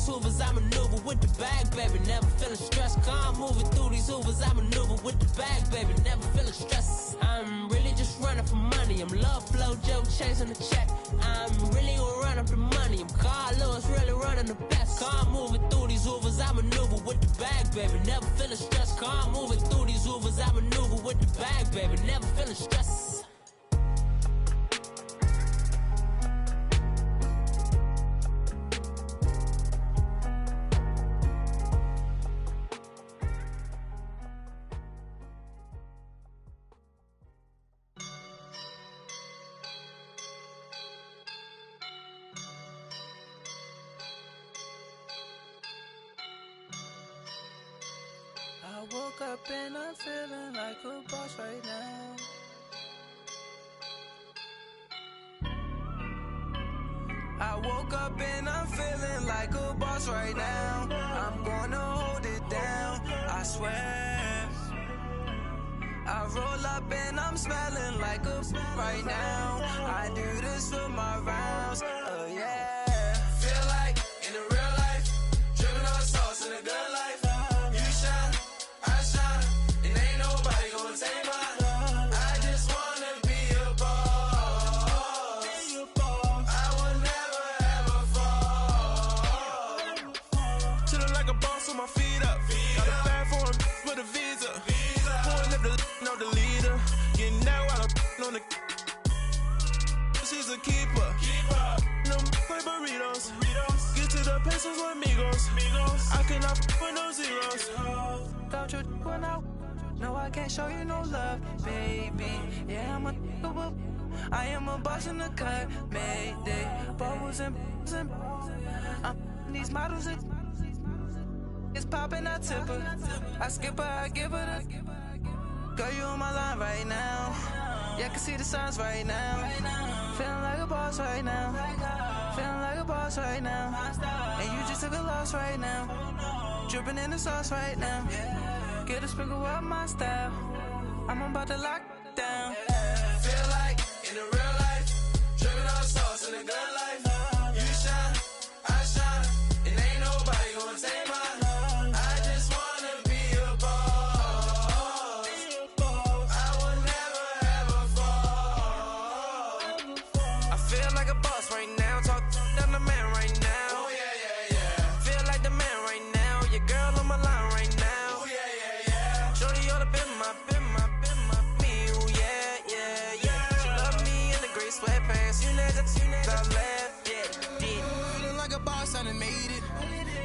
these Hoovers, I maneuver with the bag, baby. Never feeling stressed. Calm moving through these Hoovers, I maneuver with the bag, baby. Never feeling stressed. I'm really just running for money. I'm love flow, Joe chasing the check. I'm really gonna run up the money. I'm Carl Lewis, really running the best. Calm moving through these Hoovers, I maneuver with the bag, baby. Never feeling stressed. Calm moving through these Hoovers, I maneuver with the bag, baby. Never feeling stressed. I woke up and I'm feeling like a boss right now. I woke up and I'm feeling like a boss right now. I'm gonna hold it down, I swear. I roll up and I'm smelling like a right now. I do this for my rounds, yeah. Feel like in the real life, dripping on sauce in the good life. You shine, I shine, and ain't nobody gonna take mine. I just wanna be a boss. I will never ever fall. Chillin' like a boss with my feet up. Got a bag for him with a visa. Pulling up the know the leader. Getting that while I'm on the. She's a keeper. No play burritos. Get to the pesos with amigos. I cannot with no zeros. Got your one out. No, I can't show you no love, baby. Yeah, I'm a whoop. I am a boss in the cut. Mayday. Bubbles and I'm these models. It's popping, I tip her. I skip her, I give her the. Girl, you on my line right now. Yeah, I can see the signs right now. Feeling like a boss right now. Feeling like a boss right now. And you just took a loss right now. Dripping in the sauce right now. Get a sprinkle up my style. I'm about to lock down. Feel like in the real life, dripping on sauce in the good life. You shine, I shine, and ain't nobody gonna take mine. I just wanna be a boss. I will never ever fall. I feel like a boss right now. Talk down the man right now. Oh yeah, yeah, yeah. Feel like the man right now. Your girl on my line right now. Oh yeah, yeah, yeah. Shorty oughta been my me. Oh yeah, yeah, yeah. She love me in the gray sweatpants. You never left, yeah, did. Feeling like a boss, I done made it.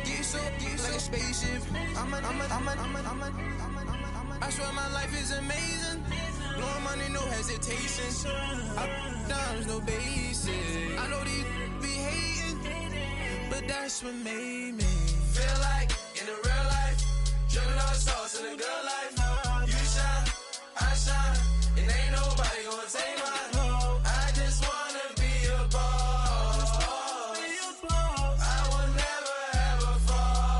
Get so like a spaceship. I swear my life is amazing. Blowing money, no hesitation. Up, downs, no basic. I know these be hating, but that's what made me feel like in the real life, dripping on sauce in the good life. You shine, I shine, and ain't nobody gonna take mine. I just wanna be a boss. I will never ever fall.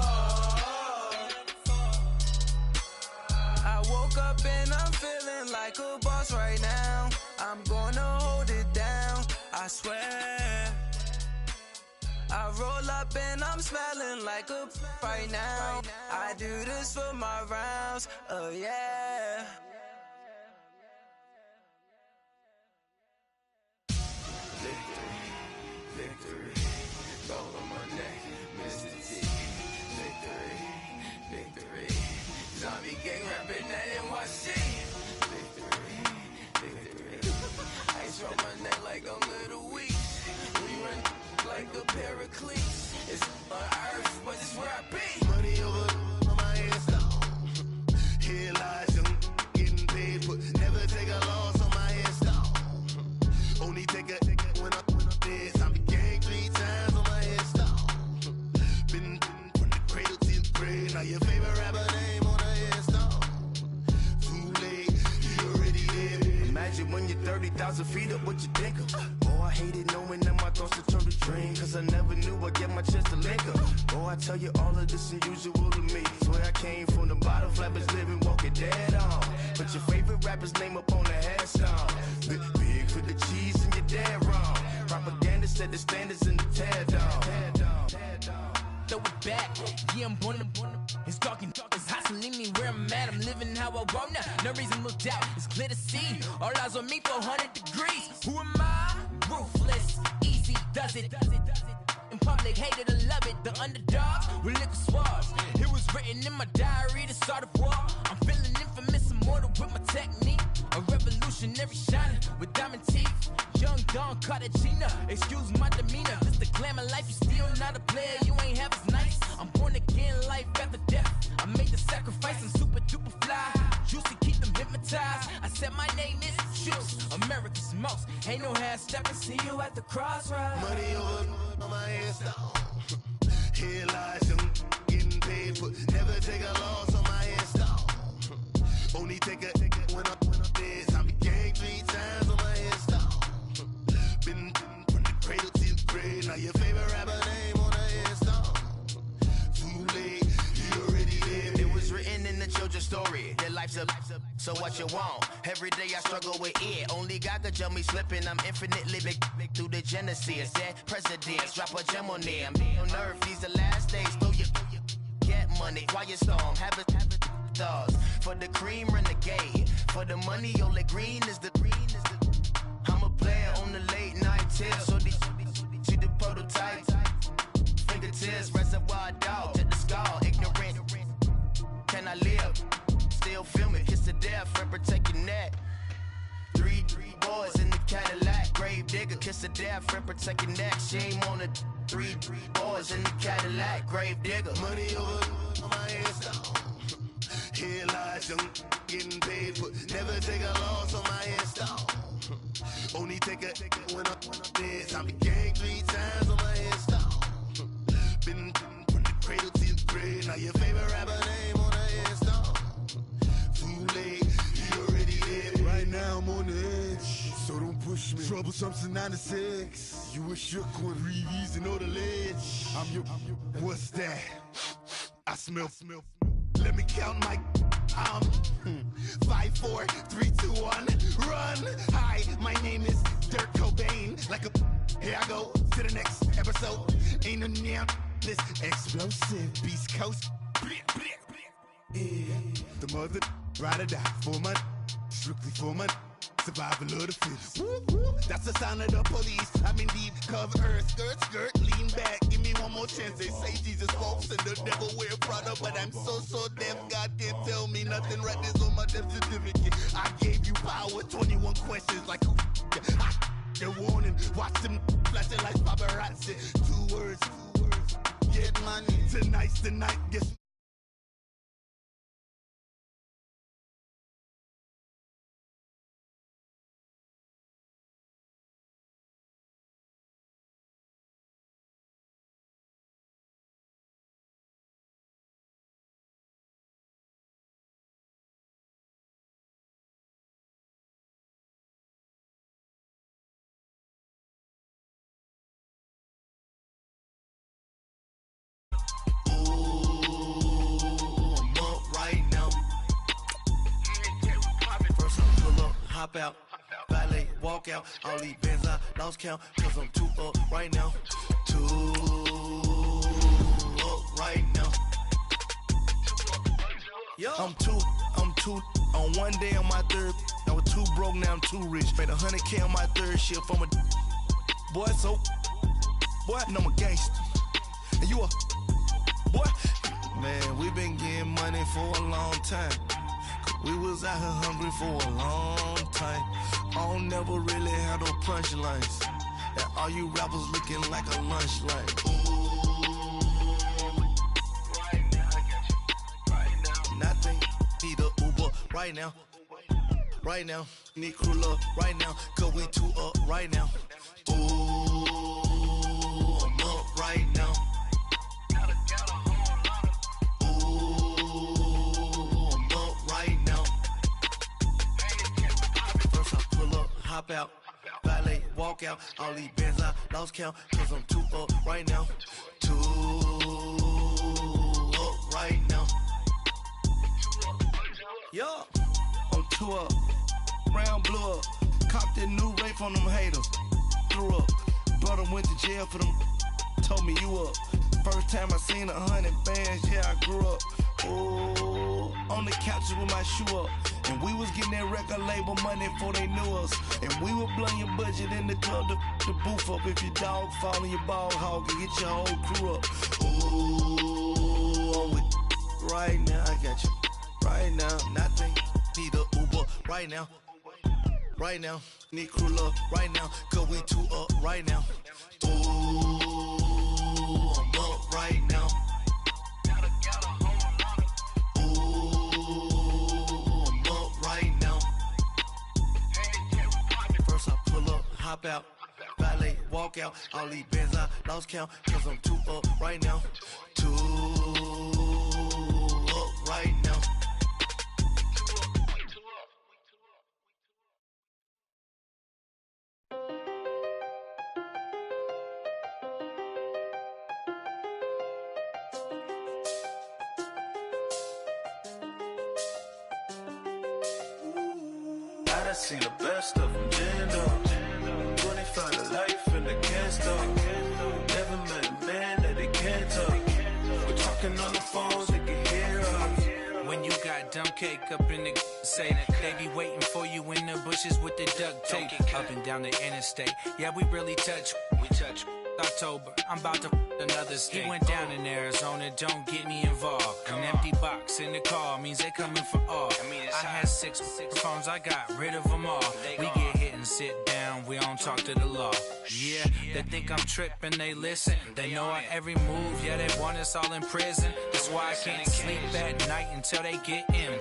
I woke up and I'm feeling like a boss right now. I'm gonna hold it down, I swear. I roll up and I'm smelling like a right now. I do this for my rounds, yeah. Victory, gold on my neck, Mr. T. Victory, zombie gang rapping that NYC. Victory, ice on my neck like I'm little weak. We run like a paraclete. It's on earth, but it's where I be. Money over on my headstone. Here lies young, getting paid, but never take a loss on my headstone. Only take a when I'm dead. Zombie gang 3 times on my headstone. Been from the cradle to the grave. Now your favorite rapper name on a headstone. Too late, you already dead. Imagine when you're 30,000 feet up, what you think of? Oh, I hated knowing that my thoughts would turn to dream. Cause I never knew I'd get my chance to link up. Oh, I tell you all of this unusual to me. Swear I came from the bottom, flappers living, walking dead on. Put your favorite rapper's name up on the headstone. Big for the cheese and you're dead wrong. Propaganda set the standards in the tear down. back. Yeah, I'm born to. It's dark and dark, it's hot, so leave me where I'm at. I'm living how I want now. No reason to doubt, it's clear to see. All eyes on me, 400 degrees. Who am I? Ruthless, easy, does it. In public, hated or love it. The underdogs with liquor swabs. It was written in my diary, the start of war. I'm feeling infamous, immortal with my technique. A revolutionary shining with diamond teeth. Young Don Cartagena, excuse my demeanor. This the glamour life, you still not a player, you ain't half as nice. I'm born again, life after death. I made the sacrifice, I'm super duper fly. Juicy, keep them hypnotized. I said my name is Juice, America's most. Ain't no half stepping, see you at the crossroads. Money over on my headstone. Here lies young, getting paid, but never take a loss on my headstone. Only take a when I'm dead. I be gang 3 times on my headstone. Been from the cradle to the grave. Now your favorite rapper name on a headstone. Too late, you already dead. It was written in the children's story. Their life's a so what you want? Every day I struggle with it. Only God could jump me slipping. I'm infinitely big through the genesis. Dead presidents, drop a gem on them. On earth, these the last days. Throw your get money, quiet storm, have it stars. For the cream, renegade. For the money, only green is the. I'm a player on the late night tips. So these see the prototype. Fingertips, reservoir dog, check the skull, ignorant. Can I live? Still film it, kiss to death, friend protect your neck. Three boys in the Cadillac, grave digger, kiss to death, friend protect your neck. Shame on the three boys in the Cadillac, grave digger. Money over on my headstone. Here lies young, getting paid, but never take a loss on my headstone. Only take a when I'm dead. I be gang 3 times on my headstone. Been from the cradle to the grave. Now your favorite rapper name on a headstone. Too late, you already dead. Right now I'm on the edge, so don't push me. Troublesome to 9 to 6. You a shook one, Reeves and all the ledge. I'm your. What's that? I smell. Let me count my. 5, 4, 3, 2, 1, run. Hi, my name is Dirk Cobain. Like a. Here I go to the next episode. Ain't no damn this explosive Beast Coast. Yeah. The mother ride or die for my. Strictly for my. Survival of the fittest. That's the sound of the police. I'm indeed cover earth, skirt, lean back. Give me one more chance. They say Jesus walks and the devil wear Prada, but I'm so deaf. God can't tell me nothing. Right there's on my death certificate. I gave you power. 21 questions like who? They're warning. Watch them flashing like paparazzi. 2 words. Get money. Tonight's the night. Guess. Hop out, valet, walk out. All these bands I lost count, cause I'm too up right now. Too up right now. Yo. I'm too on one day on my third. I was too broke, now I'm too rich. Made 100K on my third shift from a boy, so boy, no, I'm a gangster. And you a boy. Man, we been getting money for a long time. We was out here hungry for a long time. I don't never really have no punchlines. And all you rappers looking like a lunch line. Right now, I got you. Right now. Nothing, need a Uber right now. Right now, need crew love right now. Cause we too up right now. Ooh, I'm up right now. Hop out, valet, walk out. All these bands I lost count, cause I'm too up right now. Too up right now. Yo, I'm too up. Round blew up. Copped that new rape from them haters. Threw up. Brother went to jail for them. Told me you up. First First time I seen 100 bands, yeah, I grew up. Ooh, on the couches with my shoe up. And we was getting that record label money before they knew us. And we were blowing your budget in the club to boof up. If your dog fall in your ball hog and get your whole crew up. Ooh, I'm with right now, I got you. Right now, nothing, need a Uber right now. Right now, need crew love right now. Cause we two up right now. Ooh, I'm up right now. Hop out, valet, walk out. All these bands I lost count, cause I'm too up right now. Too up right now. I done seen the best of them, jammed up. 25 to life and they can't stop. Never met a man that they can't talk. We're talking on the phones, they can hear us. When you got dumb cake up in the say that they be waiting for you in the bushes with the duct tape up and down the interstate. Yeah, we really touch. We touch. October, I'm about to another state. He went down in Arizona, don't get me involved. An empty box in the car means they coming for all. I had six phones, I got rid of them all. We get hit and sit down, we don't talk to the law. Yeah, they think I'm tripping, they listen. They know our every move, yeah, they want us all in prison. That's why I can't sleep at night until they get in.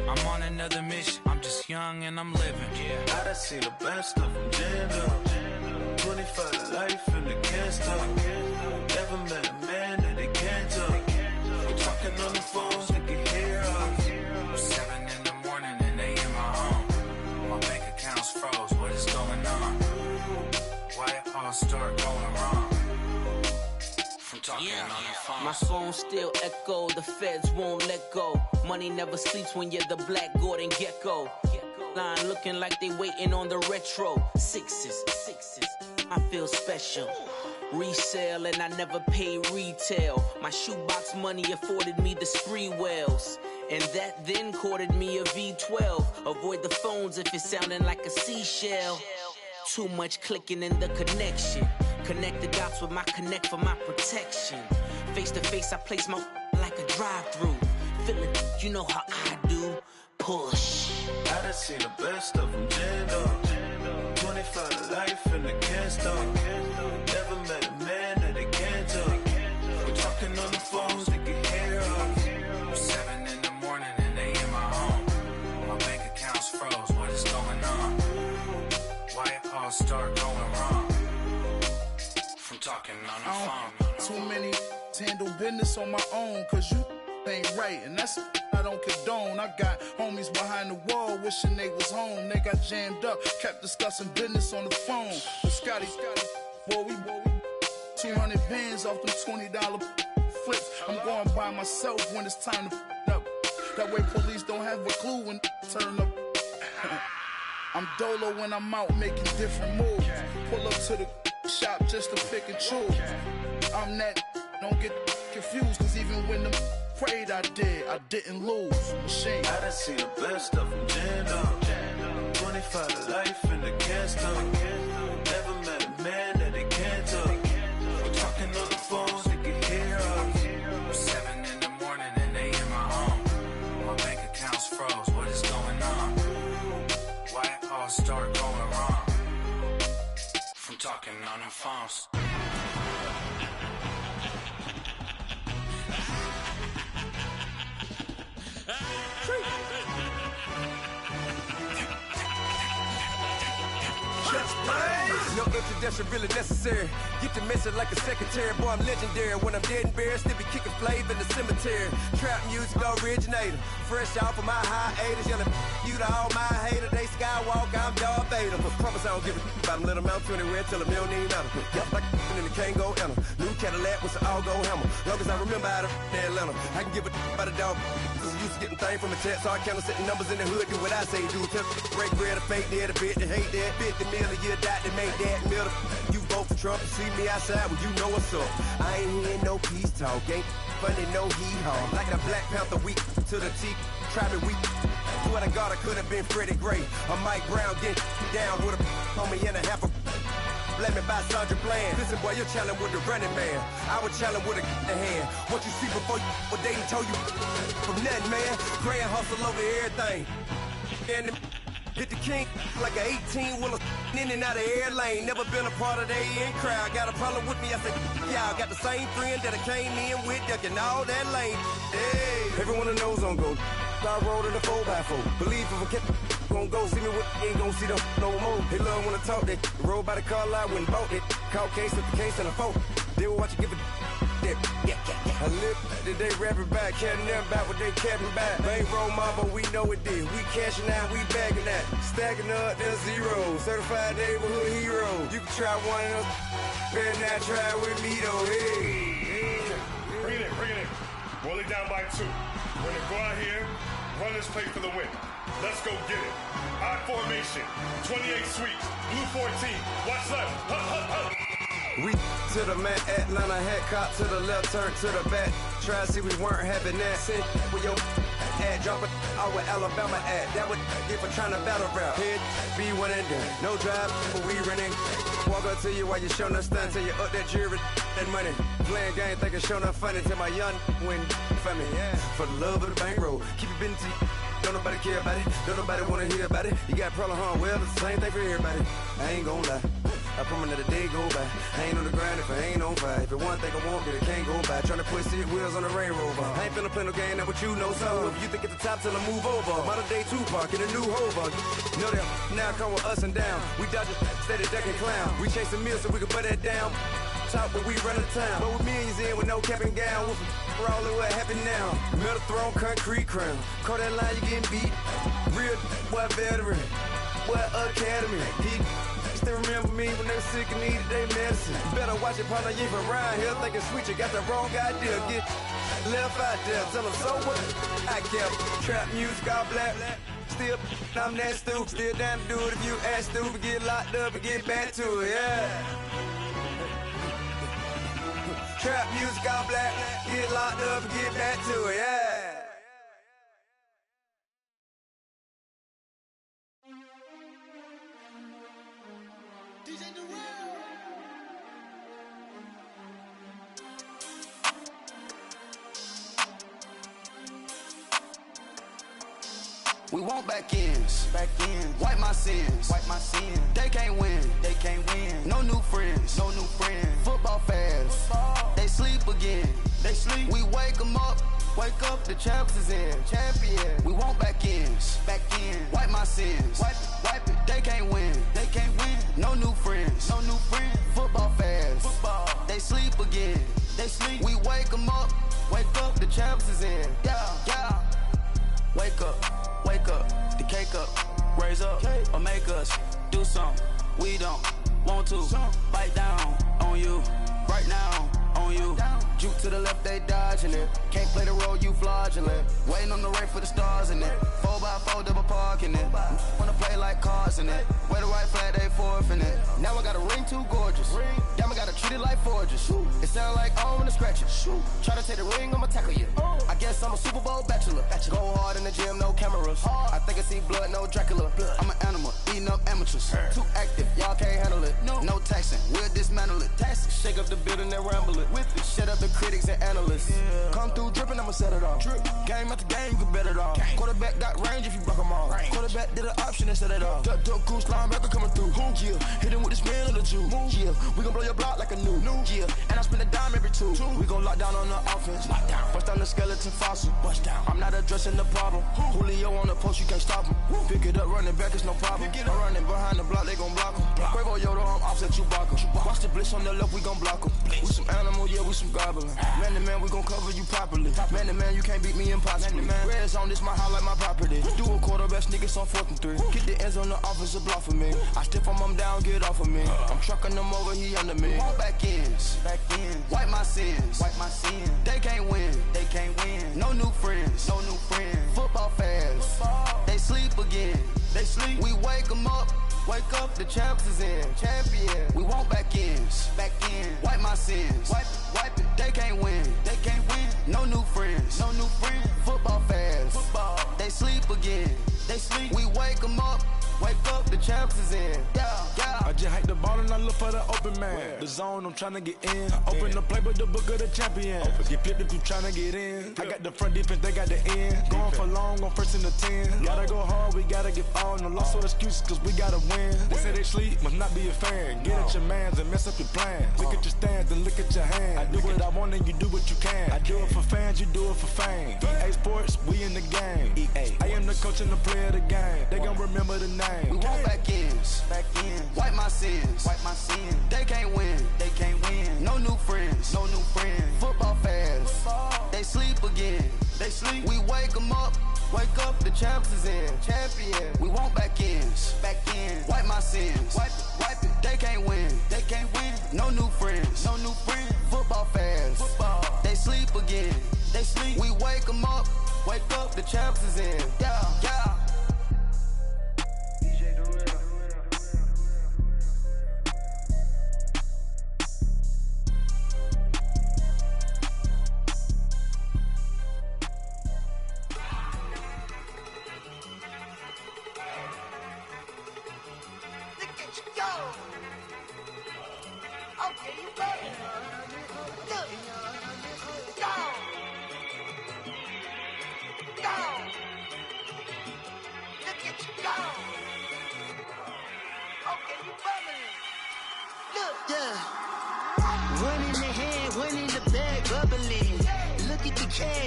I'm on another mission, I'm just young and I'm living. I done seen the best of them, jammed up. 25 to life and they can't stop. Never met a man that they can't talk. We're talking on the phones, they can hear us. 7 in the morning and they in my home. My bank account's froze, what is going on? Why it all start going wrong? From talking on the phone. My phone still echo, the feds won't let go. Money never sleeps when you're the Black Gordon Gecko. Line looking like they waiting on the retro. Sixes, I feel special. Resale and I never pay retail. My shoebox money afforded me the spree wells. And that then courted me a V12. Avoid the phones if it's sounding like a seashell. Too much clicking in the connection. Connect the dots with my connect for my protection. Face to face I place my like a drive-through. Feeling, you know how I do. Push. I done seen the best of them, jammed up. 25 to life and they can't stop. Never met a man that they can't talk. We're talking on the phones, they can hear us. 7 in the morning and they in my home. My bank account's froze, what is going on? Why it all start going wrong? From talking on the phone. Too many handle business on my own, cause you ain't right, and that's I don't condone. I got homies behind the wall wishing they was home. They got jammed up, kept discussing business on the phone. But Scotty, boy, we 200 bands off them $20 flips. I'm going by myself when it's time to up. That way police don't have a clue when turn up. I'm dolo when I'm out making different moves. Pull up to the shop just to pick and choose. I'm that, don't get confused, cause even when the prayed I didn't lose. Machine. I done seen the best of them, jammed up. 25 to life and they can't stop. Never met a man that they can't talk. We're talking on the phones, they can hear us. 7 in the morning and they in my home. My bank account's froze, what is going on? Why it all start going wrong? From talking on the phones. No introduction really necessary. Get the message like a secretary. Boy, I'm legendary. When I'm dead and buried, still be kicking flavor in the cemetery. Trap music originator. Fresh off of my hiatus. Yelling you to all my haters. They skywalk, I'm Darth Vader. But promise I don't give a about them. Let them out anywhere till a million ain't matter. Yep, like in the can't go enter. New Cadillac with an all-go hammer. Long as I remember how to Atlanta. I can give a about a dog. Cause I'm used to getting things from a text. So I count setting numbers in the hood. Do what I say do. Tell break bread or fake dead. A bit to hate that. 50 million a year, die to make that middle. You vote for Trump. You see me outside, well, you know what's up. I ain't hearing no peace talk, ain't funny, no hee-haw. Like a Black Panther weak to the teeth, try me weak. Swear to God, I could have been Freddie Gray. Or Mike Brown get down with a homie and a half a blame me by Sandra Bland. Listen, boy, you're challenging with the running man. I was challenging with a hand. What you see before you, what they told you from nothing, man. Grand hustle over everything. And hit the king like an 18-wheeler in and out of air lane. Never been a part of the in crowd. Got a problem with me, I said, y'all got the same friend that I came in with, ducking all that lane. Hey, everyone that knows on go. I rolled in a 4x4. Believe if I kept gon' go see me with ain't gon' see them no more. They love when I talk that. Roll by the car lot, went and bought it. Caught case with the case and a phone. They will watch you give it that. I live that they rapping back, caring them back what they capping back. Bankroll mama, we know it did. We cashing out, we bagging that. Stacking up, there's zero. Certified neighborhood hero. You can try one of them. Better not try with me though. Hey. Bring it in. Roll it down by 2. We're gonna go out here, run this play for the win. Let's go get it. I formation, 28 sweeps, blue 14. Watch left. We to the man, Atlanta hat cop to the left, turn to the back. Try to see we weren't having that. Send with your ad, drop it out with Alabama ad. That would get for trying to battle rap. Head, be one and done. No drive, but we running. Walk up to you while you showing us stun till you up that jewelry and money. Playing game, thinking showing up funny till my young win for me. Yeah. For the love of the bankroll, keep it been to you. Don't nobody care about it, don't nobody wanna hear about it. You got a problem, huh? Well, it's the same thing for everybody. I ain't gon' lie. I promise that a day go by. I ain't on the grind if I ain't on fire. If it one thing I want, then it can't go by. Tryna put seat wheels on the Range Rover. I ain't finna play no game, that what you know. So if you think at the top till I move over. Modern day Tupac in a new Hova. Know that now come with us and down. We dodge it, steady ducking clown. We chasing meals so we can butt that down. Top but we run the town. But with millions in with no cap and gown. We're all in what happened now. Metal throne, concrete crown. Call that line, you getting beat. Real what veteran. What academy. He still remember me when they were sick and needed their medicine. Better watch it, partner, you ain't from around here thinking sweet, you got the wrong idea. Get left out there, tell them so what? I kept trap music all black. Still, I'm that stupid. Still down to do it if you act stupid. Get locked up and get back to it, yeah. Trap music all black. Get locked up and get back to it, yeah. We want back ends, wipe my sins, They can't win, No new friends, Football fans, they sleep again, We wake 'em up, the champs is in, We want back ends, wipe my sins, wipe it. They can't win, No new friends, Football fans, they sleep again, We wake 'em up, the champs is in, yeah. Wake up, the cake up, raise up, or make us do something we don't want to. Bite down on you, right now on you. Juke to the left, they dodging it. Can't play the role, you fraudulent. Waiting on the rain for the stars in it. 4x4 double parking it. Wanna play like cars in it. Wear the right flag, they forfeit it. Now I got a ring too gorgeous. Damn, I gotta treat it like forges. It sound like I wanna scratch it. Try to take the ring, I'ma tackle you. I guess I'm a Super Bowl bachelor. Go hard in the gym, no cameras. I think I see blood, no Dracula. I'm an animal, eating up amateurs. Too active, y'all can't handle it. No taxing, we'll dismantle it. Shake up the building and ramble it. Shut up the critics and analysts. Come through dripping, I'ma set it off. Game after game, you can bet it off. Quarterback got range if you block 'em off. Quarterback did an option and set it off. Duck goose linebacker coming through. Yeah, hit him with the spin of the Jew. Yeah, we gon' blow your block like a new. Yeah, and I spend a dime every two. We gon' lock down on the offense. Bust down the skeleton fossil. I'm not addressing the problem. Julio on the post, you can't stop him. Pick it up, running back, it's no problem. I'm running behind the block, they gon' block him. Quavo Yoda, I'm offset Chewbacca. Watch the blitz on the left, we gon' block him. We some animal, yeah, we some goblin. Man to man, we gon' cover you properly. Man to man, you can't beat me impossibly. Red zone, this my house like my property. Do a quarterback sneakers on 4th and 3. Get the ends on the offensive block for me. I stiff him down, get off of me. I'm trucking them over, he under me. Want back ends, wipe my sins, They can't win, No new friends, Football fans, they sleep again, We wake 'em up, Wake up, the champs is in. Champion. We want back ends. Back in. Wipe my sins. Wipe it. They can't win. They can't win. No new friends. No new friends. Football fans. Football. They sleep again. They sleep. We wake them up. Wake up, the champs is in. Yeah. I just hate the ball and I look for the open man. The zone, I'm tryna get in. Open the playbook, the book of the champion. Get flipped if you tryna get in. I got the front defense, they got the end. Going for long, on first and the 10. Gotta go hard, we gotta give all. No loss or excuses, cause we gotta win. They say they sleep, must not be a fan. Get at your mans and mess up your plan. Look at your stands and look at your hands. I do what I want and you do what you can. I do it for fans, you do it for fame. EA Sports, we in the game. I am the coach and the player of the game. They gon' remember the name. We want back ends. Wipe my sins. They can't win. They can't win. No new friends. No new friends. Football fans. They sleep again. They sleep. We wake them up. Wake up, the champs is in. Champion. We want back ends. Wipe my sins. Wipe it. They can't win. They can't win. No new friends. No new friends. Football fans. They sleep again. They sleep. We wake them up. Wake up, the champs is in. Yeah.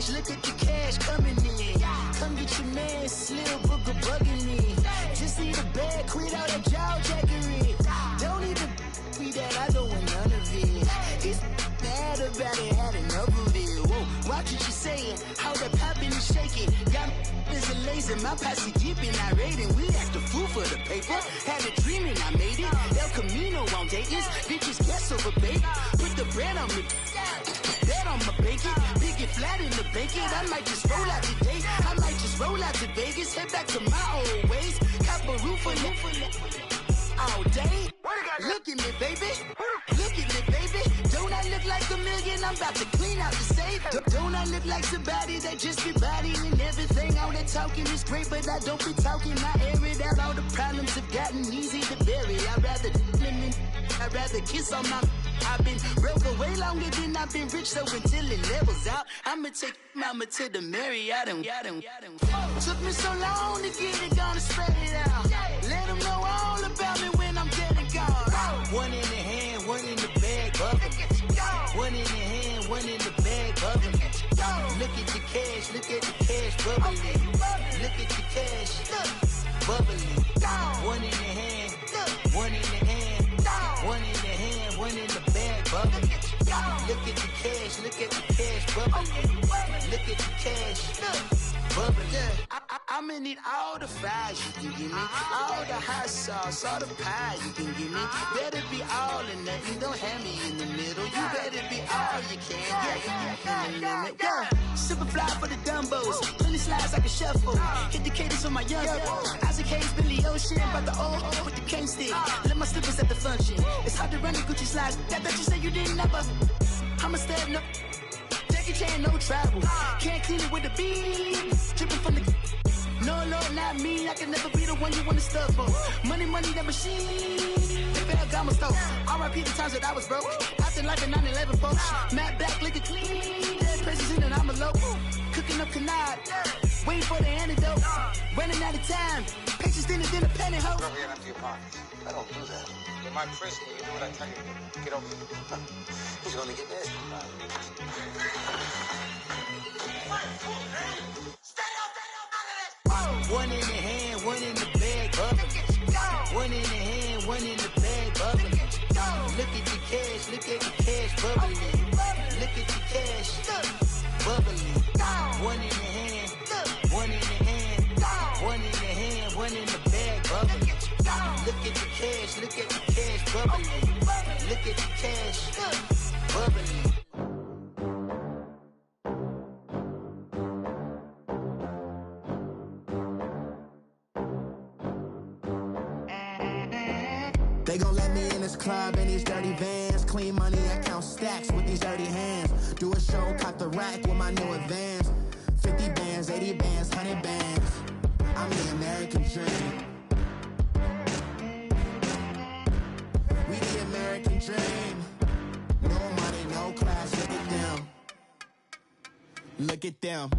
Look at the cash coming in. Come get your man, Slim Booker bugging me. Just need a bag, quit all that jaw jackery. Don't even be that, I don't want none of it. It's bad about it, had enough of it. Whoa, watch what you saying, how that poppin' and shaking. Got is a laser, my posse dipping, I raiding. We act a fool for the paper. Had a dream and I made it. El Camino on Dayton's, bitches guess over bait. Put the bread on me. Bet on my bacon, big and flat in the bacon. I might just roll out today. I might just roll out to Vegas, head back to my old ways. Cop a roof for all day. Look at me, baby. Look at me, baby. Don't I look like a million? I'm about to clean out the safe. Don't I look like somebody that just be bodying everything? All that talking is great, but I don't be talking. I air it out. All the problems have gotten easy to bury. I'd rather kiss on my. I've been broke way longer than I've been rich, so until it levels out, I'ma take mama to the Marriott and took me so long to get it, gonna spread it out. Let them know all about me when I'm dead and gone. One in the hand, one in the bag, bubbling. One in the hand, one in the bag, bubbling. Look at the cash, bubbling. Look at the cash, bubbling. One in the hand, one in the hand, one in the hand, one in the bag, bubbling. Look at the cash, bubbling. Look at the cash, bubbling. I'ma need all the fries you can give me, all the hot sauce, all the pie you can give me. Better be all or nothing, don't have me in the middle. You better be all you can. Yeah. Super fly for the Dumbos, plenty slides like a shuffle. Hit the cadence on my young Isaac Hayes, Billy Ocean, about the old with the cane stick. Let my slippers at the function. It's hard to run the Gucci slides. That you say you didn't never. I'ma step no. Jackie Chan, no travel. Can't clean it with the beat. Dripping from the. No, not me. I can never be the one you wanna stuff for. Money, that machine. They fell Gamma store. R.I.P. the times that I was broke. Acting like a 9/11 folks. Matte black, liquor clean. Dead presents in and I'm a local. Cooking up canard. Waiting for the antidote. Running out of time. Patience thinner than a penny hoe. Don't get empty your pockets. I don't do that. You're my prisoner. You do what I tell you to. Get over here. He's gonna get nasty. One in the hand, one in the bag, bubbling. One in the hand, one in the bag, bubbling. Look at the cash, bubbling. Look at the cash, bubbling. One in the hand, one in the hand, one in the hand, one in the bag, bubbling. Look at the cash, bubbling. Look at the cash, bubbling. They gon' let me in this club in these dirty vans. Clean money, I count stacks with these dirty hands. Do a show, caught the rack with my new advance. 50 bands, 80 bands, 100 bands. I'm the American dream. We the American dream. No money, no class, look at them. Look at them,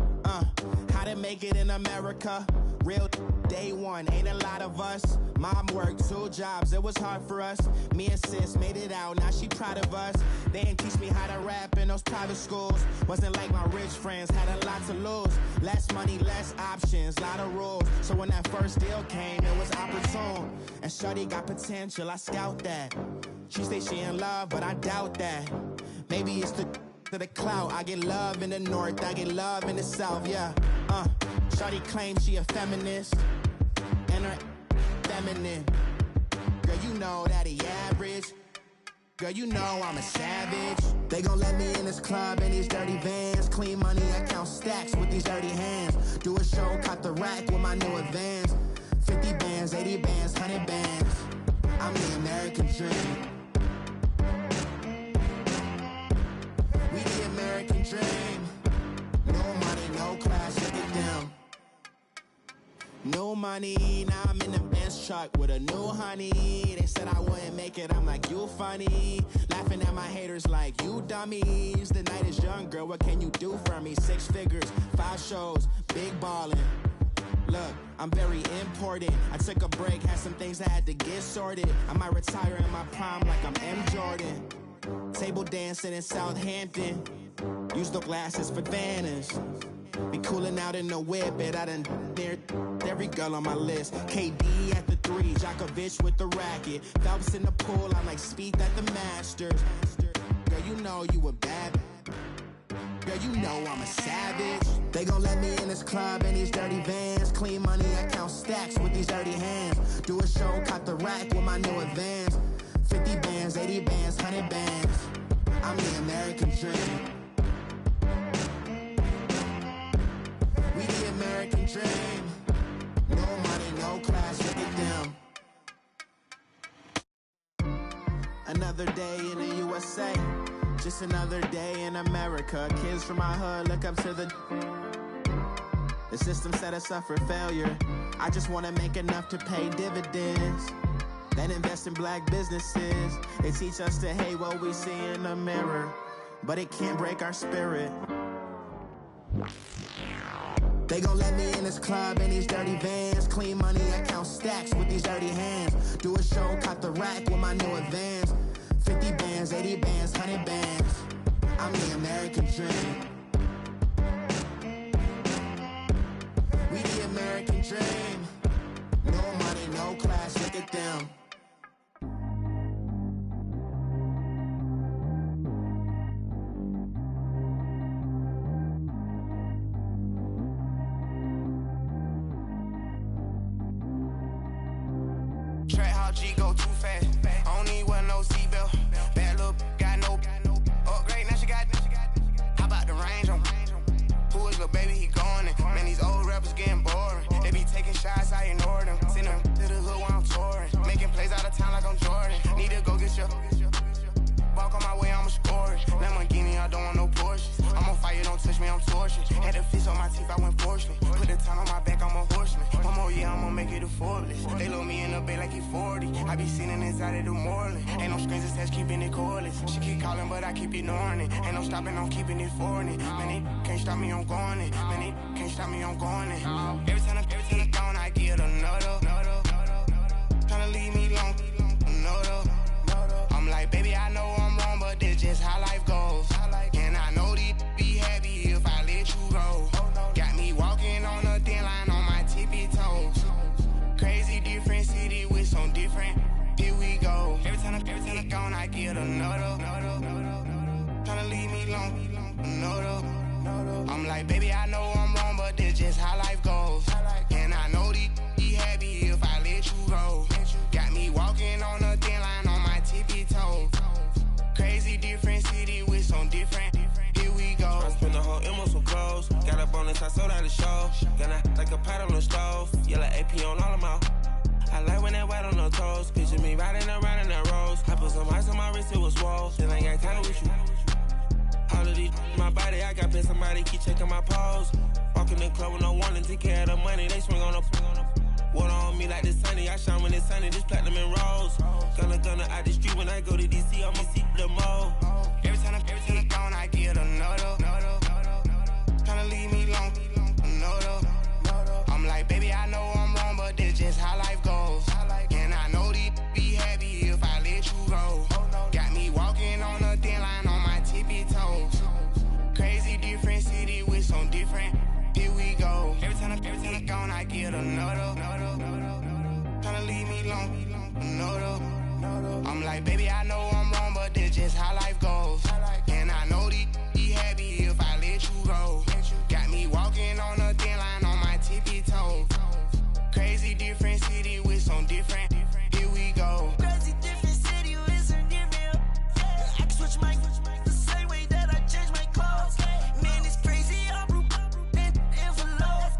how to make it in America. Real day one, ain't a lot of us. Mom worked 2 jobs, it was hard for us. Me and sis made it out, now she proud of us. They didn't teach me how to rap in those private schools. Wasn't like my rich friends, had a lot to lose. Less money, less options, lot of rules. So when that first deal came, it was opportune. And shorty got potential, I scout that. She say she in love, but I doubt that. Maybe it's to the clout. I get love in the north, I get love in the south, yeah. Shorty claims she a feminist, and her feminine. Girl, you know that he average. Girl, you know I'm a savage. They gon' let me in this club in these dirty vans. Clean money, I count stacks with these dirty hands. Do a show, caught the rack with my new advance. 50 bands, 80 bands, 100 bands. I'm the American dream. We the American dream. No money, no class, look at them. No money, now I'm in the Benz truck with a new honey. They said I wouldn't make it, I'm like, you funny. Laughing at my haters like, you dummies. The night is young, girl, what can you do for me? 6 figures, 5 shows, big ballin'. Look, I'm very important. I took a break, had some things I had to get sorted. I might retire in my prime like I'm M. Jordan. Table dancing in Southampton. Use the glasses for Vannas. Be cooling out in the whip, but I done dared every girl on my list. KD at the 3, Djokovic with the racket. Phelps in the pool, I'm like Speed at the Masters. Girl, you know you a bad. Girl, you know I'm a savage. They gon' let me in this club in these dirty vans. Clean money, I count stacks with these dirty hands. Do a show, caught the rack with my new advance. 50 bands, 80 bands, 100 bands. I'm the American dream. We the American dream. No money, no class, look at them. Another day in the USA. Just another day in America. Kids from my hood look up to the system set us up for failure. I just wanna make enough to pay dividends. Then invest in black businesses. They teach us to hate what we see in the mirror, but it can't break our spirit. They gon' let me in this club in these dirty vans. Clean money, I count stacks with these dirty hands. Do a show, caught the rack with my new advance. 50 bands, 80 bands, 100 bands. I'm the American dream. We the American dream. No money, no class, look at them. Track how G go too fast. I don't need wear no seatbelt. Bad little got no upgrade. Now she got. How about the range on? Who is little baby? He going in. Man, these old rappers getting boring. They be taking shots, I ignore them. Send them to the hood while I'm touring. Making plays out of town like I'm Jordan. Need to go get your. Walk on my way, I'ma score it. Lamborghini, I don't want no Porsches. I'm on fire, don't touch me, I'm tortured. Had the fish on my teeth, I went porcelain. Put the time on my back, I'm a horseman. One more year, I'ma make it a Forbes. They load me in the bay like he 40. I be sitting inside of the Moreland. Ain't no screens attached, keeping it cordless. She keep calling, but I keep ignoring it. Ain't no stopping, I'm keeping it foreign it. Man, they can't stop me, I'm going it. Man, they can't stop me, I'm going it. Every time I gone, I get another. Tryna leave me long, another. I'm like, baby, I know I'm wrong, but this just how life goes. And I know these be happy if I let you go. Got me walking on a thin line on my tippy toes. Crazy different city with some different. Here we go. Every time I gone, I get another. Tryna leave me long, another. I'm like, baby, I know I'm wrong, but this just how life goes. And I know these be happy if I let you go. Got me walking on a thin line on my tippy toes. Crazy different city with some different. Here we go. I spent the whole M on some clothes. Got a bonus, I sold out the show. Got a like a pot on the stove. Yellow AP on all of my. I like when that white on the toes. Picture me riding around in the wrist, it was swole. Still ain't got time with you. All of these, my body, I got pay somebody keep checking my pose. Walking in the club with no warning, take care of the money, they swing on the water on me like the sunny, I shine when it's sunny, just platinum and rose. Gonna out the street when I go to DC, I'ma see the mo. Every time I'm gone, I get another. Tryna leave me long, another. I'm like, baby, I know I'm wrong, but this just how life goes. And I know these be happy if I let you go. Got me walking on a thin line on my tippy toes. Crazy different city with some different. Here we go. Every time I'm gone, I get another. Tryna leave me long, another. I'm like, baby, I know I'm wrong, but this just how life goes. And I know these be happy if I let you go. Got me walking on a thin line on my tippy toes. Crazy different city with some different. Here we go. Crazy different city with some different. I can switch my the same way that I change my clothes. Man, it's crazy. I'm envelope.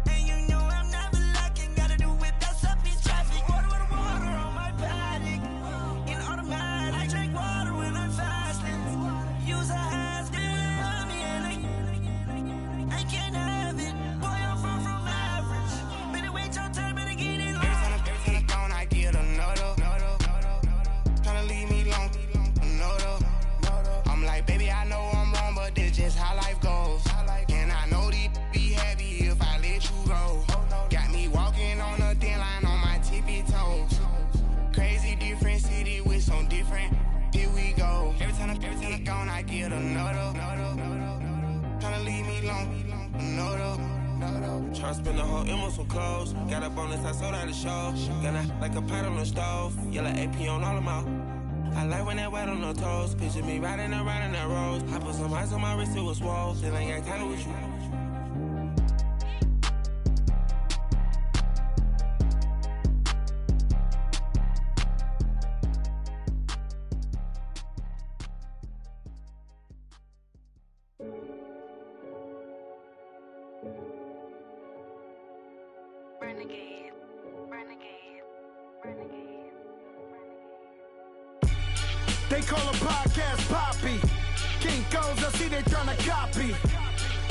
And you know I'm never lacking. Gotta do it. That's up in traffic. Water on my paddock. In automatic. I drink water when I'm fasting. Use a hands, get on me, and I can't have it. Boy, I'm far from average. Better wait your turn, better get it. Every time I'm gone, I get another. Tryna leave me long, another. I'm like, baby, I know I'm wrong, but this just how life goes. And I know these be happy if I let you go. Got me walking on a thin line on my tippy toes. Crazy different city with some different. Here we go. Every time I'm gone, I get another. Tryna leave me long, another. Tryna spend the whole M on some clothes. Got up on this, I sold out the show. Gonna like a pot on the stove. Yellow AP on all of my. I like when that wet on the toes. Picture me riding around in that rose. I put some ice on my wrist, it was swole. Still ain't got time with you. They call a podcast Poppy. Kinkos, I see they tryna copy.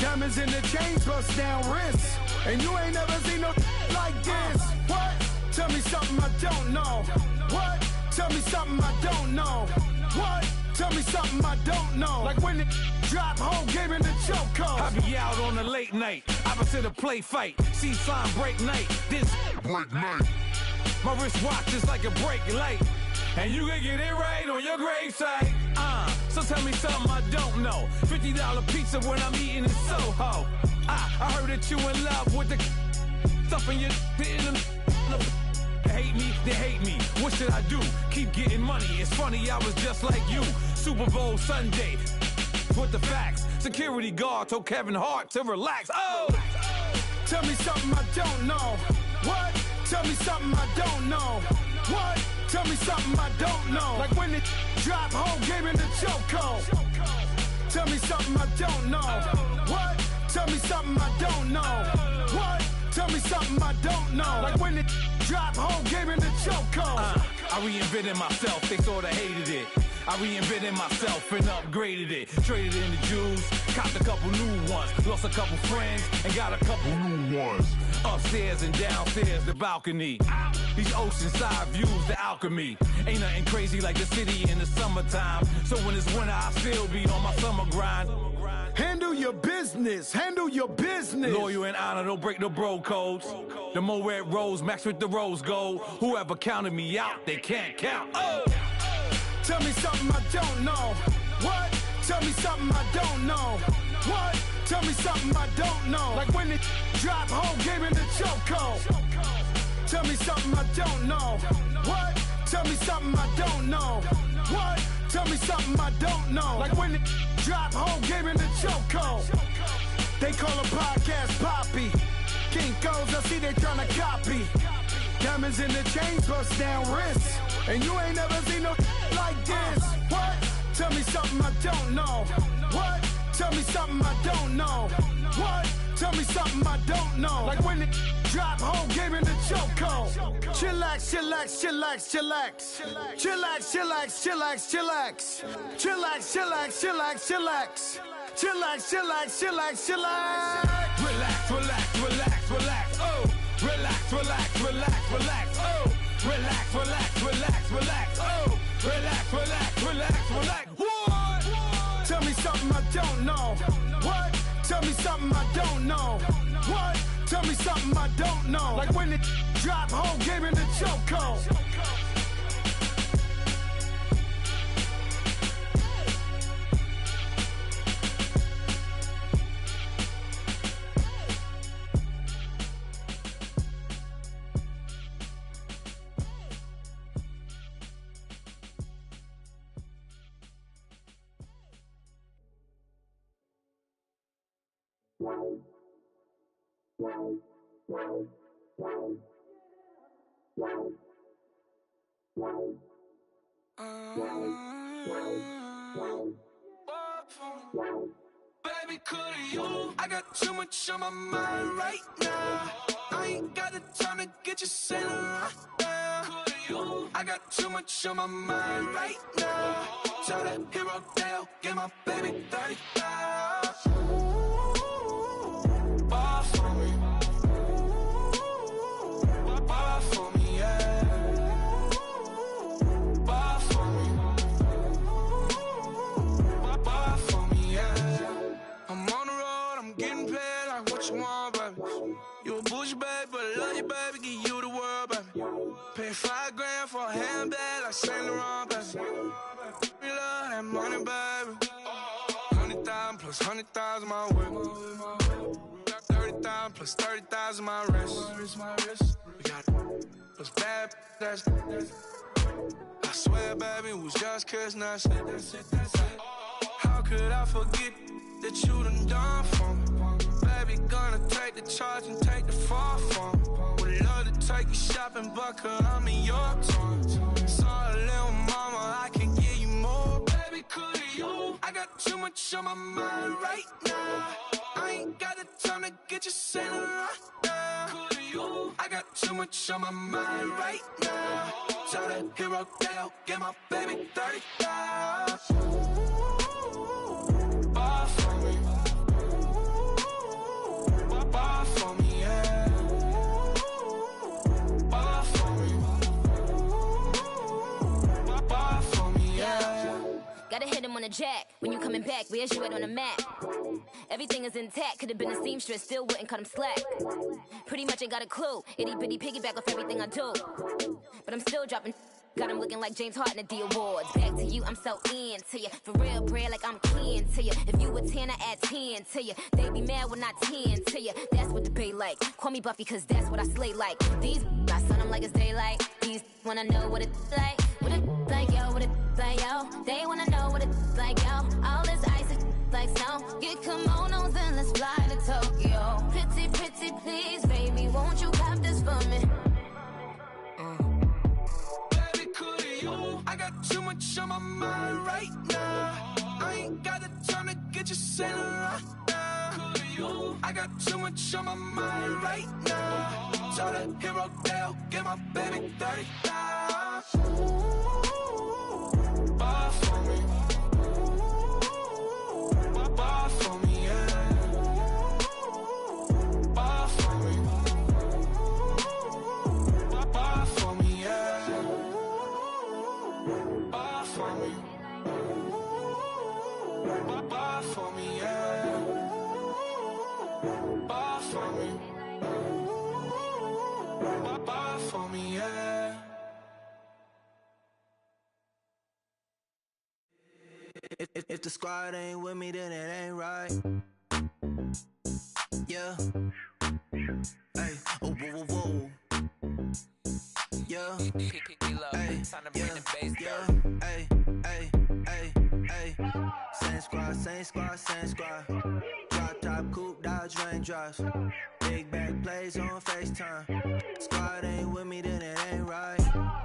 Diamonds in the chains, bust down wrists. And you ain't never seen no like this. What? Tell me something I don't know. What? Tell me something I don't know. What? Tell me something I don't know. Like when it drop, whole game in the chokehold. I be out on a late night, opposite a play fight. See sign break night, this break night. My wrist watch is like a break light. And you can get it right on your gravesite. So tell me something I don't know. $50 pizza when I'm eating in Soho. I heard that you in love with the stuff in your hate me, they hate me. What should I do? Keep getting money. It's funny, I was just like you. Super Bowl Sunday. With the facts. Security guard told Kevin Hart to relax. Oh! Tell me something I don't know. What? Tell me something I don't know. What? Tell me something I don't know. Like when it drop, whole game in the chokehold. Tell me something I don't know. What? Tell me something I don't know. What? Tell me something I don't know. Like when it drop, whole game in the chokehold. I reinvented myself, they sorta hated it. I reinvented myself and upgraded it. Traded in the Jews, copped a couple new ones. Lost a couple friends and got a couple new ones. Upstairs and downstairs, the balcony. These oceanside views, the alchemy. Ain't nothing crazy like the city in the summertime. So when it's winter, I still be on my summer grind. Handle your business, handle your business. Loyal and honor, don't break no bro codes. The more red rose, max with the rose gold. Whoever counted me out, they can't count. Oh! Tell me something I don't know. What? Tell me something I don't know. What? Tell me something I don't know. Like when it drop, whole game in the chokehold. Tell me something I don't know. What? Tell me something I don't know. What? Tell me something I don't know. Like when it drop, whole game in the chokehold. They call a podcast Poppy. Kinkos, I see they tryna copy. Diamonds in the chains, bust down wrists. And you ain't never seen no like this. What? Tell me something I don't know. What? Tell me something I don't know. What? Tell me something I don't know. Like when it drop, whole game in the chokehold. Chillax, chillax, chillax, chillax. Chillax, chillax, chillax, chillax. Chillax, chillax, chillax, chillax. Chillax, chillax, chillax, chillax. Relax, relax, relax, relax. Oh, relax, relax, relax, relax. Oh, relax, relax, relax, relax. Oh, relax, relax, relax, relax. What? Tell me something I don't know. What? Tell me something I don't know. What? Tell me something I don't know. Like when it drop, whole game in the chokehold. Baby, could you? I got too much on my mind right now. I ain't got the time to get you sitting right now. Could you? I got too much on my mind right now. Tell that hero Dale, get my baby 35. Bar for me. Bar for me, yeah. Bar for me. Bar for me, yeah. I'm on the road, I'm getting paid like what you want, baby. You a bougie, baby, but I love you, baby. Give you the world, baby. Pay $5 grand for a handbag like Saint Laurent, baby. We love that money, baby. 100,000 plus 100,000 my way. 30,000 plus 30,000 my wrist. We got those bad, that's I swear, baby, it was just kissing, that's it. How could I forget that you done for me? Baby, gonna take the charge and take the fall from me. Would love to take you shopping, but cause I'm in your town. Sorry, little mama, I can give you more. Baby, could you? I got too much on my mind right now. I ain't got the time to get you sitting right now. Could you? I got too much on my mind right now. Tell that hero Dale, get my baby 35. Bar for me. Bar for me, yeah. Bar for me. Bar for me, yeah. Gotta hit him on the jack. When you coming back, where's you at on the map? Everything is intact. Could've been a seamstress, still wouldn't cut him slack. Pretty much ain't got a clue. Itty bitty piggyback off everything I do. But I'm still dropping. Got him looking like James Harden at the awards. Back to you, I'm so into you. For real, bread, like I'm kin to you. If you a 10, I add 10 to you. They be mad when I 10 to you. That's what the bay like. Call me Buffy, cause that's what I slay like. These, I son them like it's daylight. These wanna know what it's like. What it like, yo, what it like, yo. They wanna know what it's like, yo. All this ice is like snow. Get kimonos and let's fly to Tokyo. Pretty, pretty, please, baby, won't you cop this for me? I got too much on my mind right now. I ain't got the time to get you sitting right now. I got too much on my mind right now. Tell that hero Dale, get my baby 35. Bar for me. Bar for me, yeah. Bar for me. Bar for me, yeah. Bar for me. Bar for me, yeah. Bar for me. Bar for me, yeah. If the squad ain't with me, then it ain't right. Yeah. Hey, oh, whoa, whoa, whoa. Yeah. Hey, yeah. Hey, hey, hey, hey. Same squad, same squad, same squad. Drop top, coupe, Dodge raindrops. Big back plays on FaceTime. Squad ain't with me, then it ain't right.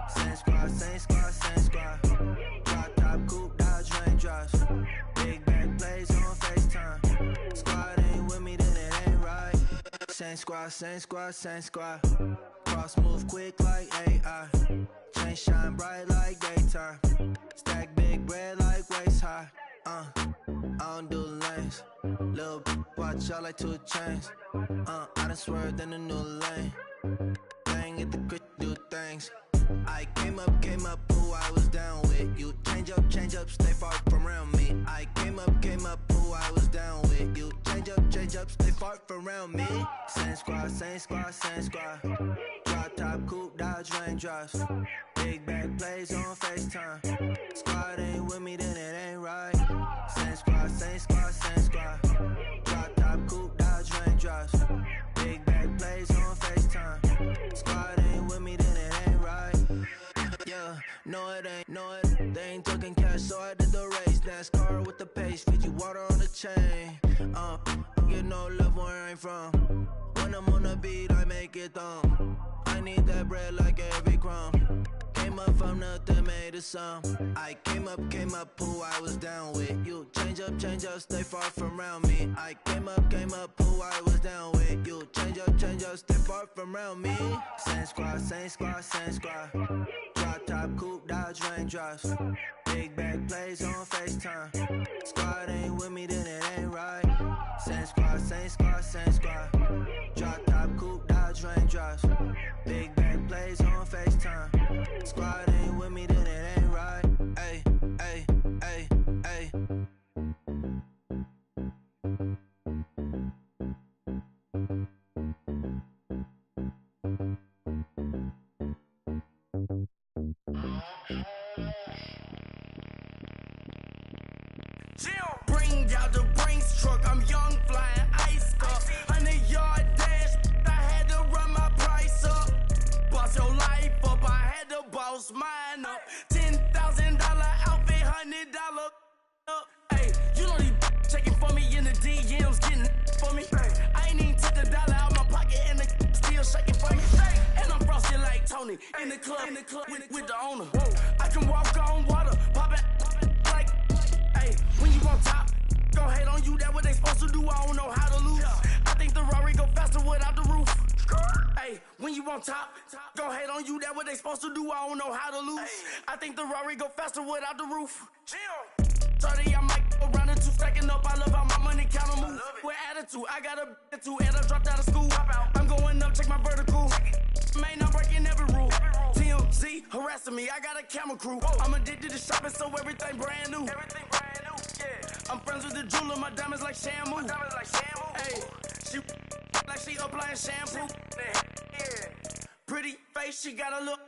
Same squad, same squad, same squad. Drop top, coupe, Dodge raindrops. Big back plays on FaceTime. Squad ain't with me, then it ain't right. same squad, same squad, same squad. Cross move quick like AI. Chain shine bright like daytime. Stack big bread like waist high. I don't do lanes. Little watch out like 2 chains. I done swerved in a new lane. Bang at the crit, do things. I came up, who I was down with. You change up, stay far from around me. I came up, who I was down with. You change up, stay far from around me. Same squad, same squad, same squad. Drop top, coupe, dodge, raindrops. Big back plays on FaceTime. Squad ain't with me, then it ain't right. Same squad, same squad, same squad. Drop top, coupe, dodge, raindrops. Big back plays on FaceTime. Squad ain't with me, then it ain't right. Yeah, no it ain't, they ain't talking cash, so I did the race. NASCAR with the pace, feed you water on the chain. Get no love where I'm from. When I'm on the beat, I make it thump. I need that bread like every crumb. Came up from nothing, made a sum. I came up, who I was down with. You change up, stay far from around me. I came up, who I was down with. You change up, stay far from around me. Same squad, same squad, same squad. Drop top, coupe, dodge, raindrops. Big back plays on FaceTime. Squad ain't with me, then it ain't right. Same squad, same squad, same squad. Drop top, coupe, dodge, raindrops. Big back plays on FaceTime. Squad ain't with me, then it ain't right. Ay, ay, ay, ay. Bring out the Brinks truck, I'm young, flying ice cup. 100-yard dash, I had to run my price up. Boss your life up, I had to boss mine up. $10,000 outfit, $100 up. Hey, you know these checking for me in the DMs, getting for me. I ain't even took a dollar out my pocket and the still shaking for me. And I'm frosted like Tony in the club with the owner. I can walk on water, pop it like, hey, when you on top, gon' hate on you, that what they supposed to do, I don't know how to lose. I think the Rari go faster without the roof. Hey, when you on top, gon' hate on you, that what they supposed to do, I don't know how to lose. I think the Rari go faster without the roof. 30, I might go round the 2 stacking up. I love how my money count move. With attitude, I got a attitude, and I dropped out of school. I'm going up, check my vertical. Man, I'm breaking every rule. TMZ harassing me, I got a camera crew. I'm addicted to shopping, so everything brand new. I'm friends with the jeweler, my diamonds like Shamu. Hey, she like she applying shampoo. Pretty face, she got a look.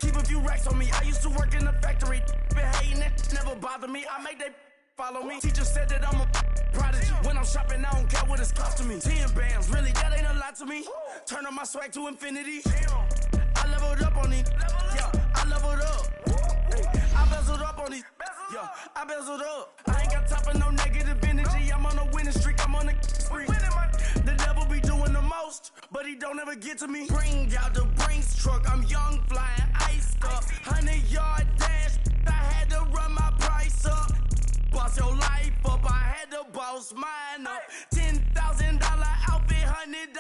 Keep a few racks on me. I used to work in the factory. Been hating it, never bother me. I make they follow me. Teacher said that I'm a prodigy. When I'm shopping, I don't care what it's costing me. 10 bands, really, that ain't a lot to me. Turn on my swag to infinity. I leveled up on these. Yeah, I leveled up. I bezeled up on these. Yeah, I bezeled up. I ain't got time for no negative energy. I'm on a winning streak. I'm on a spree. The devil be doing the most, but he don't ever get to me. Bring out the Brinks truck. I'm young, flying ice up. 100-yard dash. I had to run my price up. Boss your life up. I had to boss mine up. $10,000 outfit, $100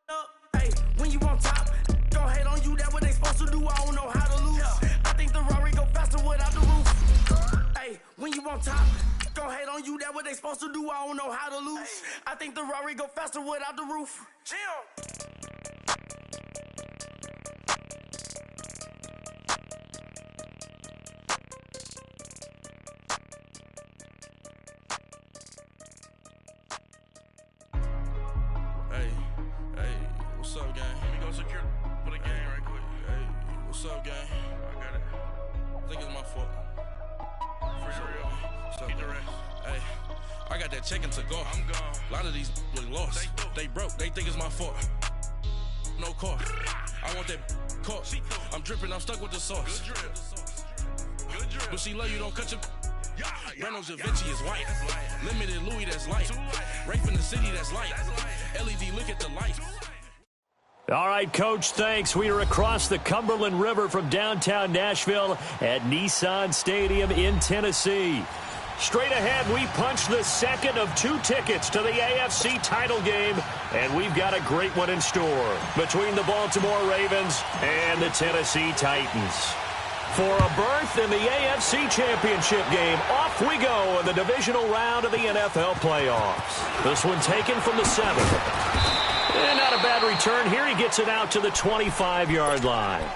up. Hey, when you on top, gon' hate on you. That what they supposed to do. I don't know how to lose. I think the Rari go faster without the roof. Hey, when you on top, gon' hate on you. That what they supposed to do. I don't know how to lose. I think the Rari go faster without the roof. Hey, what's up, gang? Let me go secure for the game right quick. Hey, what's up, gang? I got it. I think it's my fault. For real. Keep the rest. Hey, I got that check-in to go. I'm gone. A lot of these look lost. They broke. They think it's my fault. No car. I want that caught. I'm dripping. I'm stuck with the sauce. Good drip. But she love you. Don't cut your. Reynolds Da Vinci is white. Limited Louis, that's light. Rape in the city, that's light. LED, look at the light. All right, Coach, thanks. We are across the Cumberland River from downtown Nashville at Nissan Stadium in Tennessee. Straight ahead, we punch the second of 2 tickets to the AFC title game, and we've got a great one in store between the Baltimore Ravens and the Tennessee Titans. For a berth in the AFC Championship game, off we go in the divisional round of the NFL playoffs. This one taken from the 7. And not a bad return here. He gets it out to the 25-yard line.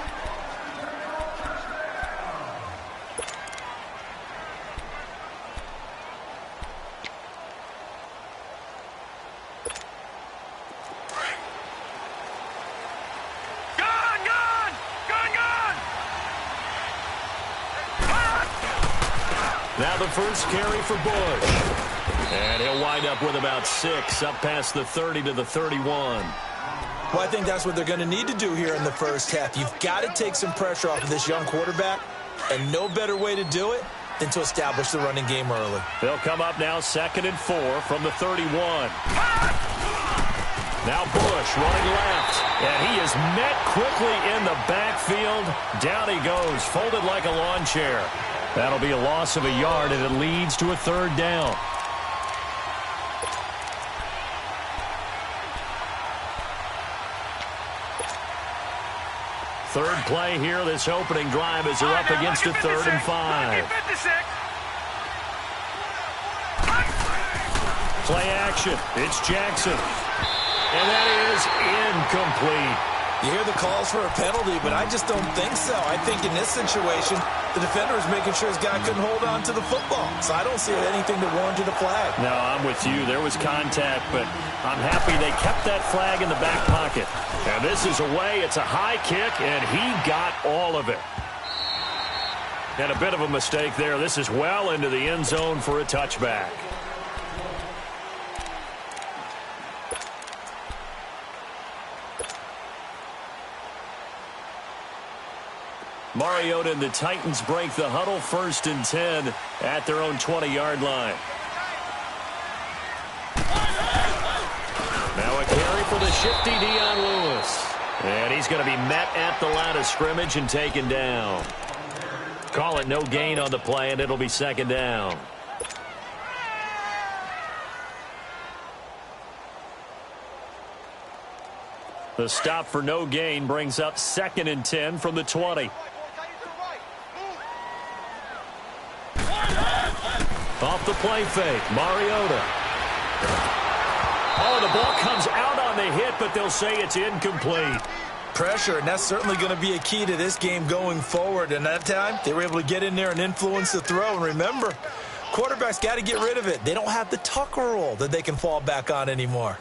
Now the first carry for Bush. And he'll wind up with about 6, up past the 30 to the 31. Well, I think that's what they're going to need to do here in the first half. You've got to take some pressure off of this young quarterback, and no better way to do it than to establish the running game early. They'll come up now 2nd and 4 from the 31. Now Bush running left, and he is met quickly in the backfield. Down he goes, folded like a lawn chair. That'll be a loss of a yard, and it leads to a 3rd down. Third play here, this opening drive as they're up against a 3rd and 5. Play action, it's Jackson. And that is incomplete. You hear the calls for a penalty, but I just don't think so. I think in this situation, the defender is making sure his guy couldn't hold on to the football. So I don't see anything that warranted a flag. No, I'm with you. There was contact, but I'm happy they kept that flag in the back pocket. And this is away. It's a high kick, and he got all of it. And a bit of a mistake there. This is well into the end zone for a touchback. Mariota and the Titans break the huddle, 1st and 10 at their own 20-yard line. Now a carry for the shifty Dion Lewis. And he's going to be met at the line of scrimmage and taken down. Call it no gain on the play, and it'll be 2nd down. The stop for no gain brings up 2nd and 10 from the 20. Off the play fake, Mariota. Oh, the ball comes out on the hit, but they'll say it's incomplete. Pressure, and that's certainly going to be a key to this game going forward. And that time, they were able to get in there and influence the throw. And remember, quarterbacks got to get rid of it. They don't have the Tucker rule that they can fall back on anymore.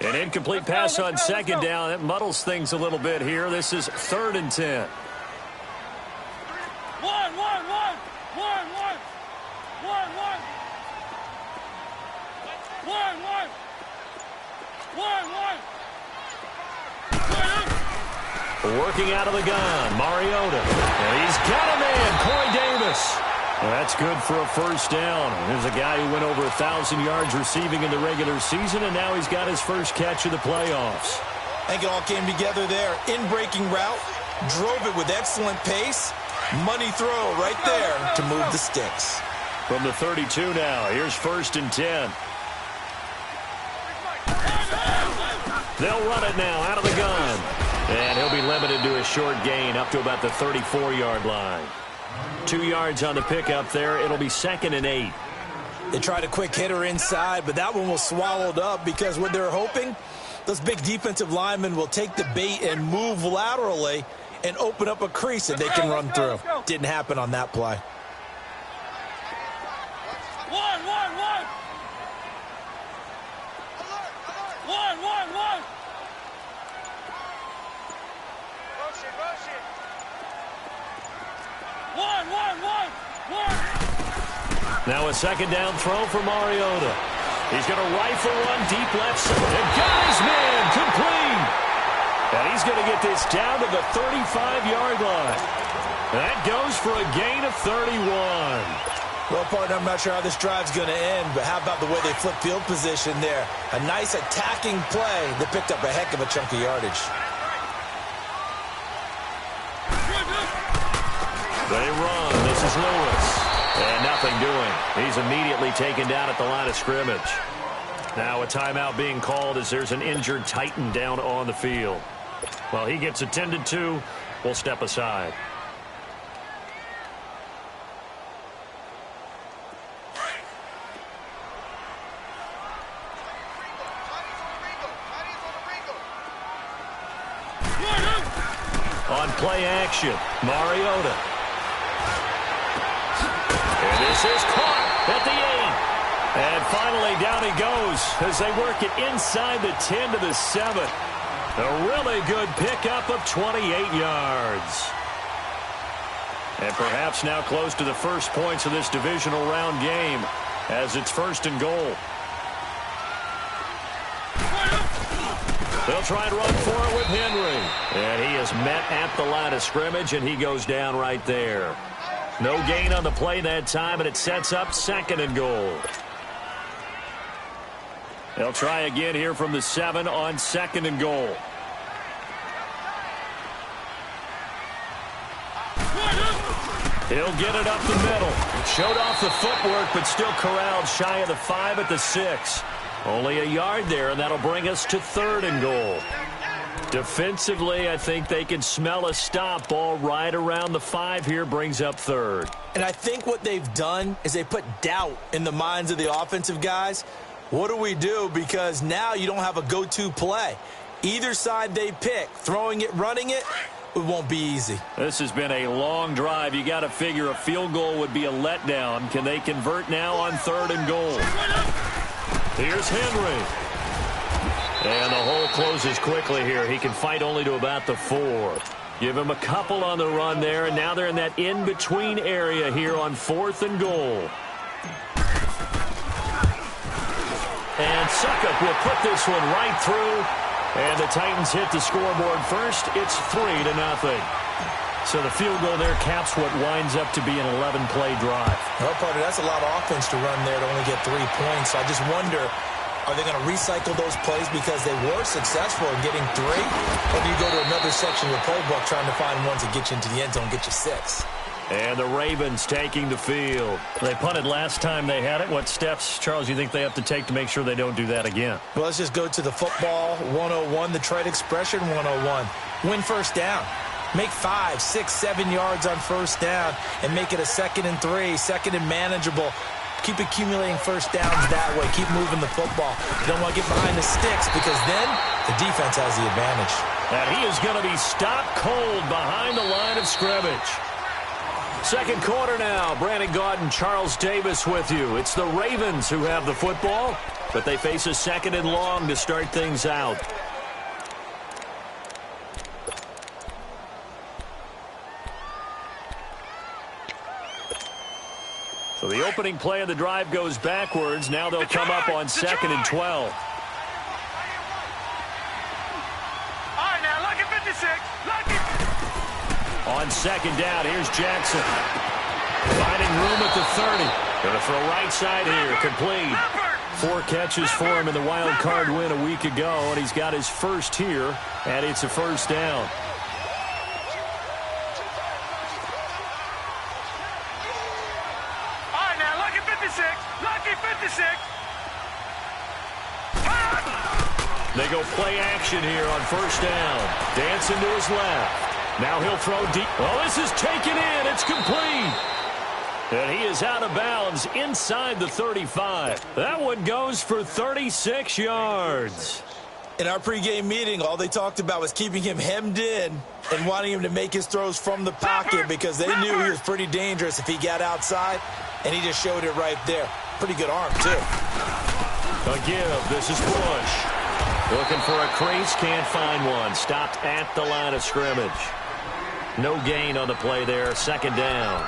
An incomplete pass on 2nd down. That muddles things a little bit here. This is 3rd and 10. Working out of the gun, Mariota. And he's got a man, Corey Davis. That's good for a 1st down. There's a guy who went over 1,000 yards receiving in the regular season, and now he's got his first catch of the playoffs. I think it all came together there. In-breaking route, drove it with excellent pace. Money throw right there to move the sticks. From the 32 now, here's 1st and 10. They'll run it now out of the gun. And he'll be limited to a short gain up to about the 34-yard line. 2 yards on the pickup there. It'll be 2nd and 8. They tried a quick hitter inside, but that one was swallowed up because what they're hoping, those big defensive linemen will take the bait and move laterally and open up a crease that they can run through. Didn't happen on that play. Now a 2nd down throw for Mariota. He's going to rifle one deep left side. And got his man complete. And he's going to get this down to the 35-yard line. That goes for a gain of 31. Well, partner, I'm not sure how this drive's going to end, but how about the way they flip field position there? A nice attacking play that picked up a heck of a chunk of yardage. They run. This is Lewis. And nothing doing. He's immediately taken down at the line of scrimmage. Now a timeout being called as there's an injured Titan down on the field. While he gets attended to, we'll step aside. On play action, Mariota. And this is caught at the 8. And finally down he goes as they work it inside the 10 to the 7. A really good pickup of 28 yards. And perhaps now close to the first points of this divisional round game as it's 1st and goal. They'll try and run for it with Henry. And he is met at the line of scrimmage, and he goes down right there. No gain on the play that time, and it sets up 2nd and goal. They'll try again here from the 7 on 2nd and goal. He'll get it up the middle. Showed off the footwork, but still corralled shy of the 5 at the 6. Only a yard there, and that'll bring us to 3rd and goal. Defensively, I think they can smell a stop. Ball right around the 5 here brings up 3rd. And I think what they've done is they put doubt in the minds of the offensive guys. What do we do? Because now you don't have a go-to play. Either side they pick, throwing it, running it, it won't be easy. This has been a long drive. You got to figure a field goal would be a letdown. Can they convert now on 3rd and goal? Here's Henry. And the hole closes quickly here. He can fight only to about the 4. Give him a couple on the run there, and now they're in that in-between area here on 4th and goal. And Suckup will put this one right through, and the Titans hit the scoreboard first. It's 3-0. So the field goal there caps what winds up to be an 11-play drive. Well, partner, that's a lot of offense to run there to only get 3 points. I just wonder, are they going to recycle those plays because they were successful in getting 3? Or do you go to another section of the playbook trying to find ones that get you into the end zone, get you 6? And the Ravens taking the field. They punted last time they had it. What steps, Charles, you think they have to take to make sure they don't do that again? Well, let's just go to the football 101, the trade expression 101. Win first down. Make 5, 6, 7 yards on first down and make it a 2nd and 3, 2nd and manageable. Keep accumulating first downs that way. Keep moving the football. You don't want to get behind the sticks because then the defense has the advantage. And he is going to be stopped cold behind the line of scrimmage. 2nd quarter now. Brandon Gaudin, Charles Davis with you. It's the Ravens who have the football, but they face a 2nd and long to start things out. So the opening play of the drive goes backwards. Now they'll come up on 2nd and 12. All right, now, lucky 56. Lucky. On 2nd down, here's Jackson. Finding room at the 30. Going to throw right side here, complete. 4 catches for him in the wild card win a week ago, and he's got his first here, and it's a first down. Lucky 56. They go play action here on first down. Dancing to his left. Now he'll throw deep. Well, this is taken in. It's complete. And he is out of bounds inside the 35. That one goes for 36 yards. In our pregame meeting, all they talked about was keeping him hemmed in and wanting him to make his throws from the pocket because they knew he was pretty dangerous if he got outside, and he just showed it right there. Pretty good arm, too. A give. This is Bush. Looking for a crease. Can't find one. Stopped at the line of scrimmage. No gain on the play there. 2nd down.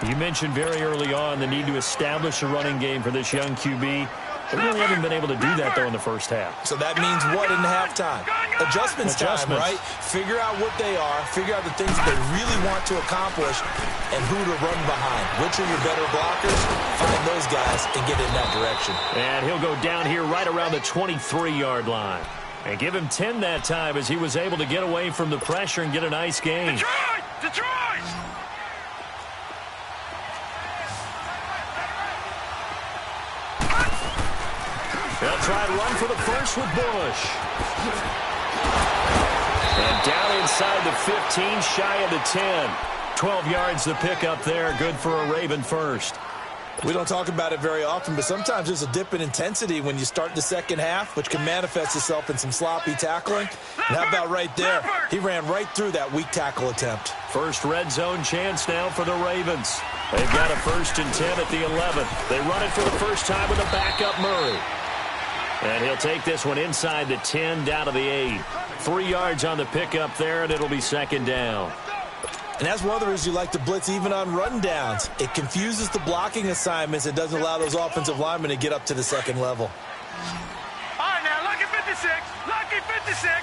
You mentioned very early on the need to establish a running game for this young QB. They really haven't been able to do that, though, in the first half. So that means what in halftime? Adjustments time, right? Figure out what they are, figure out the things that they really want to accomplish, and who to run behind. Which are your better blockers? Find those guys and get in that direction. And he'll go down here right around the 23-yard line. And give him 10 that time as he was able to get away from the pressure and get a nice gain. Detroit! They'll try to run for the first with Bush. And down inside the 15, shy of the 10. 12 yards the pickup there, good for a Raven first. We don't talk about it very often, but sometimes there's a dip in intensity when you start the second half, which can manifest itself in some sloppy tackling. And how about right there? He ran right through that weak tackle attempt. First red zone chance now for the Ravens. They've got a 1st and 10 at the 11th. They run it for the first time with a backup Murray. And he'll take this one inside the 10 down to the 8. 3 yards on the pickup there, and it'll be 2nd down. And that's one of the reasons you like to blitz even on rundowns. It confuses the blocking assignments. It doesn't allow those offensive linemen to get up to the second level. All right, now, Lucky 56. Lucky 56.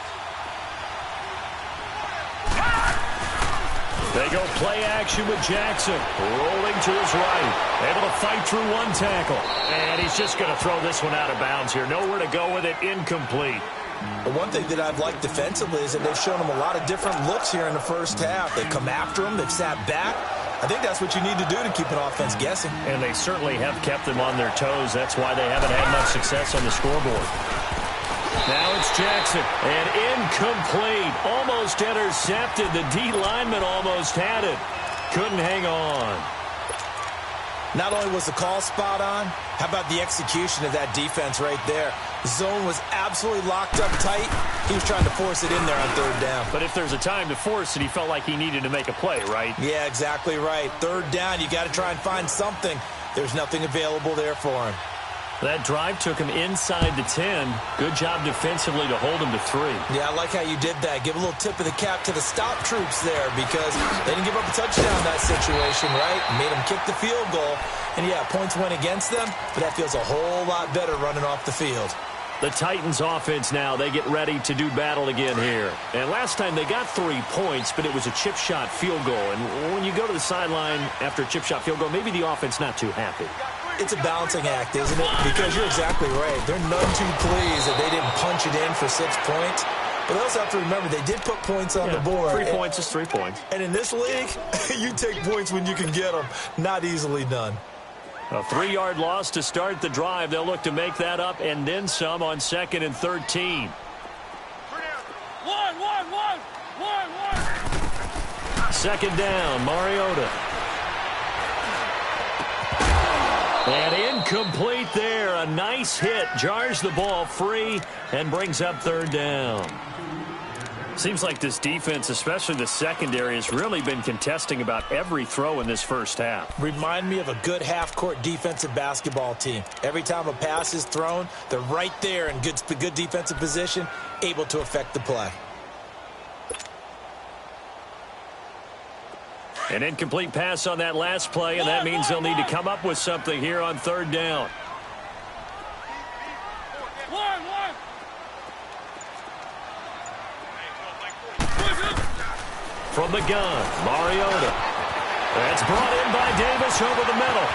They go play action with Jackson. Rolling to his right. Able to fight through one tackle. And he's just going to throw this one out of bounds here. Nowhere to go with it. Incomplete. The one thing that I've liked defensively is that they've shown him a lot of different looks here in the first half. They've come after him. They've sat back. I think that's what you need to do to keep an offense guessing. And they certainly have kept them on their toes. That's why they haven't had much success on the scoreboard. Now it's Jackson. And incomplete. Almost intercepted. The D lineman almost had it. Couldn't hang on. Not only was the call spot on, how about the execution of that defense right there? The zone was absolutely locked up tight. He was trying to force it in there on 3rd down. But if there's a time to force it, he felt like he needed to make a play, right? Yeah, exactly right. 3rd down, you got to try and find something. There's nothing available there for him. That drive took him inside the 10. Good job defensively to hold him to 3. Yeah, I like how you did that. Give a little tip of the cap to the stop troops there because they didn't give up a touchdown in that situation, right? Made them kick the field goal. And, yeah, points went against them, but that feels a whole lot better running off the field. The Titans offense now, they get ready to do battle again here. And last time they got 3 points, but it was a chip shot field goal. And when you go to the sideline after a chip shot field goal, maybe the offense not too happy. It's a balancing act, isn't it? Because you're exactly right. They're none too pleased that they didn't punch it in for 6 points. But they also have to remember they did put points on the board. 3 points is 3 points. And in this league, you take points when you can get them. Not easily done. A 3-yard loss to start the drive. They'll look to make that up and then some on 2nd and 13. One. 2nd down, Mariota. And incomplete there. A nice hit. Jars the ball free and brings up 3rd down. Seems like this defense, especially the secondary, has really been contesting about every throw in this first half. Remind me of a good half-court defensive basketball team. Every time a pass is thrown, they're right there in good defensive position, able to affect the play. An incomplete pass on that last play, and that means they'll need to come up with something here on 3rd down. From the gun, Mariota. That's brought in by Davis over the middle.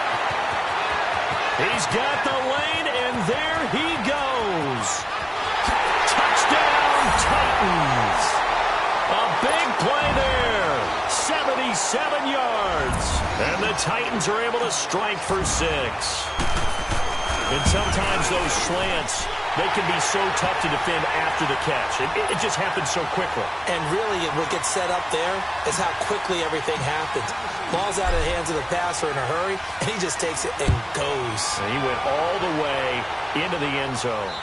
He's got the lane, and there he goes. Touchdown, Titans. A big play there. 77 yards. And the Titans are able to strike for 6. And sometimes those slants, they can be so tough to defend after the catch. It just happens so quickly. And really, what gets set up there is how quickly everything happens. Ball's out of the hands of the passer in a hurry, and he just takes it and goes. And he went all the way into the end zone.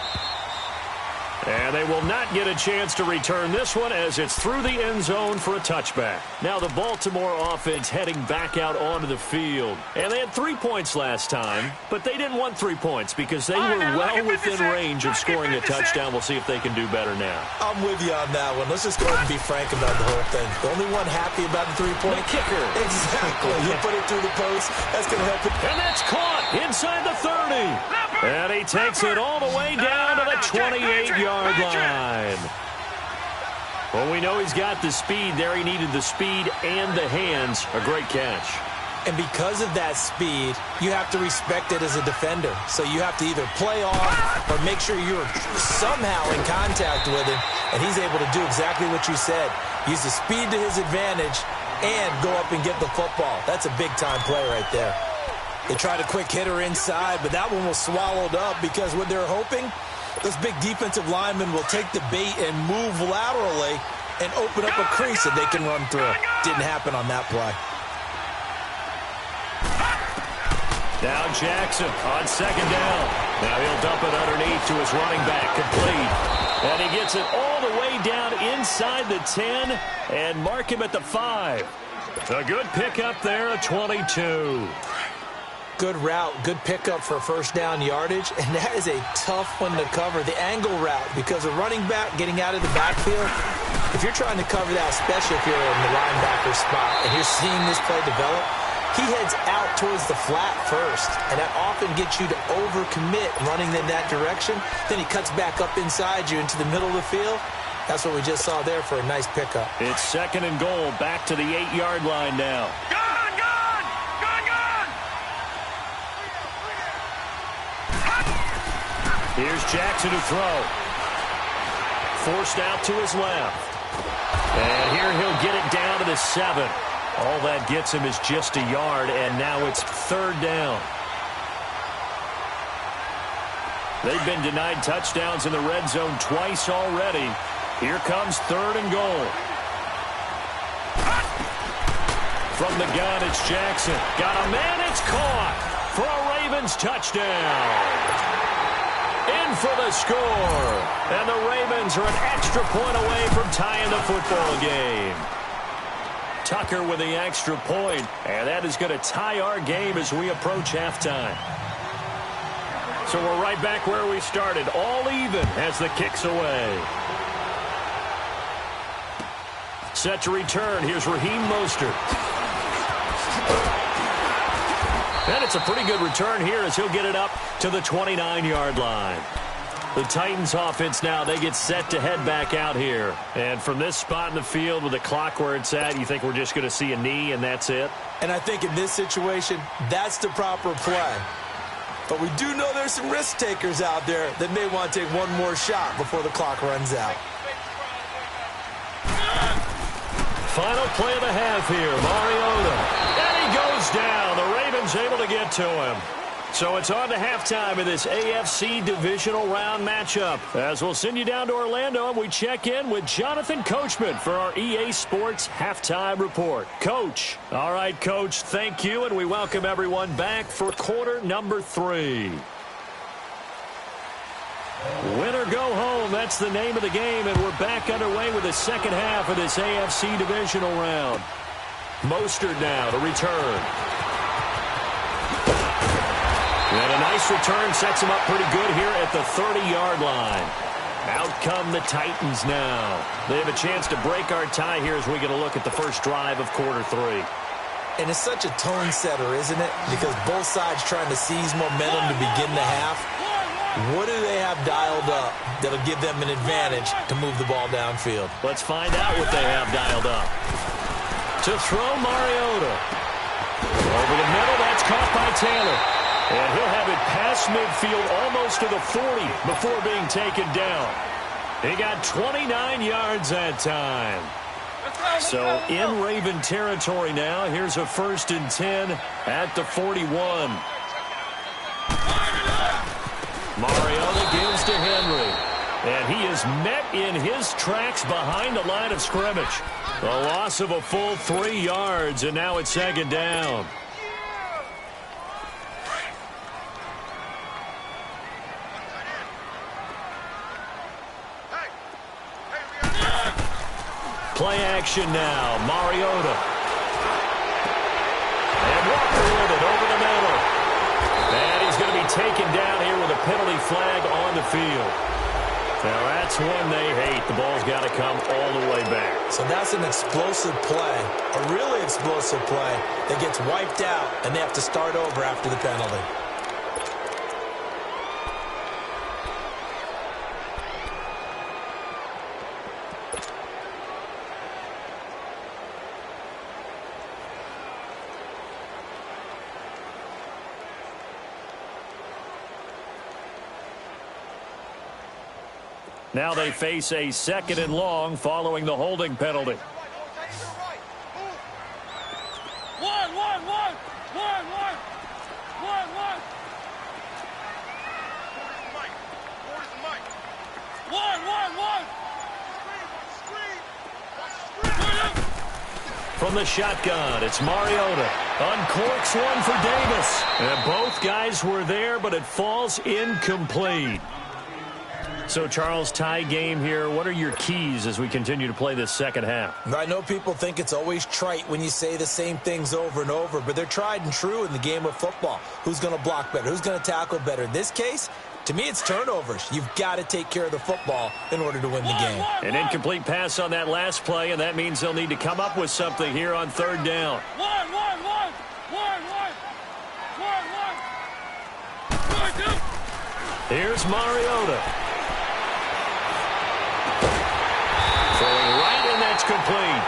And they will not get a chance to return this one as it's through the end zone for a touchback. Now the Baltimore offense heading back out onto the field. And they had 3 points last time, but they didn't want 3 points because they were well within range of scoring a touchdown. We'll see if they can do better now. I'm with you on that one. Let's just go ahead and be frank about the whole thing. The only one happy about the 3-point kicker. Exactly. You put it through the post. That's going to help it. And that's caught inside the 30. And he takes it all the way down to the 28-yard line. Well, we know he's got the speed there. He needed the speed and the hands. A great catch. And because of that speed, you have to respect it as a defender. So you have to either play off or make sure you're somehow in contact with him. And he's able to do exactly what you said. Use the speed to his advantage and go up and get the football. That's a big-time play right there. They tried a quick hitter inside, but that one was swallowed up because what they're hoping, those big defensive linemen will take the bait and move laterally and open up a crease that they can run through. Didn't happen on that play. Now Jackson on second down. Now he'll dump it underneath to his running back, complete. And he gets it all the way down inside the 10 and mark him at the 5. A good pickup there, a 22. Good route, good pickup for first down yardage, and that is a tough one to cover, the angle route, because a running back getting out of the backfield, if you're trying to cover that, especially if you're in the linebacker spot, and you're seeing this play develop, he heads out towards the flat first, and that often gets you to overcommit running in that direction. Then he cuts back up inside you into the middle of the field. That's what we just saw there for a nice pickup. It's second and goal, back to the 8-yard line now. Here's Jackson to throw. Forced out to his left. And here he'll get it down to the 7. All that gets him is just a yard, and now it's third down. They've been denied touchdowns in the red zone twice already. Here comes third and goal. From the gun, it's Jackson. Got a man, it's caught for a Ravens touchdown. In for the score. And the Ravens are an extra point away from tying the football game. Tucker with the extra point, and that is going to tie our game as we approach halftime. So we're right back where we started, all even as the kick's away. Set to return, here's Raheem Mostert. And it's a pretty good return here as he'll get it up to the 29-yard line. The Titans offense now, they get set to head back out here. And from this spot in the field with the clock where it's at, you think we're just going to see a knee and that's it? And I think in this situation, that's the proper play. But we do know there's some risk takers out there that may want to take one more shot before the clock runs out. Final play of the half here, Mariota. And he goes down. The Ravens able to get to him. So it's on to halftime of this AFC divisional round matchup. As we'll send you down to Orlando, and we check in with Jonathan Coachman for our EA Sports Halftime Report. Coach. All right, Coach, thank you, and we welcome everyone back for quarter number 3. Win or go home, that's the name of the game, and we're back underway with the second half of this AFC divisional round. Mostert now to return. And a nice return sets him up pretty good here at the 30-yard line. Out come the Titans now. They have a chance to break our tie here as we get a look at the first drive of quarter 3. And it's such a tone setter, isn't it? Because both sides trying to seize momentum to begin the half. What do they have dialed up that'll give them an advantage to move the ball downfield? Let's find out what they have dialed up. To throw Mariota. Over the middle, that's caught by Taylor. And he'll have it past midfield almost to the 40 before being taken down. He got 29 yards that time. So in Raven territory now. Here's a 1st and 10 at the 41. Mariota gives to Henry. And he is met in his tracks behind the line of scrimmage. A loss of a full 3 yards, and now it's second down. Play action now. Mariota. And Walker with it over the middle. And he's going to be taken down here with a penalty flag on the field. Now that's one they hate. The ball's got to come all the way back. So that's an explosive play, a really explosive play that gets wiped out, and they have to start over after the penalty. Now they face a 2nd and long following the holding penalty. From the shotgun, it's Mariota. Uncorks one for Davis. And both guys were there, but it falls incomplete. So, Charles, tie game here. What are your keys as we continue to play this second half? I know people think it's always trite when you say the same things over and over, but they're tried and true in the game of football. Who's going to block better? Who's going to tackle better? In this case, to me, it's turnovers. You've got to take care of the football in order to win the game. An incomplete pass on that last play, and that means they'll need to come up with something here on 3rd down. Here's Mariota. Throwing right, and that's complete.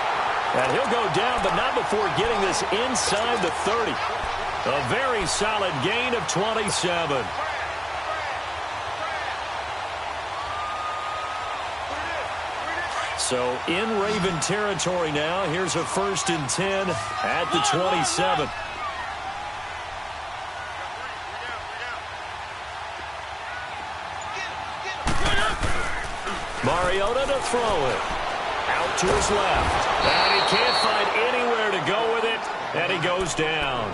And he'll go down, but not before getting this inside the 30. A very solid gain of 27. So in Raven territory now. Here's a 1st and 10 at the 27. Mariota to throw it. Out to his left. And he can't find anywhere to go with it. And he goes down.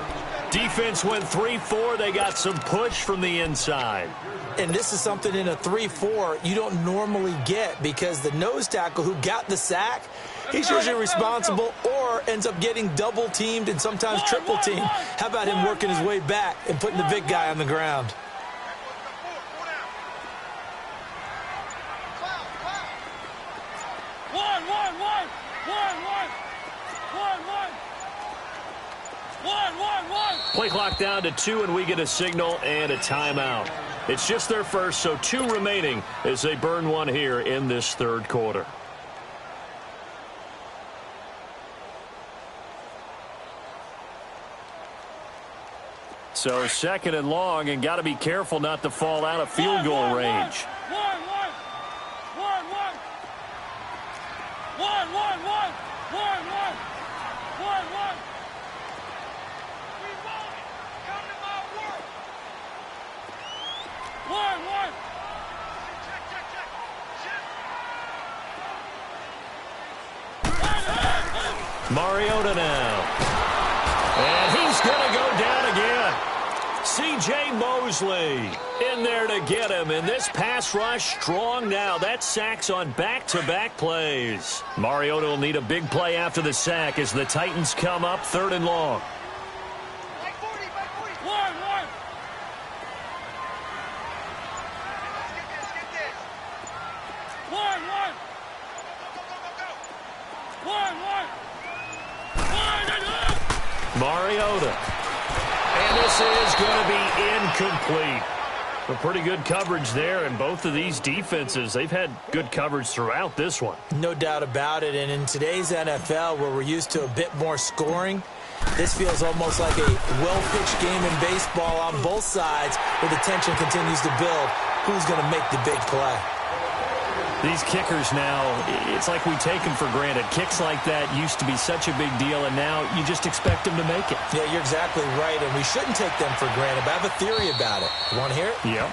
Defense went 3-4. They got some push from the inside. And this is something in a 3-4 you don't normally get, because the nose tackle who got the sack, he's usually responsible or ends up getting double teamed and sometimes triple teamed. How about him working his way back and putting the big guy on the ground? Play clock down to 2, and we get a signal and a timeout. It's just their first, so 2 remaining as they burn one here in this 3rd quarter. So 2nd and long, and got to be careful not to fall out of field goal range. Mariota now. And he's going to go down again. C.J. Mosley in there to get him. And this pass rush strong now. That sack's on back-to-back plays. Mariota will need a big play after the sack as the Titans come up 3rd and long. Mariota. And this is going to be incomplete. A pretty good coverage there, and both of these defenses, they've had good coverage throughout this one. No doubt about it, and in today's NFL, where we're used to a bit more scoring, this feels almost like a well-pitched game in baseball on both sides, where the tension continues to build. Who's going to make the big play? These kickers now, it's like we take them for granted. Kicks like that used to be such a big deal, and now you just expect them to make it. Yeah, you're exactly right, and we shouldn't take them for granted, but I have a theory about it. You want to hear it? Yeah.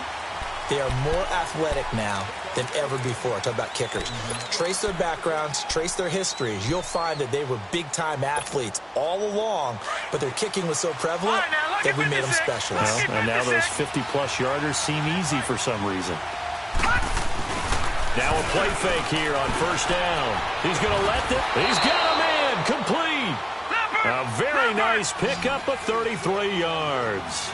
They are more athletic now than ever before. Talk about kickers. Trace their backgrounds, trace their histories. You'll find that they were big-time athletes all along, but their kicking was so prevalent that we made them specialists. Well, and now those 50-plus yarders seem easy for some reason. Now a play fake here on 1st down. He's going to let it. He's got him in. Complete. A very nice pickup of 33 yards.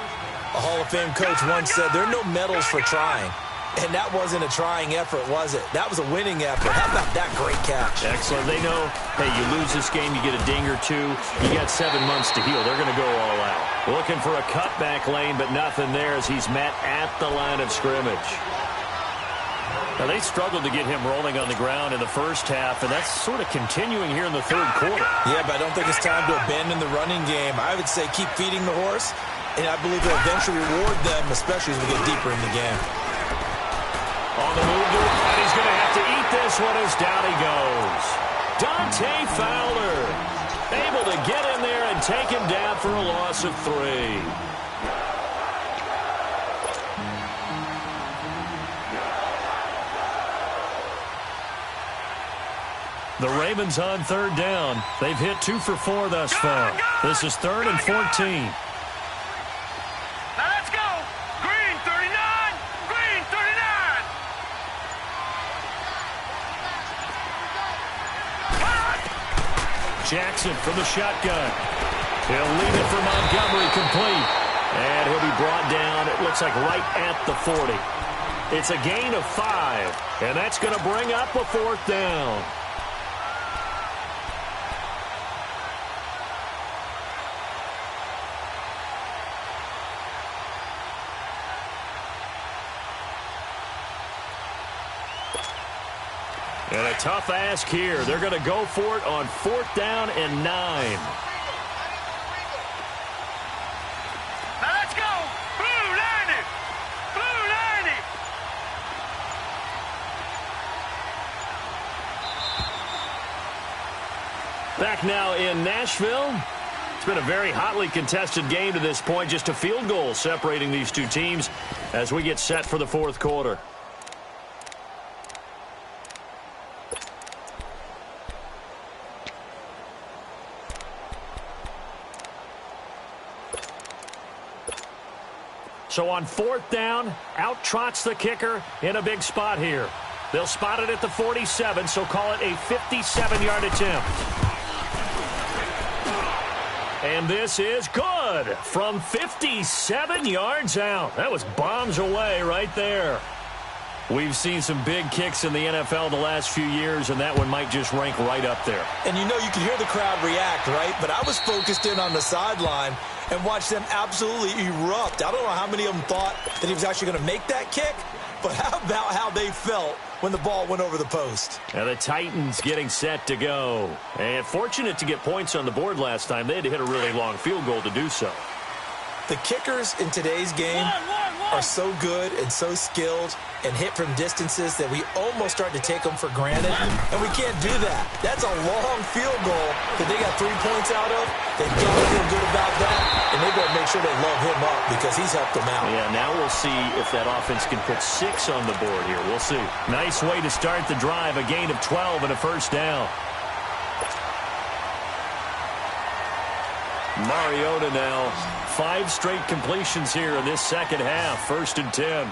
A Hall of Fame coach once said there are no medals for trying. And that wasn't a trying effort, was it? That was a winning effort. How about that great catch? Excellent. They know, hey, you lose this game, you get a ding or 2. You got 7 months to heal. They're going to go all out. Looking for a cutback lane, but nothing there as he's met at the line of scrimmage. Now, they struggled to get him rolling on the ground in the first half, and that's sort of continuing here in the 3rd quarter. Yeah, but I don't think it's time to abandon the running game. I would say keep feeding the horse, and I believe they'll eventually reward them, especially as we get deeper in the game. On the move, and he's going to have to eat this one as down he goes. Dante Fowler able to get in there and take him down for a loss of 3. The Ravens on 3rd down. They've hit 2 for 4 thus far. This is 3rd and 14. Now let's go. Green 39. Green 39. Jackson from the shotgun. He'll leave it for Montgomery complete. And he'll be brought down, it looks like right at the 40. It's a gain of 5. And that's going to bring up a 4th down. And a tough ask here. They're going to go for it on 4th down and 9. Now let's go. Blue 90. Blue 90. Back now in Nashville. It's been a very hotly contested game to this point. Just a field goal separating these two teams as we get set for the 4th quarter. So on 4th down, out trots the kicker in a big spot here. They'll spot it at the 47, so call it a 57-yard attempt. And this is good from 57 yards out. That was bombs away right there. We've seen some big kicks in the NFL the last few years, and that one might just rank right up there. And you know, you can hear the crowd react, right? But I was focused in on the sideline and watched them absolutely erupt. I don't know how many of them thought that he was actually going to make that kick, but how about how they felt when the ball went over the post? And the Titans getting set to go. And fortunate to get points on the board last time. They had to hit a really long field goal to do so. The kickers in today's game are so good and so skilled and hit from distances that we almost start to take them for granted, and we can't do that. That's a long field goal that they got 3 points out of. They've got to feel good about that, and they better make sure they love him up because he's helped them out. Yeah, now we'll see if that offense can put 6 on the board here. We'll see. Nice way to start the drive, a gain of 12 and a 1st down. Mariota now, 5 straight completions here in this second half. 1st and 10.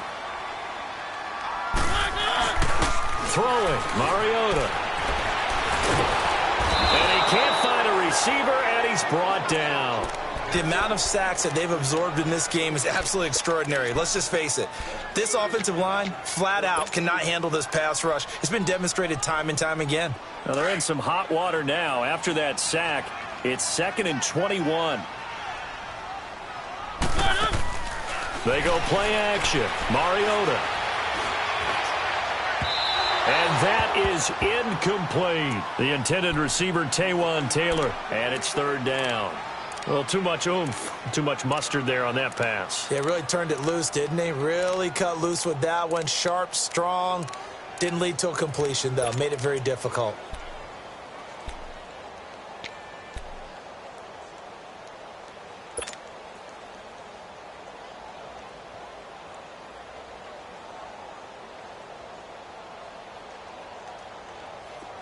Throwing, Mariota. And he can't find a receiver, and he's brought down. The amount of sacks that they've absorbed in this game is absolutely extraordinary. Let's just face it. This offensive line, flat out, cannot handle this pass rush. It's been demonstrated time and time again. Now they're in some hot water now. After that sack, it's 2nd and 21. They go play action. Mariota. And that is incomplete. The intended receiver, Taywan Taylor. And it's 3rd down. Well, too much oomph, too much mustard there on that pass. They really turned it loose, didn't they? Really cut loose with that one. Sharp, strong. Didn't lead to a completion, though. Made it very difficult.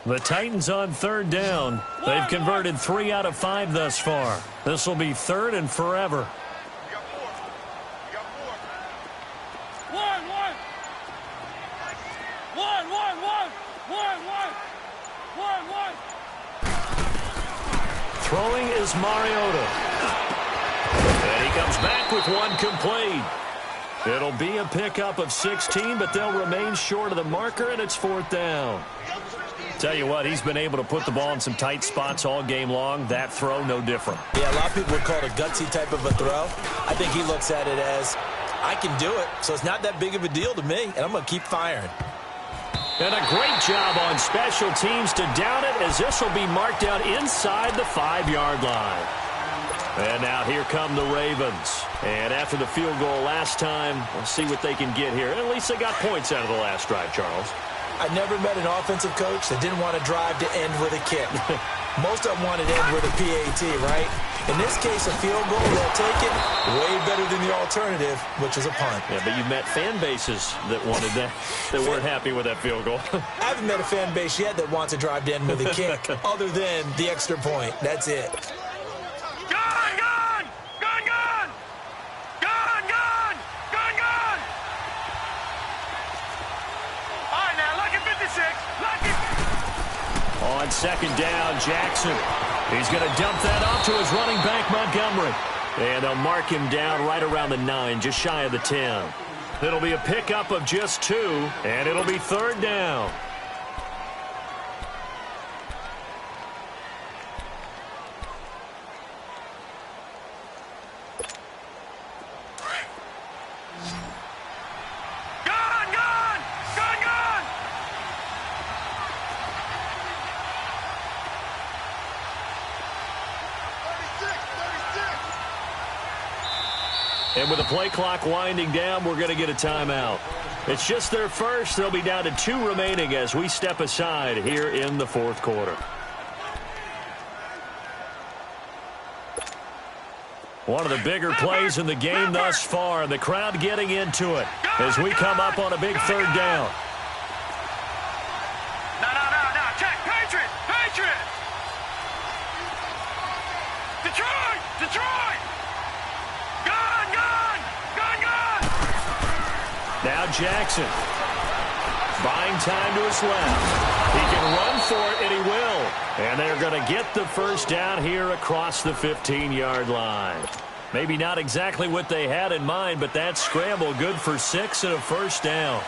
The Titans on 3rd down. They've converted 3 out of 5 thus far. This will be 3rd and forever. Throwing is Mariota. And he comes back with 1 complete. It'll be a pickup of 16, but they'll remain short of the marker, and it's 4th down. Tell you what, he's been able to put the ball in some tight spots all game long. That throw, no different. Yeah, a lot of people would call it a gutsy type of a throw. I think he looks at it as, I can do it, so it's not that big of a deal to me, and I'm going to keep firing. And a great job on special teams to down it, as this will be marked out inside the 5-yard line. And now here come the Ravens. And after the field goal last time, we'll see what they can get here. At least they got points out of the last drive, Charles. I never met an offensive coach that didn't want to drive to end with a kick. Most of them wanted to end with a PAT, right? In this case, a field goal, they'll take it. Way better than the alternative, which is a punt. Yeah, but you met fan bases that wanted that, that weren't happy with that field goal. I haven't met a fan base yet that wants to drive to end with a kick, other than the extra point. That's it. Gone, gone! Gone, gone! Gone, gone! Gone, gone! All right, now, lucky 56. Lucky. On second down, Jackson. He's going to dump that off to his running back, Montgomery. And they'll mark him down right around the 9, just shy of the 10. It'll be a pickup of just 2, and it'll be third down. And with the play clock winding down, we're going to get a timeout. It's just their first. They'll be down to 2 remaining as we step aside here in the fourth quarter. One of the bigger plays in the game thus far. The crowd getting into it as we come up on a big third down. No. Check. Patriot. Detroit. Now Jackson, buying time to his left. He can run for it, and he will. And they're going to get the first down here across the 15-yard line. Maybe not exactly what they had in mind, but that scramble good for 6 and a first down.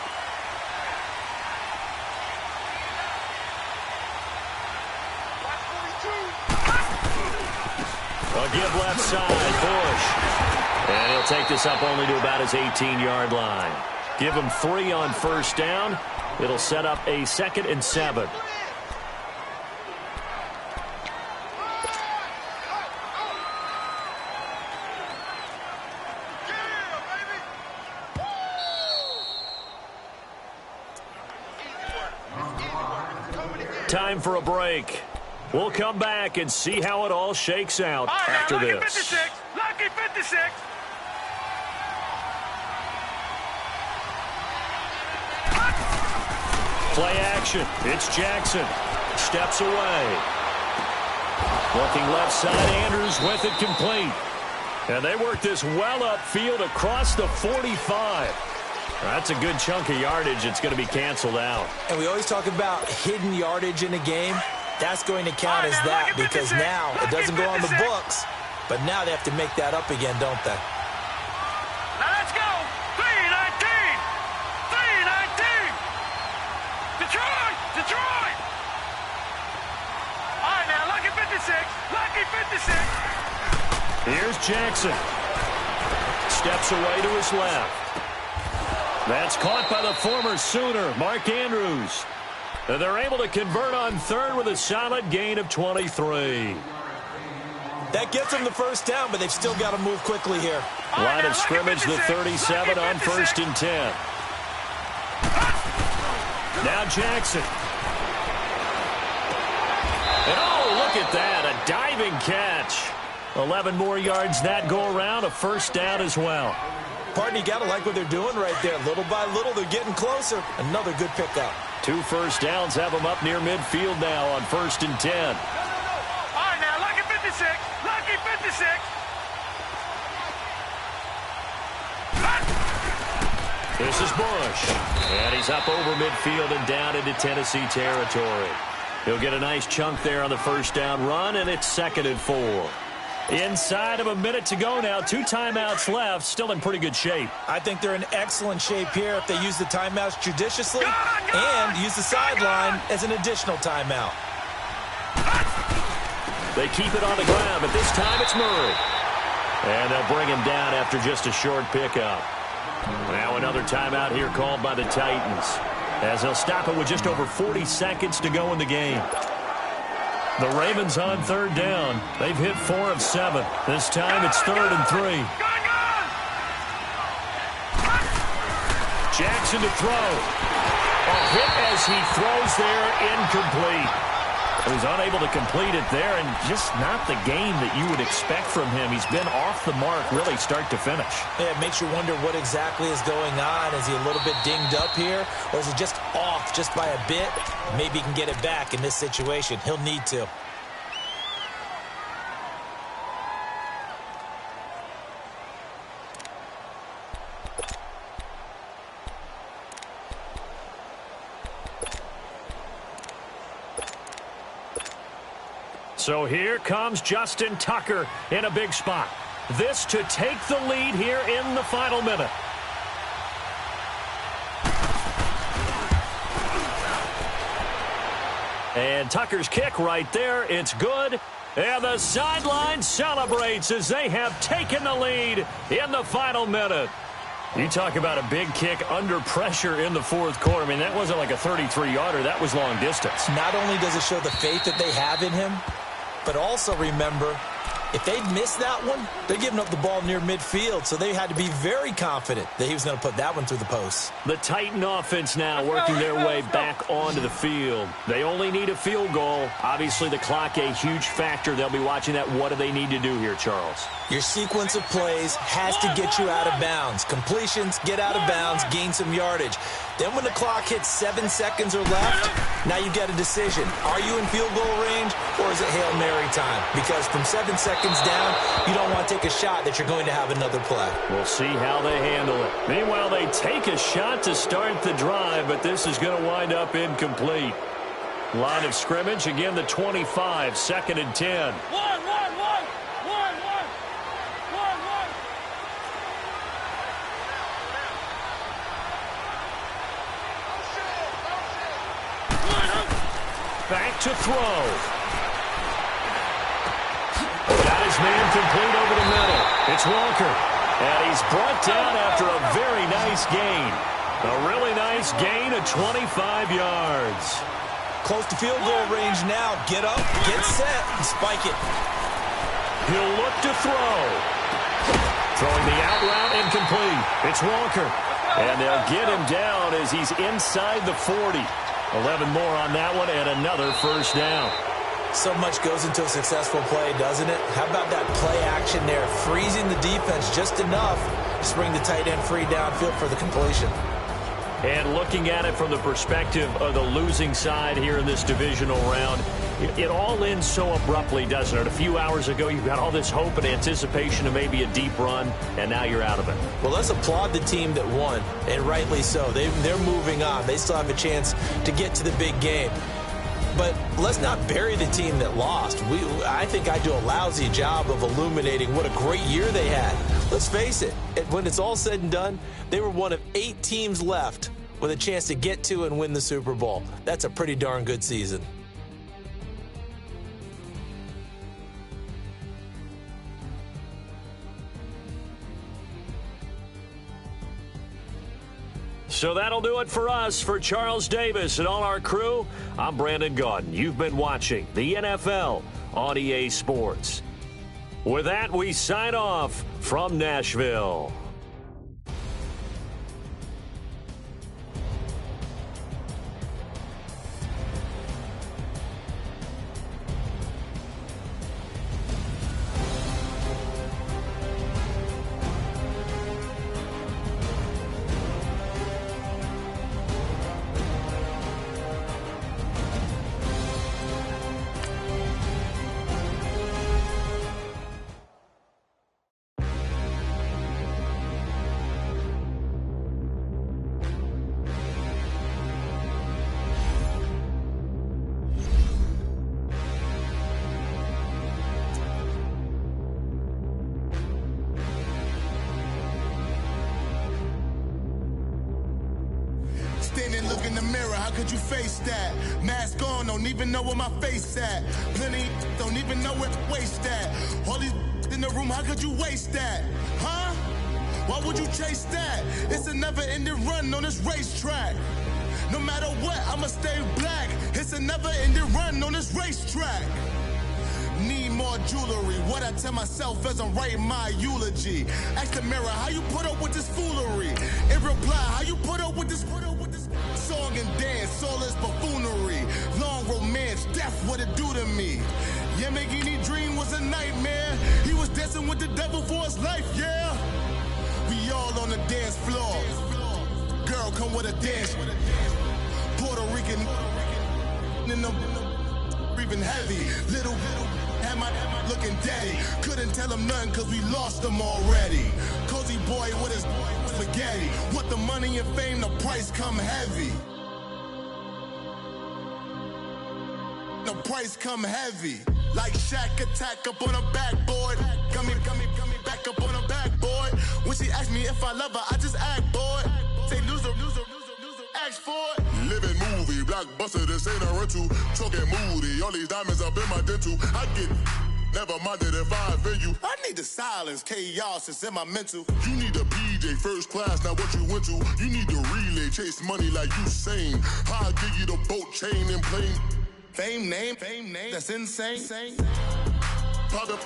A give left side, Bush. And he'll take this up only to about his 18-yard line. Give him 3 on first down. It'll set up a 2nd and 7. Time for a break. We'll come back and see how it all shakes out after this. Lucky 56. Play action. It's Jackson. Steps away. Looking left side, Andrews with it complete. And they work this well upfield across the 45. That's a good chunk of yardage. It's going to be canceled out. And we always talk about hidden yardage in a game. That's going to count as that because now it doesn't go on the books, but now they have to make that up again, don't they? Now let's go. 3-19. Detroit. All right, now, lucky 56. Here's Jackson. Steps away to his left. That's caught by the former Sooner, Mark Andrews. And they're able to convert on third with a solid gain of 23. That gets them the first down, but they've still got to move quickly here. Line of scrimmage, the 37 on 1st and 10. Now Jackson. And look at that, a diving catch. 11 more yards that go around, a first down as well. Pardon, you got to like what they're doing right there. Little by little, they're getting closer. Another good pickup. 2 first downs have them up near midfield now on 1st and 10. All right, now, lucky 56. This is Bush. And he's up over midfield and down into Tennessee territory. He'll get a nice chunk there on the first down run, and it's 2nd and 4. Inside of a minute to go now. 2 timeouts left. Still in pretty good shape. I think they're in excellent shape here if they use the timeouts judiciously and use the sideline as an additional timeout. They keep it on the ground, but this time it's Murray. And they'll bring him down after just a short pickup. Now another timeout here called by the Titans, as they'll stop it with just over 40 seconds to go in the game. The Ravens on third down. They've hit 4 of 7. This time it's 3rd and 3. Jackson to throw. A hit as as he throws there, incomplete. He was unable to complete it there, and just not the game that you would expect from him. He's been off the mark really start to finish. Yeah, it makes you wonder what exactly is going on. Is he a little bit dinged up here, or is he just off just by a bit? Maybe he can get it back in this situation. He'll need to. So here comes Justin Tucker in a big spot. This to take the lead here in the final minute. And Tucker's kick right there. It's good. And the sideline celebrates as they have taken the lead in the final minute. You talk about a big kick under pressure in the fourth quarter. I mean, that wasn't like a 33-yarder. That was long distance. Not only does it show the faith that they have in him, but also remember, if they'd missed that one, they're giving up the ball near midfield, so they had to be very confident that he was going to put that one through the post. The Titan offense now working their way back onto the field. They only need a field goal. Obviously, the clock a huge factor. They'll be watching that. What do they need to do here, Charles? Your sequence of plays has to get you out of bounds. Completions, get out of bounds, gain some yardage. Then when the clock hits 7 seconds or left, now you get a decision. Are you in field goal range, or is it Hail Mary time? Because from 7 seconds down, you don't want to take a shot that you're going to have another play. We'll see how they handle it. Meanwhile, they take a shot to start the drive, but this is going to wind up incomplete. Line of scrimmage, again the 25, 2nd and 10. Back to throw. Got his man complete over the middle. It's Walker. And he's brought down after a very nice gain. A really nice gain of 25 yards. Close to field goal range now. Get up, get set, and spike it. He'll look to throw. Throwing the out route incomplete. It's Walker. And they'll get him down as he's inside the 40. 11 more on that one, and another first down. So much goes into a successful play, doesn't it? How about that play action there? Freezing the defense just enough to bring the tight end free downfield for the completion. And looking at it from the perspective of the losing side here in this divisional round, it all ends so abruptly, doesn't it? A few hours ago, you've got all this hope and anticipation of maybe a deep run, and now you're out of it. Well, let's applaud the team that won, and rightly so. They're moving on. They still have a chance to get to the big game. But let's not bury the team that lost. I think I do a lousy job of illuminating what a great year they had. Let's face it, when it's all said and done, they were one of 8 teams left with a chance to get to and win the Super Bowl. That's a pretty darn good season. So that'll do it for us. For Charles Davis and all our crew, I'm Brandon Gaudin. You've been watching the NFL on EA Sports. With that, we sign off from Nashville. Standing, look in the mirror, how could you face that? Mask on, don't even know where my face at. Plenty, don't even know where to waste that. All these in the room, how could you waste that? Huh? Why would you chase that? It's a never-ending run on this racetrack. No matter what, I'ma stay black. It's a never-ending run on this racetrack. Need more jewelry. What I tell myself as I'm writing my eulogy. Ask the mirror, how you put up with this foolery? In reply, how you put up with this? Song and dance, all is buffoonery. Long romance, death, what it do to me. Yamagini dream was a nightmare. He was dancing with the devil for his life, yeah. We all on the dance floor. Girl, come with a dance. Puerto Rican in the breathing heavy. Little had my looking daddy. Couldn't tell him nothing cause we lost him already. Cozy boy with his spaghetti. With the money and fame, the price come heavy. The price come heavy. Like Shaq attack up on a backboard. Gummy, back up on a backboard. When she asked me if I love her, I just act bored. Say loser, ask for it. Living movie, blockbuster, this ain't a rental. Talking moody, all these diamonds up in my dental. I get never minded if I offend you. I need the silence, chaos is in my mental. You need a PJ first class, not what you went to. You need to relay, chase money like you sane. How I give you the boat chain and plane. Fame name, that's insane. Father,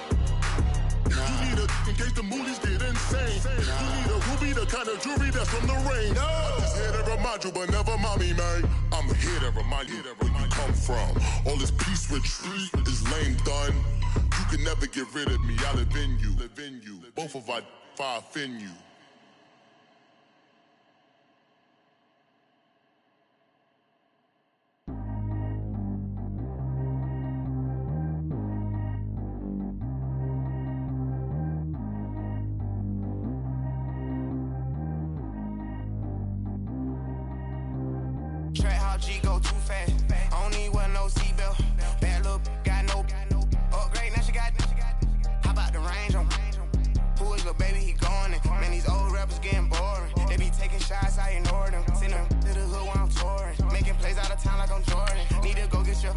you need a in case the movies get insane. You need a ruby, the kind of jewelry that's from the rain. No. I'm just here to remind you, but never mommy, man. I'm here to remind you where you come from. All this peace retreat is lame done. You can never get rid of me. I live in you. Both of our fire offend you. Track how G go too fast. I don't need wear no seatbelt. Bad look, got no upgrade. Now she got. How about the range on? Who is the baby? He gone. Man, these old rappers getting boring. They be taking shots, I ignore them. Send them to the hood while I'm touring. Making plays out of town like I'm Jordan. Need to go get your.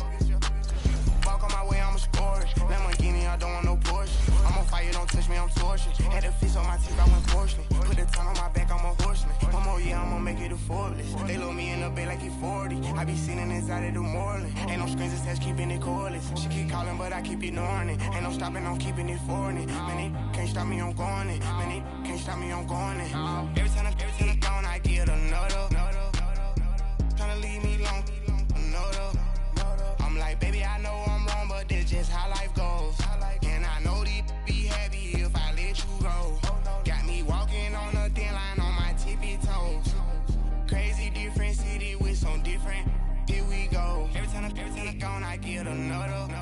Walk on my way, I'ma score it. Lamborghini, I don't want no Porsche. I'm on fire, don't touch me, I'm tortured. Had the fish on my teeth, I went porcelain. Put the tongue on my back, I'm a horseman. One more year, I'ma make it a Forbes. They load me in the bay like he 40. I be sitting inside of the Moreland. Ain't no screens attached, keeping it cordless. She keep calling, but I keep ignoring it. Ain't no stopping, I'm keeping it for it. Man, it can't stop me, I'm going it. Man, it can't stop me, I'm going it. Every time I gone, I get another. Tryna leave me long, another. I'm like, baby, I know I'm wrong, but this just how life goes. And I know these be happy if I let you go. Got me walking on a thin line on my tippy toes. Crazy different city with some different. Here we go. Every time I gone, I get another.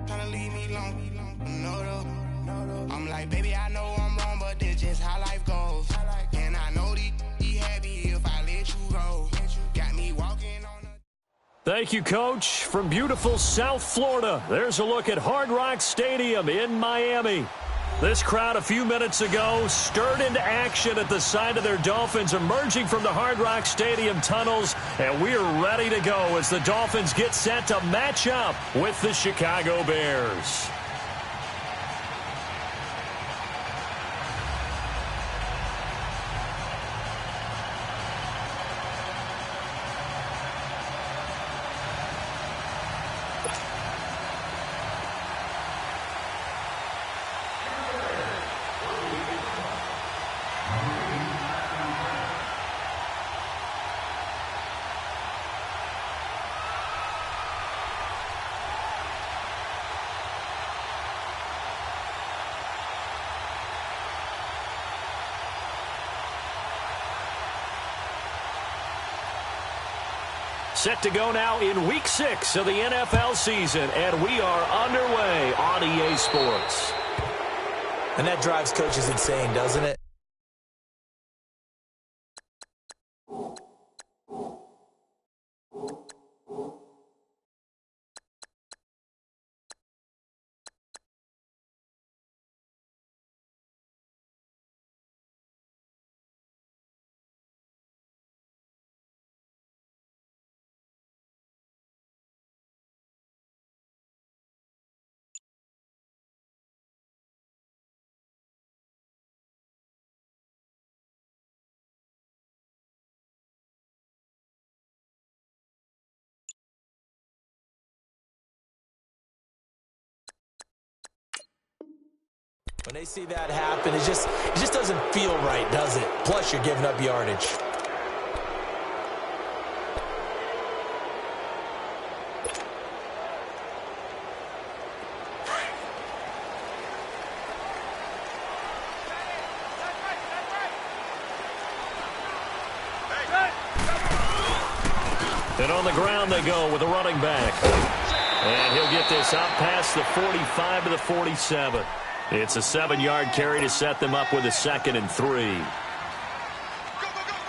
Tryna leave me long, another. I'm like, baby, I know I'm wrong, but this just how life goes. And I know these be happy if I let you go. Got me walking on. Thank you, Coach. From beautiful South Florida, there's a look at Hard Rock Stadium in Miami. This crowd a few minutes ago stirred into action at the side of their Dolphins emerging from the Hard Rock Stadium tunnels, and we are ready to go as the Dolphins get set to match up with the Chicago Bears. Set to go now in Week 6 of the NFL season, and we are underway on EA Sports. And that drives coaches insane, doesn't it? When they see that happen, it just doesn't feel right, does it? Plus, you're giving up yardage. And on the ground they go with a running back. And he'll get this out past the 45 to the 47. It's a 7-yard carry to set them up with a 2nd and 3.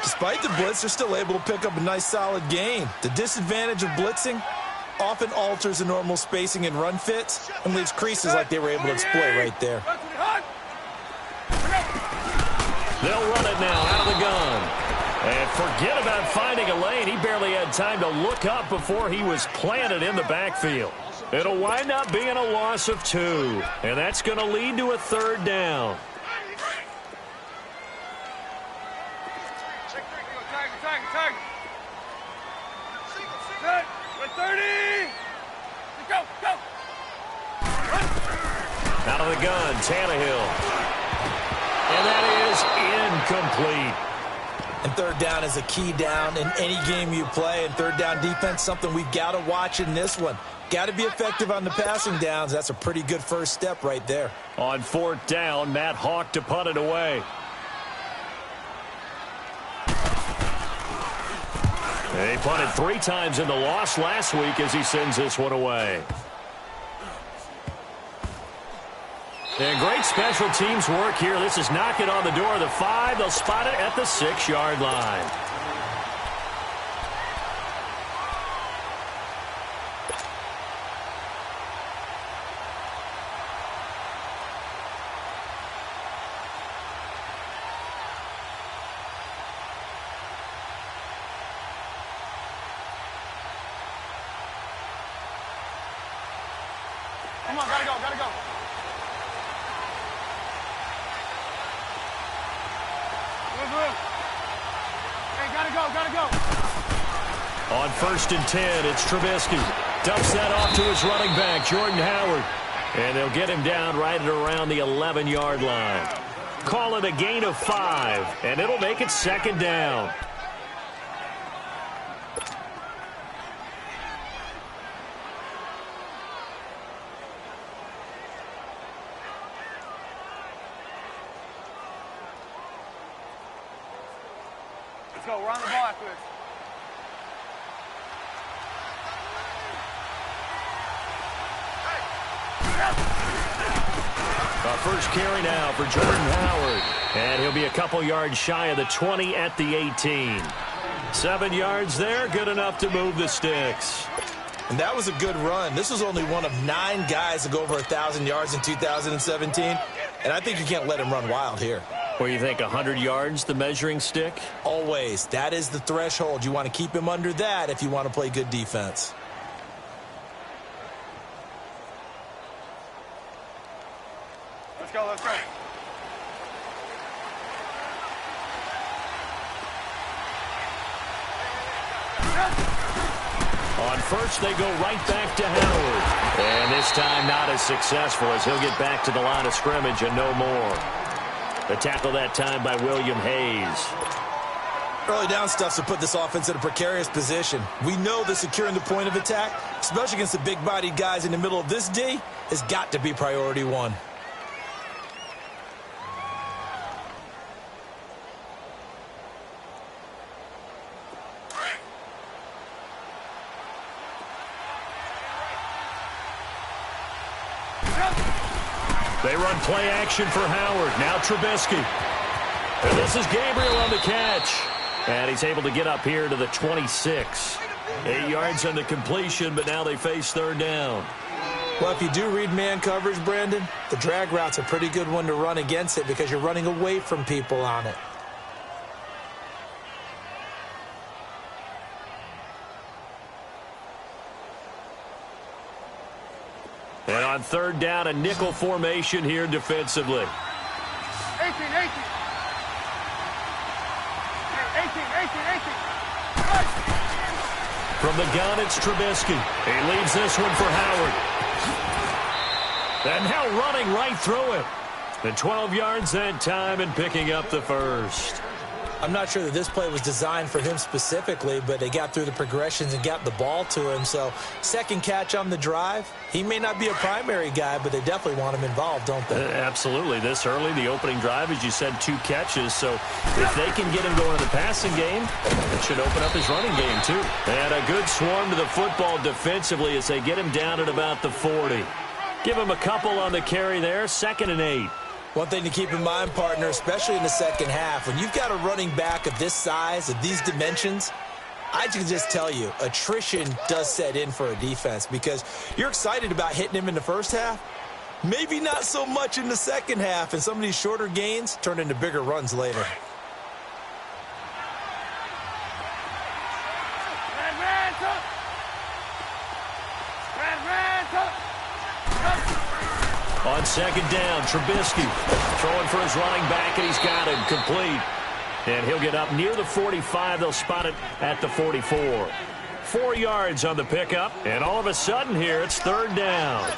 Despite the blitz, they're still able to pick up a nice solid gain. The disadvantage of blitzing often alters the normal spacing and run fits and leaves creases like they were able to exploit right there. They'll run it now out of the gun. And forget about finding a lane. He barely had time to look up before he was planted in the backfield. It'll wind up being a loss of 2. And that's going to lead to a 3rd down. Out of the gun, Tannehill. And that is incomplete. And 3rd down is a key down in any game you play. And 3rd down defense, something we've got to watch in this one. Got to be effective on the passing downs. That's a pretty good first step right there. On 4th down, Matt Hawk to punt it away. They punted 3 times in the loss last week as he sends this one away. And great special teams work here. This is knocking on the door of the 5. They'll spot it at the 6-yard line. Come on, gotta go, gotta go. Hey, gotta go. On 1st and 10, it's Trubisky. Dumps that off to his running back, Jordan Howard. And they'll get him down right at around the 11-yard line. Call it a gain of 5, and it'll make it 2nd down. Let's go, we're on the ball after this. Our first carry now for Jordan Howard. And he'll be a couple yards shy of the 20 at the 18. 7 yards there, good enough to move the sticks. And that was a good run. This was only one of 9 guys to go over 1,000 yards in 2017. And I think you can't let him run wild here. What do you think, 100 yards, the measuring stick? Always. That is the threshold. You want to keep him under that if you want to play good defense. Let's go, let's go. On first, they go right back to Howard. And this time not as successful as he'll get back to the line of scrimmage and no more. The tackle that time by William Hayes. Early down stuff to put this offense in a precarious position. We know that securing the point of attack, especially against the big-bodied guys in the middle of this D, has got to be priority 1. They run play action for Howard. Now Trubisky. And this is Gabriel on the catch. And he's able to get up here to the 26. 8 yards on the completion, but now they face 3rd down. Well, if you do read man coverage, Brandon, the drag route's a pretty good one to run against it because you're running away from people on it. And on 3rd down, a nickel formation here defensively. 18. From the gun, it's Trubisky. He leaves this one for Howard. And now running right through it. And 12 yards that time and picking up the first. I'm not sure that this play was designed for him specifically, but they got through the progressions and got the ball to him. So second catch on the drive. He may not be a primary guy, but they definitely want him involved, don't they? Absolutely. This early, the opening drive, as you said, 2 catches. So if they can get him going in the passing game, it should open up his running game too. And a good swarm to the football defensively as they get him down at about the 40. Give him a couple on the carry there, 2nd and 8. One thing to keep in mind, partner, especially in the second half, when you've got a running back of this size, of these dimensions, I can just tell you, attrition does set in for a defense because you're excited about hitting him in the first half, maybe not so much in the second half, and some of these shorter gains turn into bigger runs later. On second down, Trubisky throwing for his running back, and he's got it complete. And he'll get up near the 45. They'll spot it at the 44. 4 yards on the pickup, and all of a sudden here, it's 3rd down.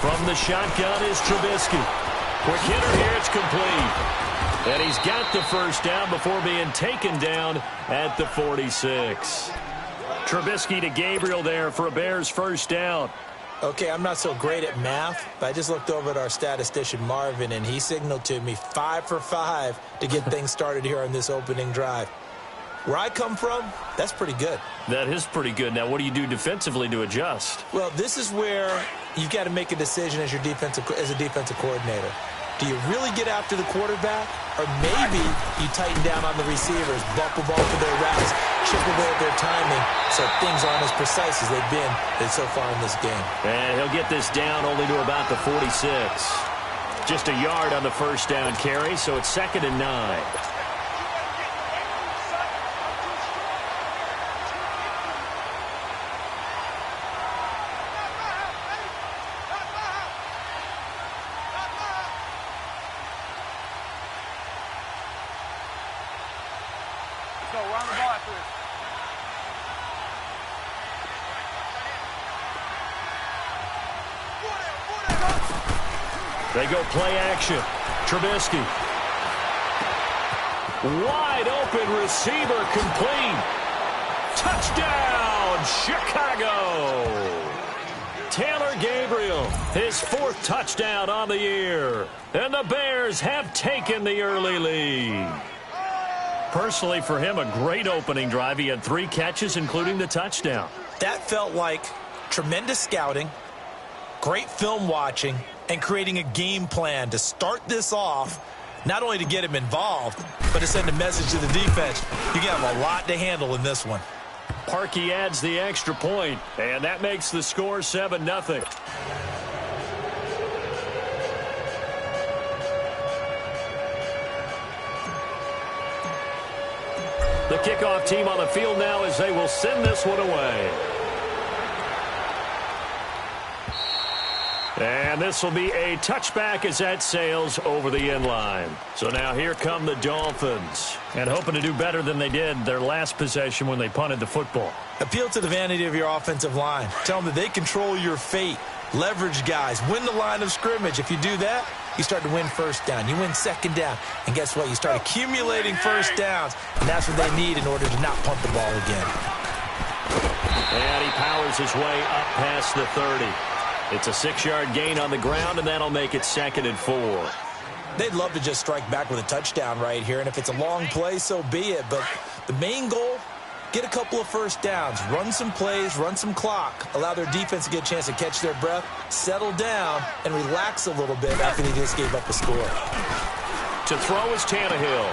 From the shotgun is Trubisky. Quick hitter here, it's complete. And he's got the first down before being taken down at the 46. Trubisky to Gabriel there for a Bears first down. Okay, I'm not so great at math, but I just looked over at our statistician Marvin, and he signaled to me 5 for 5 to get things started here on this opening drive. Where I come from, that's pretty good. That is pretty good. Now, what do you do defensively to adjust? Well, this is where you've got to make a decision as a defensive coordinator. Do you really get after the quarterback, or maybe you tighten down on the receivers, bump the ball for their routes, chip away at their timing, so things aren't as precise as they've been so far in this game. And he'll get this down only to about the 46. Just a yard on the first down carry, so it's 2nd and 9. They go play action. Trubisky. Wide open receiver complete. Touchdown, Chicago. Taylor Gabriel, his 4th touchdown on the year. And the Bears have taken the early lead. Personally, for him, a great opening drive. He had 3 catches, including the touchdown. That felt like tremendous scouting, great film watching, and creating a game plan to start this off, not only to get him involved, but to send a message to the defense. You can have a lot to handle in this one. Parkey adds the extra point, and that makes the score 7-0. The kickoff team on the field now as they will send this one away. And this will be a touchback as that sails over the end line. So now here come the Dolphins. And hoping to do better than they did their last possession when they punted the football. Appeal to the vanity of your offensive line. Tell them that they control your fate. Leverage guys. Win the line of scrimmage. If you do that, you start to win first down. You win second down. And guess what? You start accumulating first downs. And that's what they need in order to not punt the ball again. And he powers his way up past the 30. It's a 6-yard gain on the ground, and that'll make it 2nd and 4. They'd love to just strike back with a touchdown right here, and if it's a long play, so be it. But the main goal, get a couple of first downs, run some plays, run some clock, allow their defense to get a chance to catch their breath, settle down, and relax a little bit after they just gave up a score. To throw is Tannehill.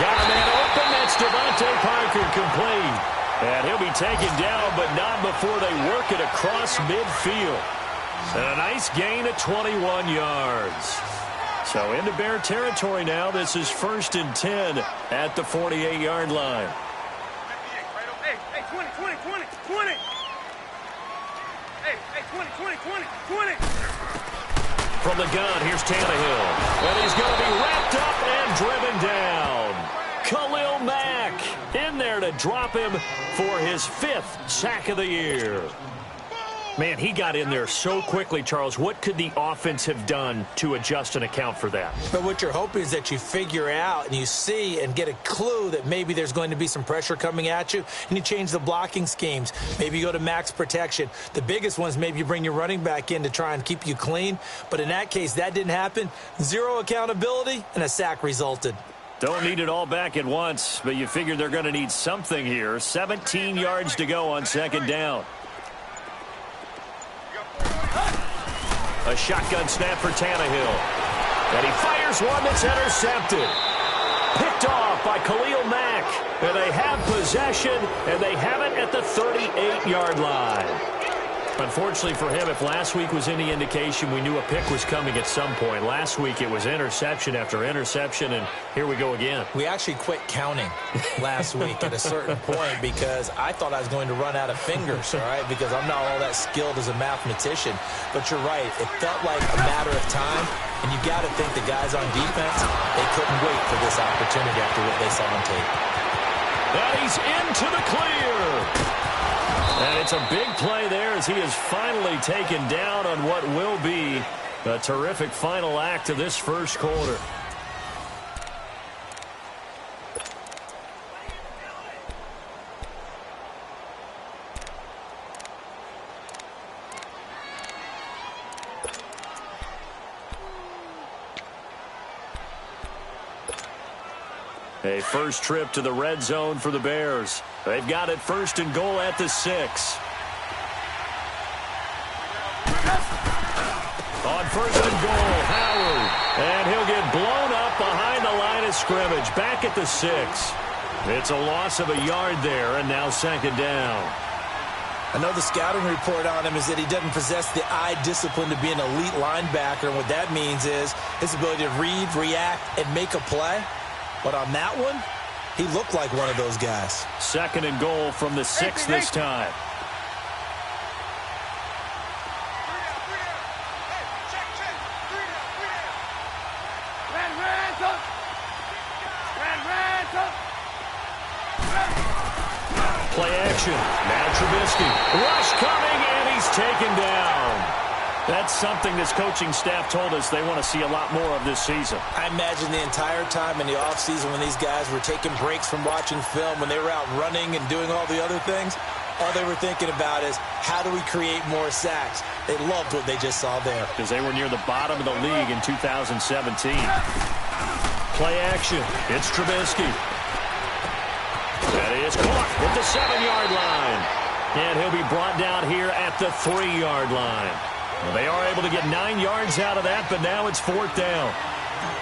Got a man open. That's Devontae Parker complete. And he'll be taken down, but not before they work it across midfield. And a nice gain of 21 yards. So into Bear territory now. This is 1st and 10 at the 48-yard line. Hey, 20. Hey, 20. From the gun, here's Tannehill. And he's going to be wrapped up and driven down. Khalil Mack in there to drop him for his 5th sack of the year. Man, he got in there so quickly, Charles. What could the offense have done to adjust and account for that? But what you're hoping is that you figure out and you see and get a clue that maybe there's going to be some pressure coming at you, and you change the blocking schemes. Maybe you go to max protection. The biggest one is maybe you bring your running back in to try and keep you clean. But in that case, that didn't happen. 0 accountability, and a sack resulted. Don't need it all back at once, but you figure they're going to need something here. 17 yards to go on 2nd down. A shotgun snap for Tannehill. And he fires one that's intercepted. Picked off by Khalil Mack. And they have possession, and they have it at the 38-yard line. Unfortunately for him, if last week was any indication, we knew a pick was coming at some point. Last week it was interception after interception, and here we go again. We actually quit counting last week at a certain point because I thought I was going to run out of fingers, all right, because I'm not all that skilled as a mathematician. But you're right. It felt like a matter of time, and you got to think the guys on defense, they couldn't wait for this opportunity after what they saw on tape. And he's into the clear. And it's a big play there as he is finally taken down on what will be a terrific final act of this first quarter. A first trip to the red zone for the Bears. They've got it 1st and goal at the 6. On 1st and goal, Howard. And he'll get blown up behind the line of scrimmage. Back at the 6. It's a loss of a yard there, and now 2nd down. I know the scouting report on him is that he doesn't possess the eye discipline to be an elite linebacker. And what that means is his ability to read, react, and make a play. But on that one, he looked like one of those guys. 2nd and goal from the 6 this time. Play action. Now Trubisky. Rush coming, and he's taken down. That's something this coaching staff told us they want to see a lot more of this season. I imagine the entire time in the offseason when these guys were taking breaks from watching film, when they were out running and doing all the other things, all they were thinking about is how do we create more sacks? They loved what they just saw there. Because they were near the bottom of the league in 2017. Play action. It's Trubisky. That is caught at the 7-yard line. And he'll be brought down here at the 3-yard line. Well, they are able to get 9 yards out of that, but now it's 4th down.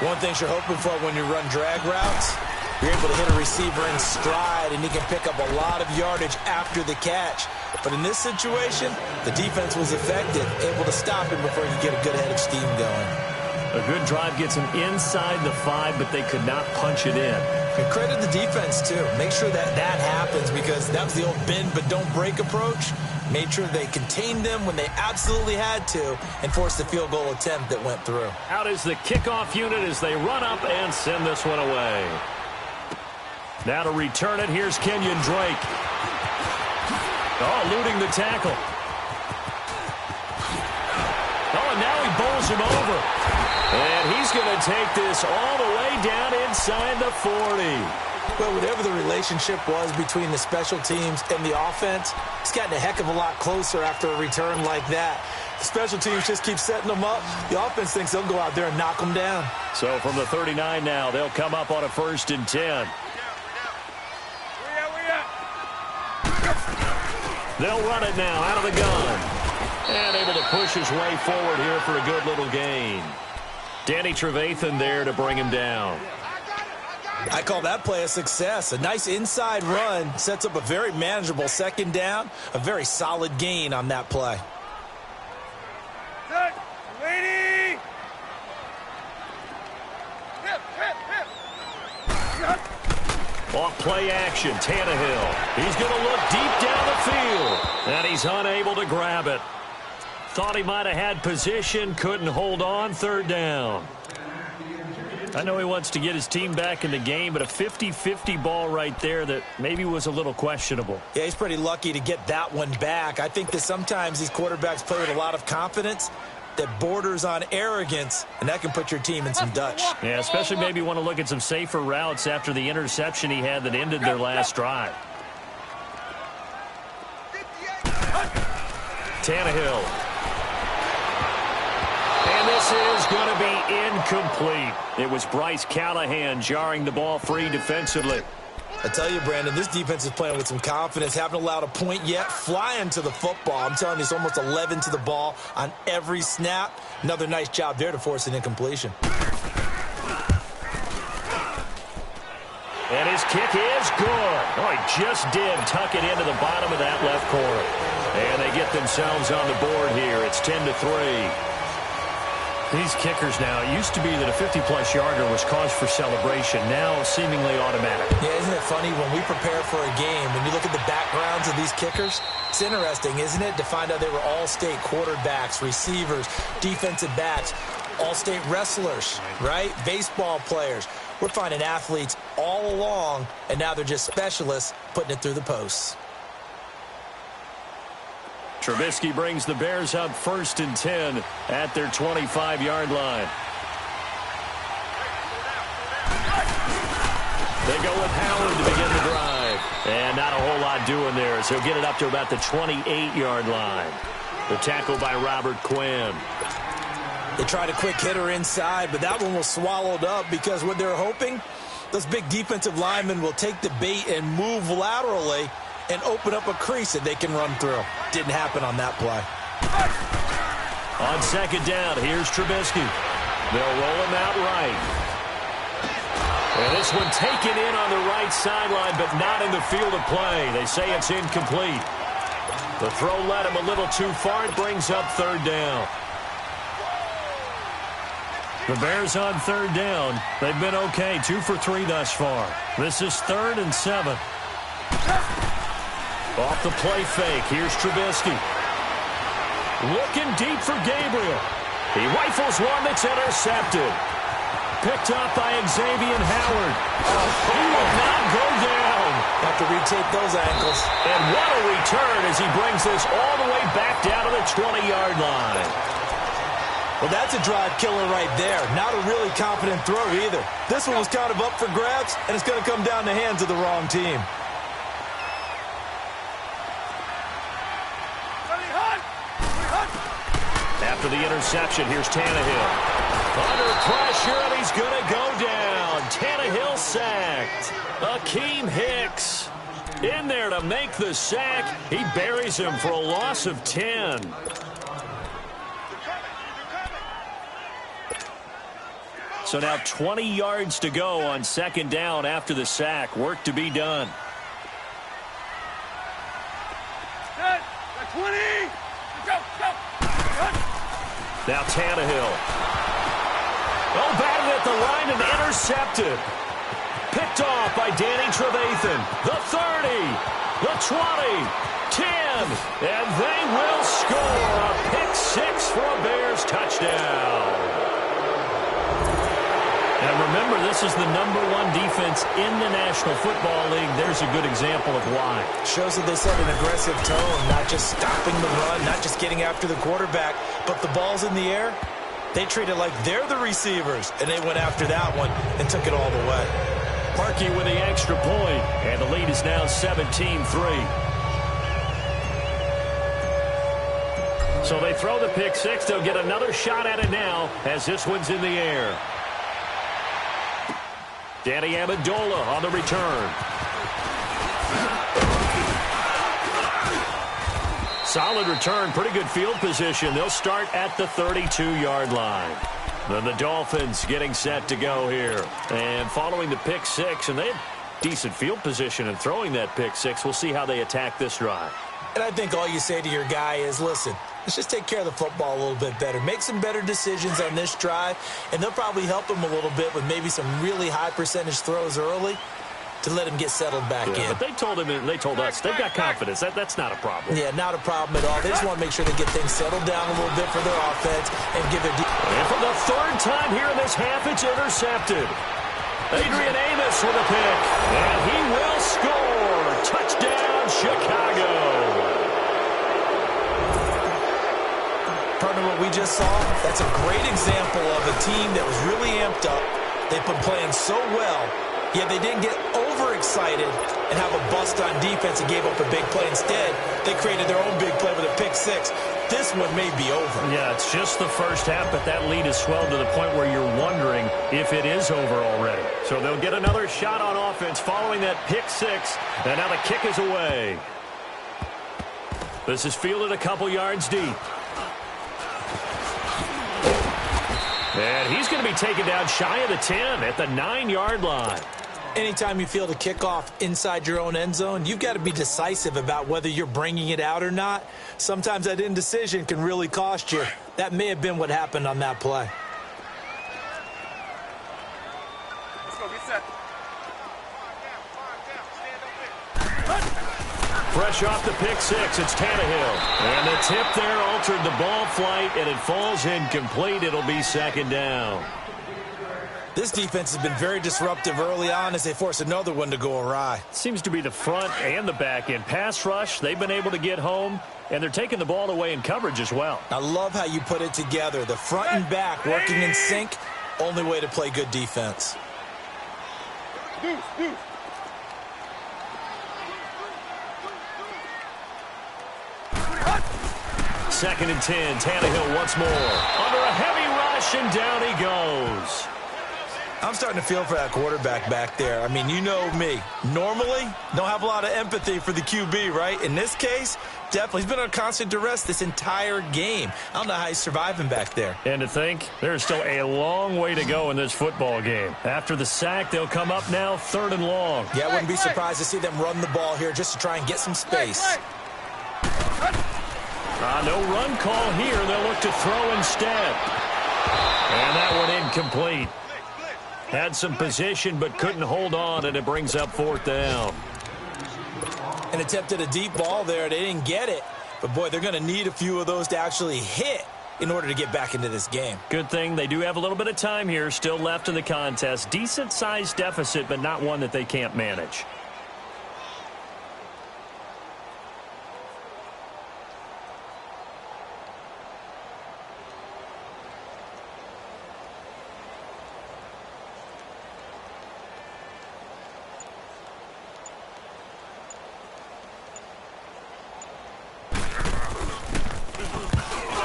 One thing you're hoping for when you run drag routes, you're able to hit a receiver in stride, and he can pick up a lot of yardage after the catch. But in this situation, the defense was effective, able to stop him before he could get a good head of steam going. A good drive gets him inside the 5, but they could not punch it in. And credit the defense, too. Make sure that that happens because that was the old bend but don't break approach. Made sure they contained them when they absolutely had to and forced the field goal attempt that went through. Out is the kickoff unit as they run up and send this one away. Now to return it, here's Kenyon Drake. Oh, eluding the tackle. Oh, and now he bowls him over. And he's going to take this all the way down inside the 40. Well, whatever the relationship was between the special teams and the offense, it's gotten a heck of a lot closer after a return like that. The special teams just keep setting them up. The offense thinks they'll go out there and knock them down. So from the 39 now, they'll come up on a 1st and 10. They'll run it now out of the gun. And able to push his way forward here for a good little gain. Danny Trevathan there to bring him down. I call that play a success. A nice inside run sets up a very manageable 2nd down. A very solid gain on that play. Off play action, Tannehill. He's going to look deep down the field. And he's unable to grab it. Thought he might have had position, couldn't hold on, third down. I know he wants to get his team back in the game, but a 50-50 ball right there that maybe was a little questionable. Yeah, he's pretty lucky to get that one back. I think that sometimes these quarterbacks play with a lot of confidence that borders on arrogance, and that can put your team in some Dutch. Yeah, especially maybe want to look at some safer routes after the interception he had that ended their last drive. Tannehill. And this is going to be incomplete. It was Bryce Callahan jarring the ball free defensively. I tell you, Brandon, this defense is playing with some confidence. Haven't allowed a point yet. Flying to the football. I'm telling you, it's almost 11 to the ball on every snap. Another nice job there to force an incompletion. And his kick is good. Oh, he just did tuck it into the bottom of that left corner. And they get themselves on the board here. It's 10-3. These kickers now, it used to be that a 50-plus yarder was cause for celebration. Now seemingly automatic. Yeah, isn't it funny when we prepare for a game, when you look at the backgrounds of these kickers, it's interesting, isn't it, to find out they were all-state quarterbacks, receivers, defensive backs, all-state wrestlers, right? Baseball players. We're finding athletes all along, and now they're just specialists putting it through the posts. Trubisky brings the Bears up 1st and 10 at their 25-yard line. They go with Howard to begin the drive. And not a whole lot doing there, so he'll get it up to about the 28-yard line. The tackle by Robert Quinn. They tried a quick hitter inside, but that one was swallowed up because what they're hoping, those big defensive linemen will take the bait and move laterally and open up a crease that they can run through. Didn't happen on that play. On second down, here's Trubisky. They'll roll him out right. And this one taken in on the right sideline, but not in the field of play. They say it's incomplete. The throw led him a little too far. It brings up third down. The Bears on third down. They've been okay, 2 for 3 thus far. This is 3rd and 7. Off the play fake, here's Trubisky. Looking deep for Gabriel. He rifles one that's intercepted. Picked up by Xavier Howard. He will not go down. Have to retake those ankles. And what a return as he brings this all the way back down to the 20-yard line. Well, that's a drive killer right there. Not a really confident throw either. This one was kind of up for grabs, and it's going to come down the hands of the wrong team. After the interception, here's Tannehill. Under pressure, and he's going to go down. Tannehill sacked. Akeem Hicks in there to make the sack. He buries him for a loss of 10. So now 20 yards to go on second down after the sack. Work to be done. 20. Go. Now Tannehill. Oh, batted at the line and intercepted. Picked off by Danny Trevathan. The 30, the 20, 10, and they will score a pick six for a Bears touchdown. And remember, this is the #1 defense in the National Football League. There's a good example of why. Shows that they set an aggressive tone, not just stopping the run, not just getting after the quarterback, but the ball's in the air. They treat it like they're the receivers, and they went after that one and took it all the way. Parkey with the extra point, and the lead is now 17-3. So they throw the pick six. They'll get another shot at it now as this one's in the air. Danny Amendola on the return. Solid return, pretty good field position. They'll start at the 32-yard line. Then the Dolphins getting set to go here. And following the pick six, and they had decent field position in throwing that pick six. We'll see how they attack this drive. And I think all you say to your guy is, listen, let's just take care of the football a little bit better. Make some better decisions on this drive, and they'll probably help him a little bit with maybe some really high percentage throws early to let him get settled back in. But they told us they've got confidence. That's not a problem. Yeah, not a problem at all. They just want to make sure they get things settled down a little bit for their offense and give their And for the third time here in this half, it's intercepted. Adrian Amos with a pick, and he will score. Touchdown, Chicago. Partner, what we just saw, that's a great example of a team that was really amped up. They've been playing so well, yet they didn't get overexcited and have a bust on defense and gave up a big play. Instead, they created their own big play with a pick six. This one may be over. Yeah, it's just the first half, but that lead has swelled to the point where you're wondering if it is over already. So they'll get another shot on offense following that pick six, and now the kick is away. This is fielded a couple yards deep. And he's going to be taken down shy of the 10 at the 9-yard line. Anytime you field a kickoff inside your own end zone, you've got to be decisive about whether you're bringing it out or not. Sometimes that indecision can really cost you. That may have been what happened on that play. Let's go, get set. Fresh off the pick six, it's Tannehill. And the tip there altered the ball flight, and it falls incomplete. It'll be second down. This defense has been very disruptive early on as they force another one to go awry. Seems to be the front and the back end. Pass rush, they've been able to get home, and they're taking the ball away in coverage as well. I love how you put it together. The front and back working in sync, only way to play good defense. Second and 10, Tannehill once more. Under a heavy rush, and down he goes. I'm starting to feel for that quarterback back there. I mean, you know me. Normally, don't have a lot of empathy for the QB, right? In this case, definitely. He's been on constant duress this entire game. I don't know how he's surviving back there. And to think, there's still a long way to go in this football game. After the sack, they'll come up now 3rd and long. Yeah, I wouldn't be surprised to see them run the ball here just to try and get some space. No run call here. They'll look to throw instead. And that one incomplete. Had some position but couldn't hold on, and it brings up 4th down. And attempted a deep ball there. They didn't get it. But, boy, they're going to need a few of those to actually hit in order to get back into this game. Good thing they do have a little bit of time here still left in the contest. Decent-sized deficit, but not one that they can't manage.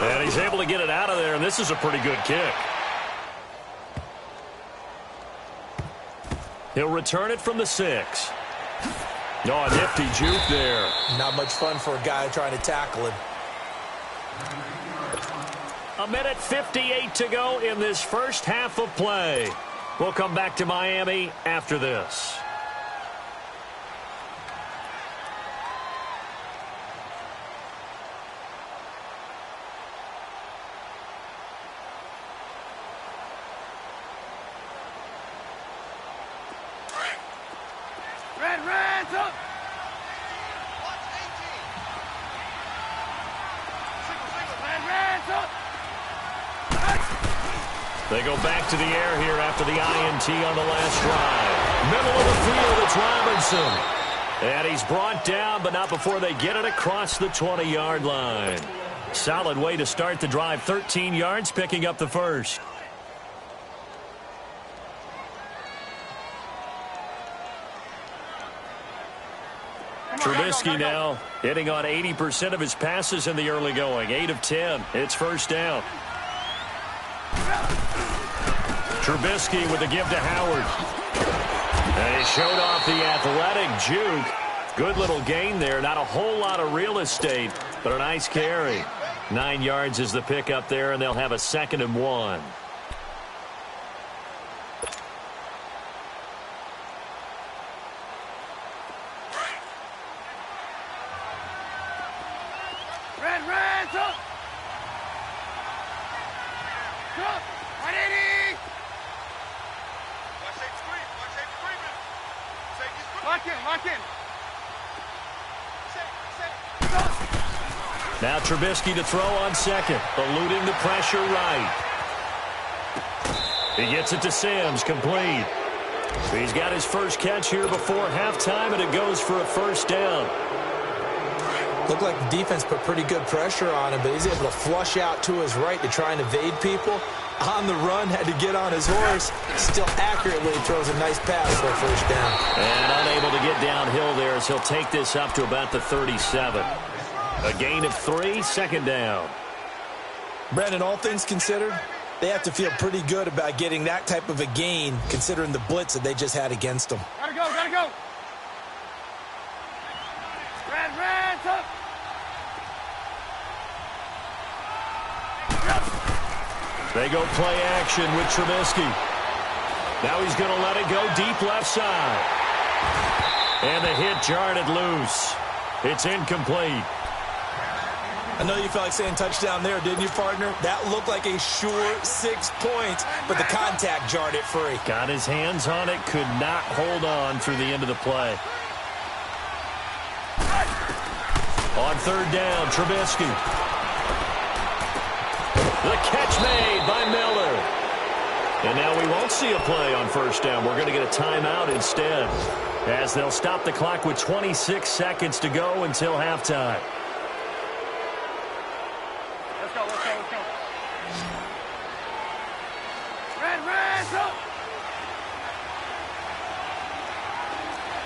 And he's able to get it out of there, and this is a pretty good kick. He'll return it from the 6. Oh, a nifty juke there. Not much fun for a guy trying to tackle him. 1:58 to go in this first half of play. We'll come back to Miami after this. They go back to the air here after the INT on the last drive. Middle of the field, it's Robinson. And he's brought down, but not before they get it across the 20-yard line. Solid way to start the drive. 13 yards, picking up the first. Trubisky now hitting on 80% of his passes in the early going. 8 of 10. It's first down. Trubisky with a give to Howard. And he showed off the athletic juke. Good little gain there. Not a whole lot of real estate, but a nice carry. 9 yards is the pickup there, and they'll have a 2nd and 1. Watch that screen. Watch that screaming. Take your screen. Lock in. Now Trubisky to throw on second, eluding the pressure right. He gets it to Sims, complete. He's got his first catch here before halftime, and it goes for a first down. Looked like the defense put pretty good pressure on him, but he's able to flush out to his right to try and evade people. On the run, had to get on his horse. Still accurately throws a nice pass for a first down. And unable to get downhill there as he'll take this up to about the 37. A gain of 3, second down. Brandon, all things considered, they have to feel pretty good about getting that type of a gain, considering the blitz that they just had against them. Gotta go. Red, up. They go play action with Trubisky. Now he's going to let it go deep left side. And the hit jarred it loose. It's incomplete. I know you felt like saying touchdown there, didn't you, partner? That looked like a sure 6 points, but the contact jarred it free. Got his hands on it, could not hold on through the end of the play. On third down, Trubisky. The catch made by Miller. And now we won't see a play on first down. We're going to get a timeout instead, as they'll stop the clock with 26 seconds to go until halftime. Let's go. Red, up.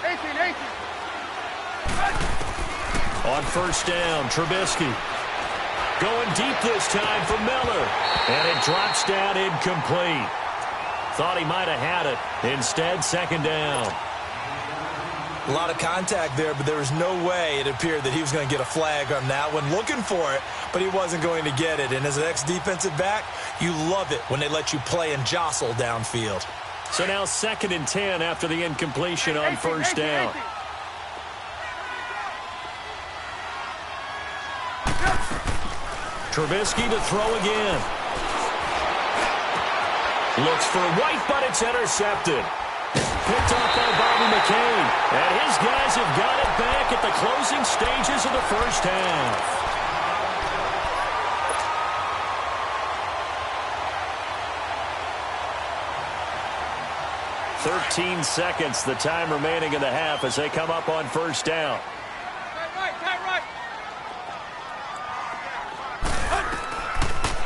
18. On first down, Trubisky. Going deep this time for Miller. And it drops down incomplete. Thought he might have had it. Instead, second down. A lot of contact there, but there was no way it appeared that he was going to get a flag on that one. Looking for it, but he wasn't going to get it. And as an ex-defensive back, you love it when they let you play and jostle downfield. So now 2nd and 10 after the incompletion on first down. Trubisky to throw again. Looks for White, but it's intercepted. Picked off by Bobby McCain. And his guys have got it back at the closing stages of the first half. "13 seconds, the time remaining in the half as they come up on first down.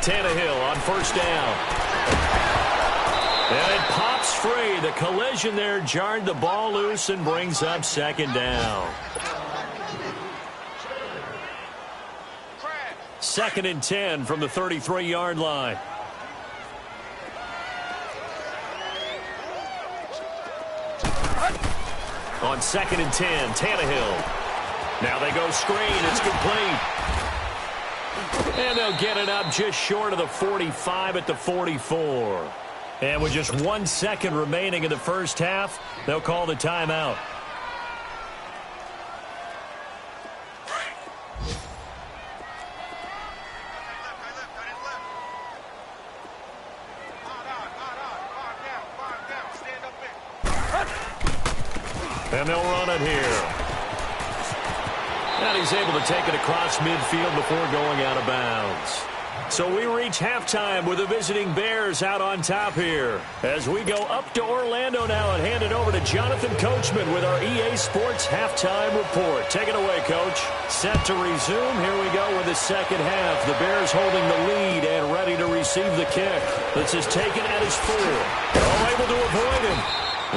Tannehill on first down. And it pops free. The collision there jarred the ball loose and brings up second down. 2nd and 10 from the 33-yard line. On 2nd and 10, Tannehill. Now they go screen. It's complete. And they'll get it up just short of the 45 at the 44. And with just 1 second remaining in the first half, they'll call the timeout. And they'll run it here. And he's able to take it across midfield before going out of bounds. So we reach halftime with the visiting Bears out on top here. As we go up to Orlando now and hand it over to Jonathan Coachman with our EA Sports Halftime Report. Take it away, Coach. Set to resume. Here we go with the second half. The Bears holding the lead and ready to receive the kick. This is taken at his 4. All able to avoid him.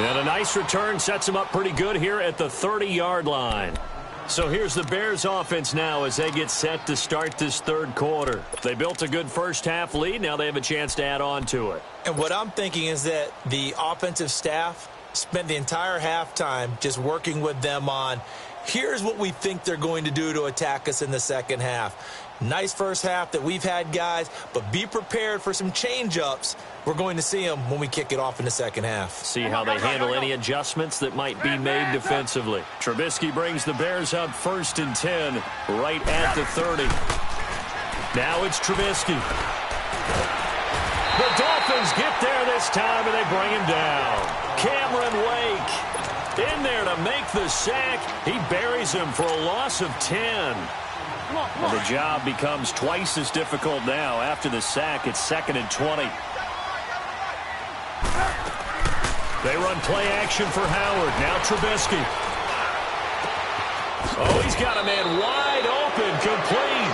And a nice return sets him up pretty good here at the 30-yard line. So here's the Bears offense now as they get set to start this third quarter. They built a good first half lead. Now they have a chance to add on to it. And what I'm thinking is that the offensive staff spent the entire halftime just working with them on, here's what we think they're going to do to attack us in the second half. Nice first half that we've had, guys, but be prepared for some change-ups. We're going to see them when we kick it off in the second half. See how they handle any adjustments that might be made defensively. Trubisky brings the Bears up 1st and 10 right at the 30. Now it's Trubisky. The Dolphins get there this time, and they bring him down. Cameron Wake In there to make the sack. He buries him for a loss of 10. And the job becomes twice as difficult now. After the sack, it's 2nd and 20. They run play action for Howard. Now Trubisky. Oh, he's got a man wide open, complete.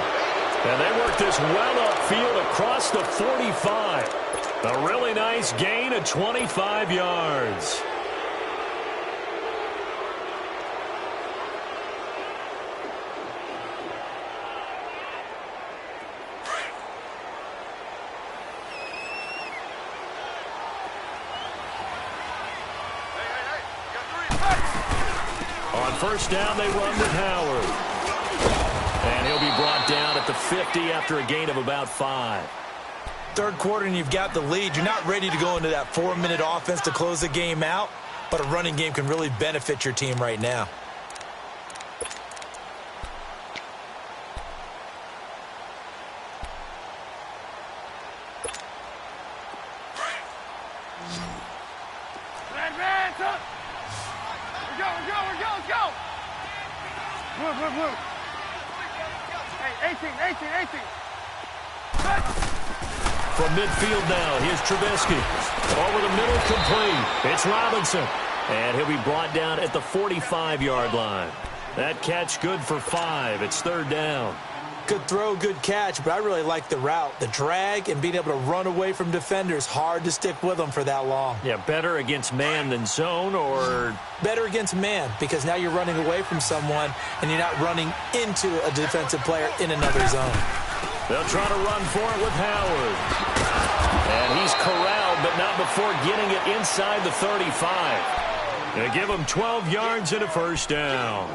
And they work this well upfield across the 45. A really nice gain of 25 yards. On first down, they run with Howard. And he'll be brought down at the 50 after a gain of about 5. Third quarter and you've got the lead. You're not ready to go into that 4-minute offense to close the game out, but a running game can really benefit your team right now. From midfield now, here's Trubisky. Over the middle, complete. It's Robinson. And he'll be brought down at the 45-yard line. That catch good for 5. It's 3rd down. Good throw, good catch, but I really like the route. The drag and being able to run away from defenders. Hard to stick with them for that long. Yeah, better against man than zone, or? Better against man, because now you're running away from someone and you're not running into a defensive player in another zone. They'll try to run for it with Howard. And he's corralled, but not before getting it inside the 35. Going to give him 12 yards and a first down.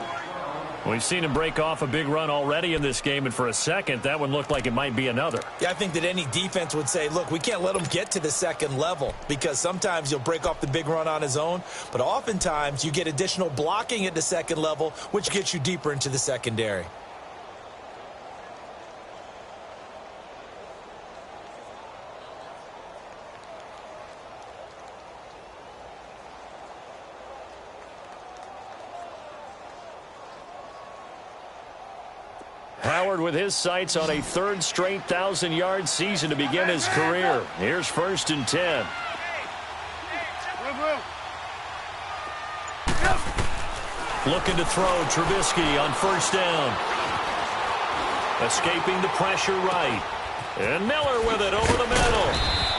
We've seen him break off a big run already in this game, and for a second, that one looked like it might be another. Yeah, I think that any defense would say, look, we can't let him get to the second level, because sometimes you'll break off the big run on his own, but oftentimes you get additional blocking at the second level, which gets you deeper into the secondary. Howard with his sights on a 3rd straight 1,000-yard season to begin his career. Here's 1st and 10. Looking to throw, Trubisky on first down. Escaping the pressure right. And Miller with it over the middle.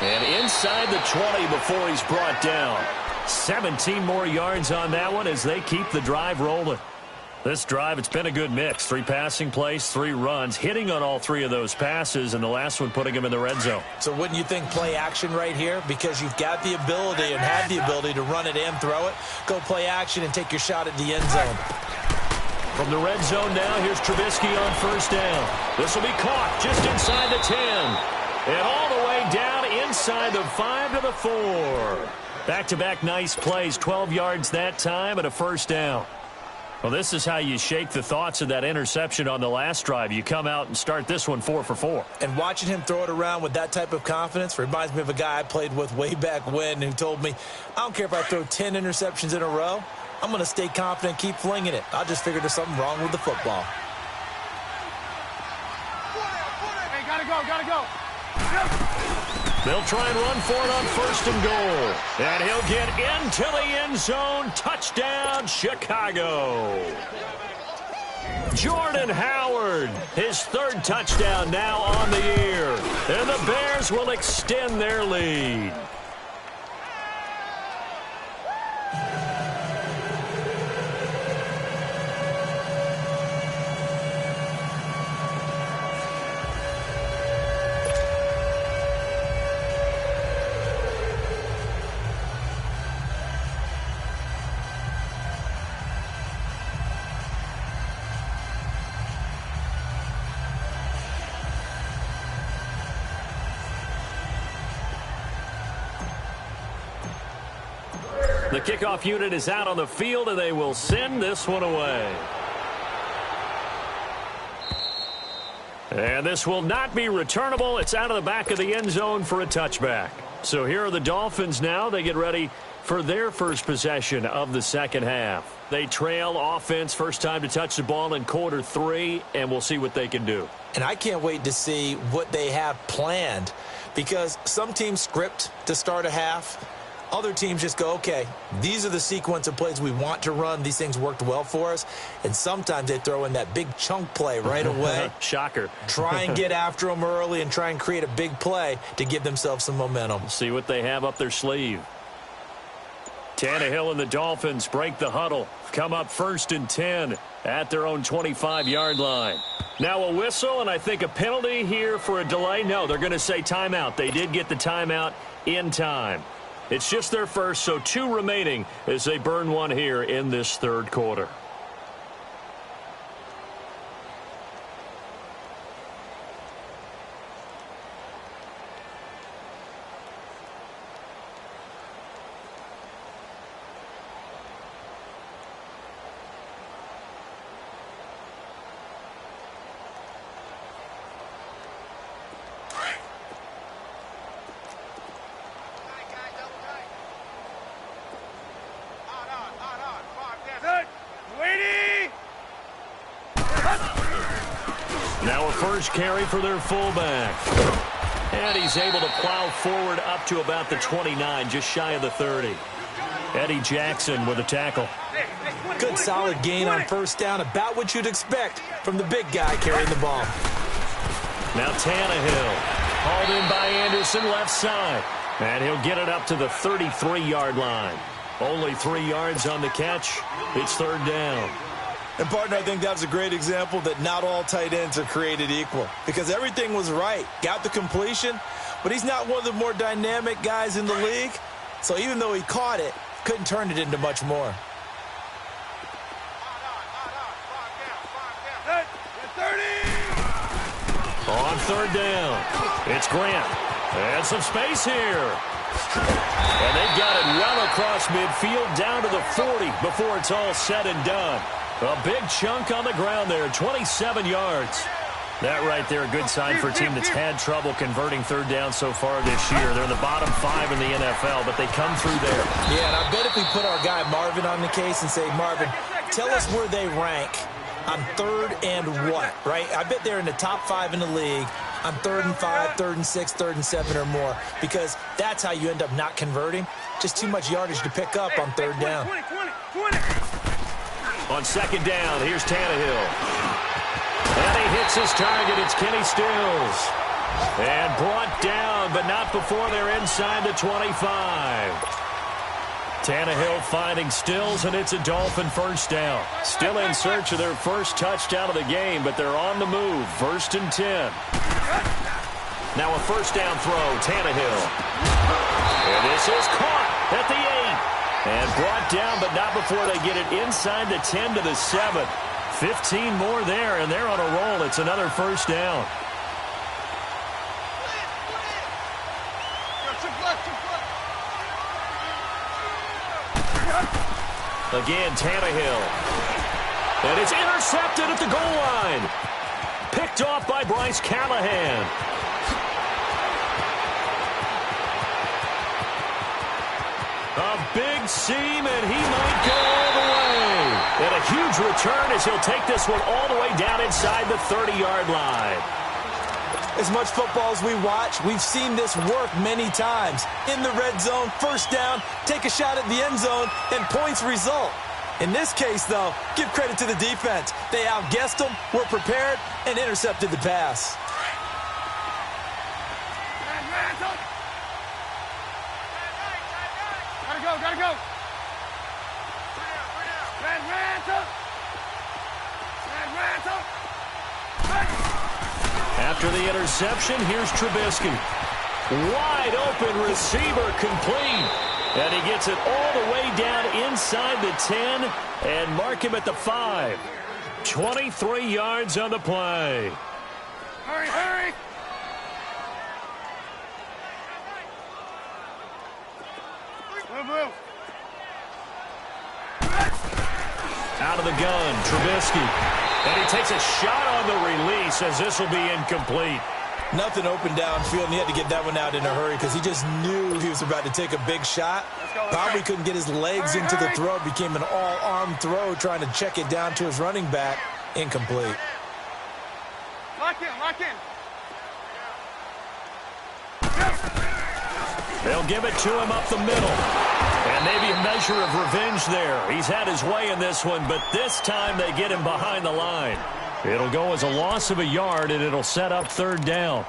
And inside the 20 before he's brought down. 17 more yards on that one as they keep the drive rolling. This drive, it's been a good mix. 3 passing plays, 3 runs, hitting on all 3 of those passes, and the last one putting him in the red zone. So wouldn't you think play action right here? Because you've got the ability and have the ability to run it and throw it. Go play action and take your shot at the end zone. From the red zone now, here's Trubisky on first down. This will be caught just inside the 10. And all the way down inside the 5 to the 4. Back-to-back nice plays, 12 yards that time and a first down. Well, this is how you shake the thoughts of that interception on the last drive. You come out and start this one 4 for 4. And watching him throw it around with that type of confidence reminds me of a guy I played with way back when who told me, I don't care if I throw 10 interceptions in a row. I'm going to stay confident, keep flinging it. I just figured there's something wrong with the football. Hey, gotta go. They'll try and run for it on first and goal. And he'll get into the end zone. Touchdown, Chicago. Jordan Howard, his 3rd touchdown now on the year. And the Bears will extend their lead. The kickoff unit is out on the field, and they will send this one away. And this will not be returnable. It's out of the back of the end zone for a touchback. So here are the Dolphins now. They get ready for their first possession of the second half. They trail offense, first time to touch the ball in quarter 3, and we'll see what they can do. And I can't wait to see what they have planned, because some teams script to start a half. Other teams just go, okay, these are the sequence of plays we want to run. These things worked well for us. And sometimes they throw in that big chunk play right away. Shocker. Try and get after them early and try and create a big play to give themselves some momentum. See what they have up their sleeve. Tannehill and the Dolphins break the huddle. Come up 1st and 10 at their own 25-yard line. Now a whistle, and I think a penalty here for a delay. No, they're going to say timeout. They did get the timeout in time. It's just their first, so 2 remaining as they burn one here in this third quarter. Now a first carry for their fullback. And he's able to plow forward up to about the 29, just shy of the 30. Eddie Jackson with a tackle. Good solid gain on first down, about what you'd expect from the big guy carrying the ball. Now Tannehill, hauled in by Anderson left side. And he'll get it up to the 33-yard line. Only 3 yards on the catch. It's third down. And, partner, I think that's a great example that not all tight ends are created equal, because everything was right. Got the completion, but he's not one of the more dynamic guys in the league. So even though he caught it, couldn't turn it into much more. On third down, it's Grant. And some space here. And they've got it well across midfield down to the 40 before it's all said and done. A big chunk on the ground there, 27 yards. That right there, a good sign for a team that's had trouble converting third down so far this year. They're in the bottom 5 in the NFL, but they come through there. Yeah, and I bet if we put our guy Marvin on the case and say, Marvin, tell us where they rank on third and what, right? I bet they're in the top 5 in the league on 3rd and 5, 3rd and 6, 3rd and 7 or more, because that's how you end up not converting. Just too much yardage to pick up on third down. 20. On second down, here's Tannehill. And he hits his target. It's Kenny Stills. And brought down, but not before they're inside the 25. Tannehill finding Stills, and it's a Dolphin first down. Still in search of their first touchdown of the game, but they're on the move. 1st and 10. Now a first down throw, Tannehill. And this is caught at the 8. And brought down, but not before they get it inside the 10 to the 7. 15 more there, and they're on a roll. It's another first down. Again, Tannehill. And it's intercepted at the goal line. Picked off by Bryce Callahan. A big seam, and he might go all the way. And a huge return as he'll take this one all the way down inside the 30-yard line. As much football as we watch, we've seen this work many times. In the red zone, first down, take a shot at the end zone, and points result. In this case, though, give credit to the defense. They outguessed them, were prepared, and intercepted the pass. Gotta go. After the interception, here's Trubisky. Wide open receiver complete. And he gets it all the way down inside the 10 and mark him at the 5. 23 yards on the play. Hurry. Move. Out of the gun, Trubisky. And he takes a shot on the release as this will be incomplete. Nothing open downfield, and he had to get that one out in a hurry because he just knew he was about to take a big shot. Probably couldn't get his legs into the throw. Became an all-arm throw, trying to check it down to his running back. Incomplete. Lock in, lock in. They'll give it to him up the middle. And maybe a measure of revenge there. He's had his way in this one, but this time they get him behind the line. It'll go as a loss of a yard, and it'll set up third down.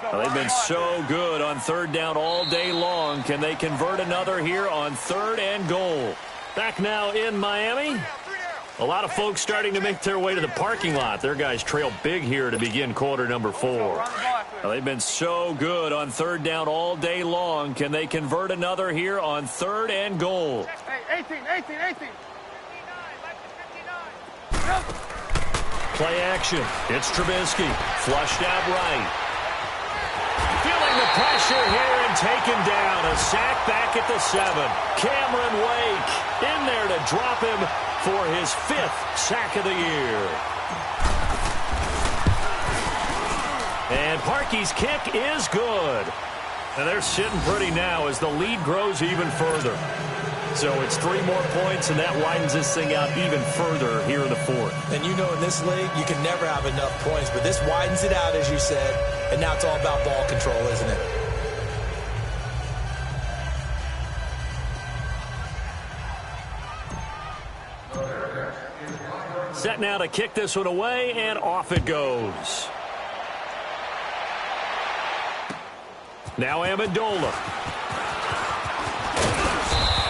Well, they've been so good on third down all day long. Can they convert another here on 3rd and goal? Back now in Miami. A lot of folks starting to make their way to the parking lot. Their guys trail big here to begin quarter number 4. Well, they've been so good on third down all day long. Can they convert another here on 3rd and goal? Hey, 18. Play action. It's Trubisky. Flushed out right. Feeling the pressure here and taken down. A sack back at the 7. Cameron Wake in there to drop him for his 5th sack of the year. And Parkey's kick is good. And they're sitting pretty now as the lead grows even further. So it's 3 more points, and that widens this thing out even further here in the 4th. And you know in this league, you can never have enough points, but this widens it out, as you said, and now it's all about ball control, isn't it? Set now to kick this one away, and off it goes. Now Amendola.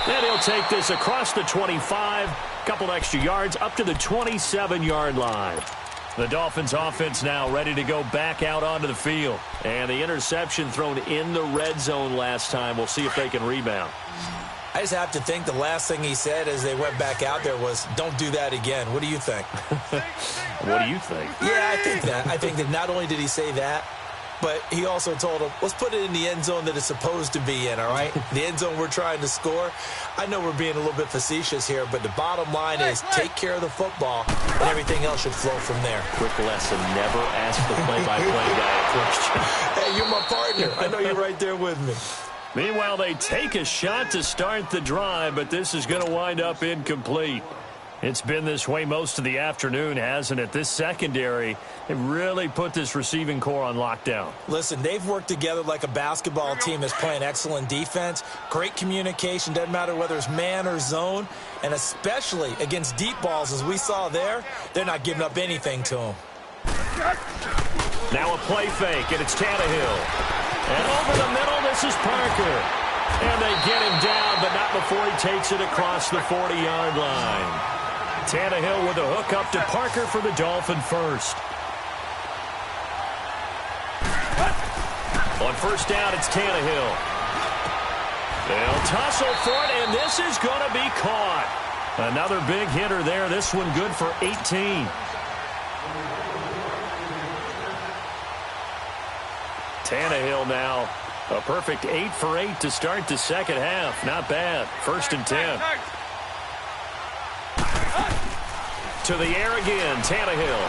And he'll take this across the 25, couple extra yards up to the 27-yard line. The Dolphins offense now ready to go back out onto the field. And the interception thrown in the red zone last time. We'll see if they can rebound. I just have to think the last thing he said as they went back out there was, don't do that again. What do you think? What do you think? Yeah, I think that. I think that not only did he say that, but he also told him, let's put it in the end zone that it's supposed to be in, all right? The end zone we're trying to score. I know we're being a little bit facetious here, but the bottom line is take care of the football, and everything else should flow from there. Quick lesson, never ask the play-by-play guy a question. Hey, you're my partner. I know you're right there with me. Meanwhile, they take a shot to start the drive, but this is going to wind up incomplete. It's been this way most of the afternoon, hasn't it? This secondary, they really put this receiving core on lockdown. Listen, they've worked together like a basketball team that's playing excellent defense. Great communication, doesn't matter whether it's man or zone. And especially against deep balls, as we saw there, they're not giving up anything to them. Now a play fake, and it's Tannehill. And over the middle, this is Parker. And they get him down, but not before he takes it across the 40-yard line. Tannehill with a hook up to Parker for the Dolphin first. On first down, it's Tannehill. They'll tussle for it, and this is going to be caught. Another big hitter there. This one good for 18. Tannehill now a perfect 8 for 8 to start the second half. Not bad. 1st and 10. To the air again, Tannehill.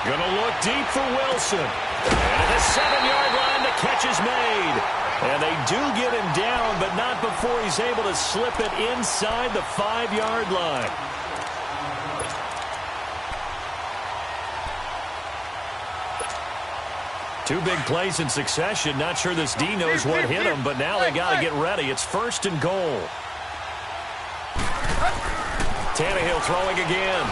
Gonna look deep for Wilson. And at the 7-yard line, the catch is made. And they do get him down, but not before he's able to slip it inside the 5-yard line. Two big plays in succession. Not sure this D knows what hit him, but now they got to get ready. It's 1st and goal. Tannehill throwing again.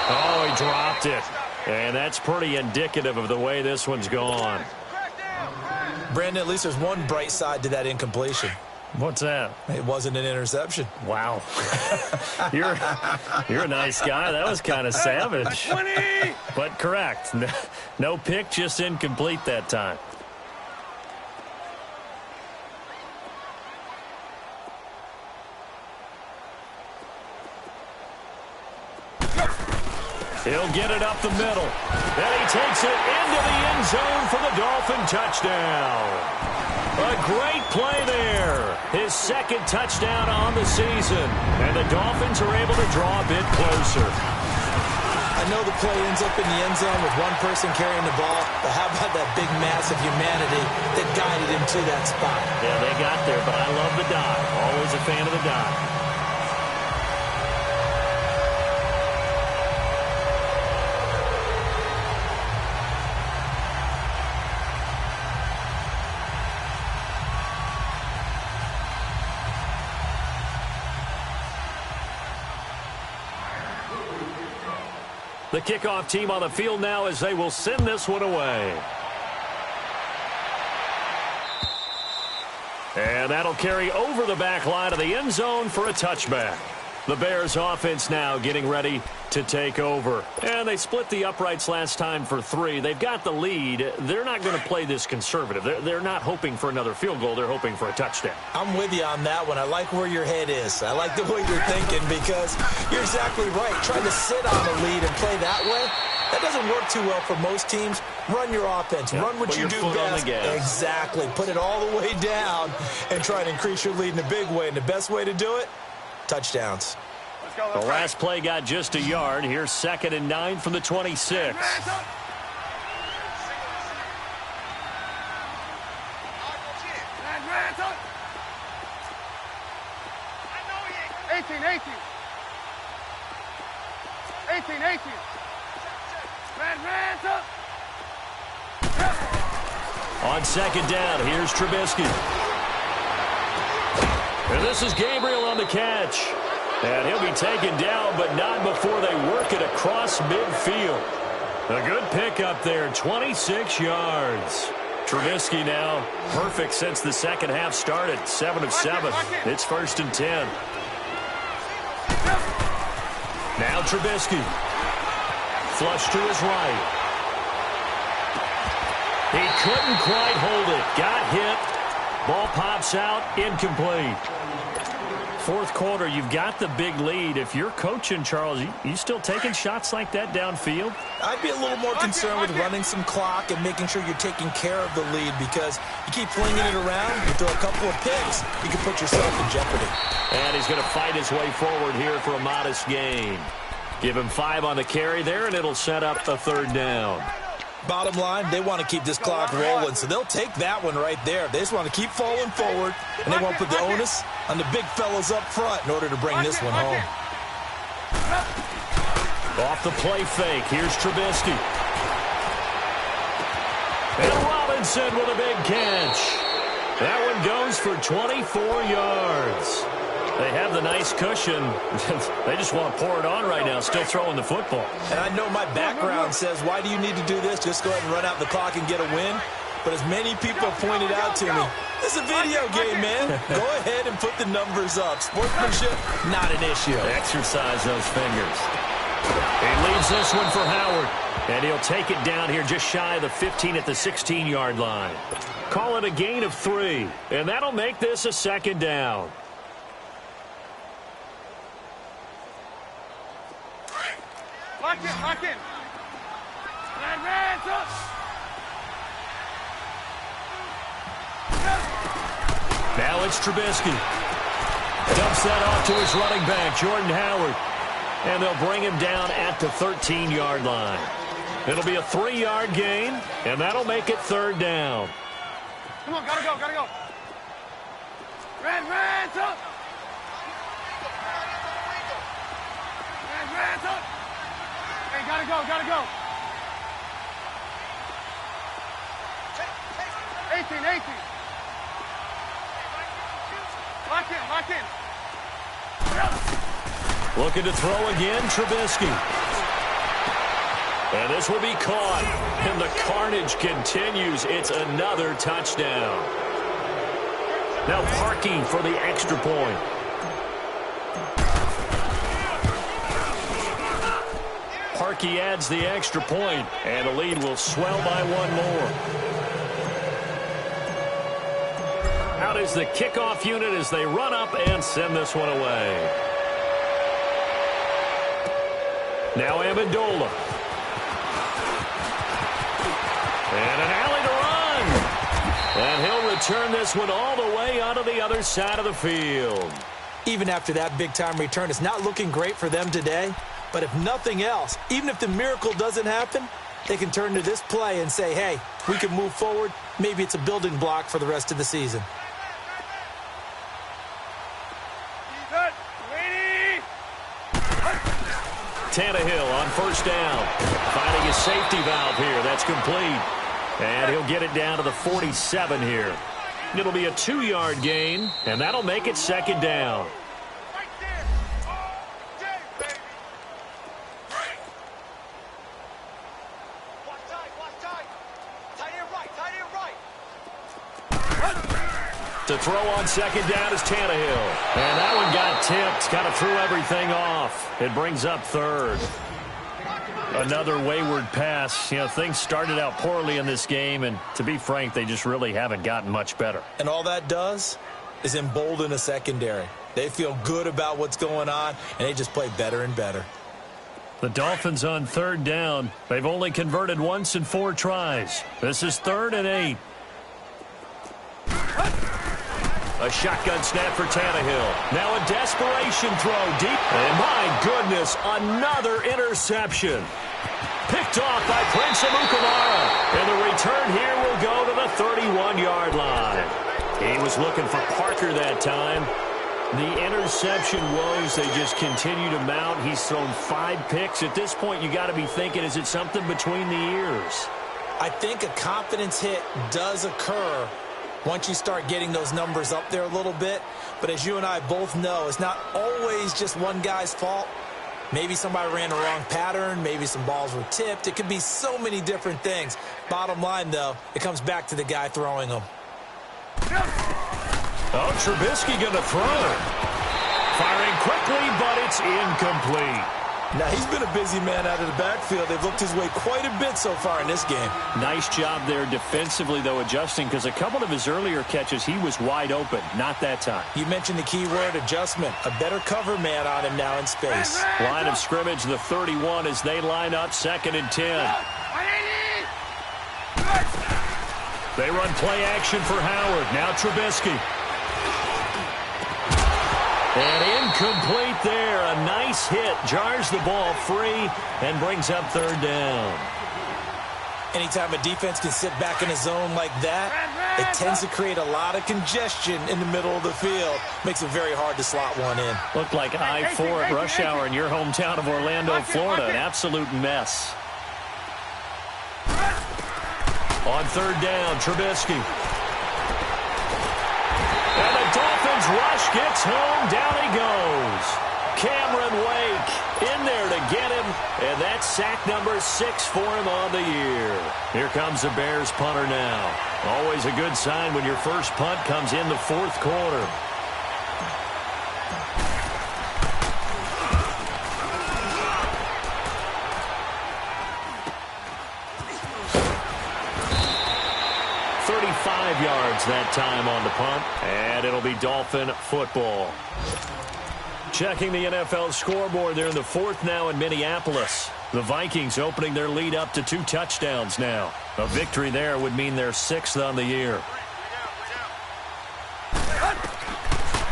Oh, he dropped it. And that's pretty indicative of the way this one's gone. Brandon, at least there's one bright side to that incompletion. What's that? It wasn't an interception. Wow. You're a nice guy. That was kind of savage. But correct. No pick, just incomplete that time. He'll get it up the middle. And he takes it into the end zone for the Dolphin touchdown. A great play there. His 2nd touchdown on the season. And the Dolphins are able to draw a bit closer. I know the play ends up in the end zone with one person carrying the ball, but how about that big mass of humanity that guided him to that spot? Yeah, they got there, but I love the dive. Always a fan of the dive. The kickoff team on the field now as they will send this one away. And that'll carry over the back line of the end zone for a touchback. The Bears offense now getting ready to take over. And they split the uprights last time for 3. They've got the lead. They're not going to play this conservative. They're not hoping for another field goal. They're hoping for a touchdown. I'm with you on that one. I like where your head is. I like the way you're thinking because you're exactly right. Trying to sit on a lead and play that way, that doesn't work too well for most teams. Run your offense. Yep. Run what you do best. Exactly. Put it all the way down and try to increase your lead in a big way. And the best way to do it, touchdowns. The last play got just a yard. Here's 2nd and 9 from the 26. 18. On 2nd down, here's Trubisky. And this is Gabriel on the catch. And he'll be taken down, but not before they work it across midfield. A good pickup there, 26 yards. Trubisky now perfect since the second half started. 7 of 7. It's 1st and 10. Now Trubisky. Flush to his right. He couldn't quite hold it. Got hit. Ball pops out. Incomplete. 4th quarter, you've got the big lead. If you're coaching, Charles, you still taking shots like that downfield? I'd be a little more concerned with running some clock and making sure you're taking care of the lead because you keep flinging it around, you throw a couple of picks, you can put yourself in jeopardy. And he's going to fight his way forward here for a modest gain. Give him 5 on the carry there, and it'll set up a 3rd down. Bottom line, they want to keep this clock rolling, so they'll take that one right there. They just want to keep falling forward, and they won't put the onus on the big fellas up front in order to bring this one home. Off the play fake, here's Trubisky. And Robinson with a big catch. That one goes for 24 yards. They have the nice cushion. They just want to pour it on right now, still throwing the football. And I know my background says, why do you need to do this? Just go ahead and run out the clock and get a win. But as many people pointed out to me, this is a video game, man. Go ahead and put the numbers up. Sportsmanship, not an issue. Exercise those fingers. He leaves this one for Howard. And he'll take it down here just shy of the 15 at the 16-yard line. Call it a gain of 3. And that'll make this a 2nd down. Lock in. Now it's Trubisky. Dumps that off to his running back, Jordan Howard. And they'll bring him down at the 13-yard line. It'll be a 3-yard gain, and that'll make it 3rd down. Come on, gotta go. Ransom. Hey, gotta go. 18. Lock in. Looking to throw again, Trubisky. And this will be caught. And the carnage continues. It's another touchdown. Now Parkey for the extra point. Parkey adds the extra point, and the lead will swell by 1 more. Out is the kickoff unit as they run up and send this one away. Now Amendola. And an alley to run. And he'll return this one all the way onto the other side of the field. Even after that big-time return, it's not looking great for them today. But if nothing else, even if the miracle doesn't happen, they can turn to this play and say, hey, we can move forward. Maybe it's a building block for the rest of the season. Tannehill on first down. Finding his safety valve here. That's complete. And he'll get it down to the 47 here. It'll be a 2-yard gain, and that'll make it second down. To throw on second down is Tannehill. And that one got tipped. Kind of threw everything off. It brings up third. Another wayward pass. You know, things started out poorly in this game, and to be frank, they just really haven't gotten much better. And all that does is embolden a secondary. They feel good about what's going on, and they just play better and better. The Dolphins on third down. They've only converted once in 4 tries. This is 3rd and 8. A shotgun snap for Tannehill. Now a desperation throw deep. And my goodness, another interception. Picked off by Prince Amukamara. And the return here will go to the 31-yard line. He was looking for Parker that time. The interception woes, they just continue to mount. He's thrown 5 picks. At this point, you got to be thinking, is it something between the ears? I think a confidence hit does occur once you start getting those numbers up there a little bit. But as you and I both know, it's not always just one guy's fault. Maybe somebody ran the wrong pattern. Maybe some balls were tipped. It could be so many different things. Bottom line, though, it comes back to the guy throwing them. Oh, Trubisky going to throw. Firing quickly, but it's incomplete. Now, he's been a busy man out of the backfield. They've looked his way quite a bit so far in this game. Nice job there defensively, though, adjusting, because a couple of his earlier catches, he was wide open. Not that time. You mentioned the key word, adjustment. A better cover man on him now in space. Line of scrimmage, the 31, as they line up 2nd and 10. They run play action for Howard. Now Trubisky. And incomplete there. A nice hit. Jars the ball free and brings up 3rd down. Anytime a defense can sit back in a zone like that, it tends to create a lot of congestion in the middle of the field. Makes it very hard to slot one in. Looked like I-4 at rush hour in your hometown of Orlando, Florida. An absolute mess. On 3rd down, Trubisky. And the Dolphins rush gets home. Down he goes. Cameron Wake in there to get him. And that's sack number 6 for him on the year. Here comes the Bears punter now. Always a good sign when your first punt comes in the 4th quarter. Yards that time on the punt, and it'll be Dolphin football. Checking the NFL scoreboard, they're in the 4th now in Minneapolis. The Vikings opening their lead up to 2 touchdowns now. A victory there would mean they're 6th on the year.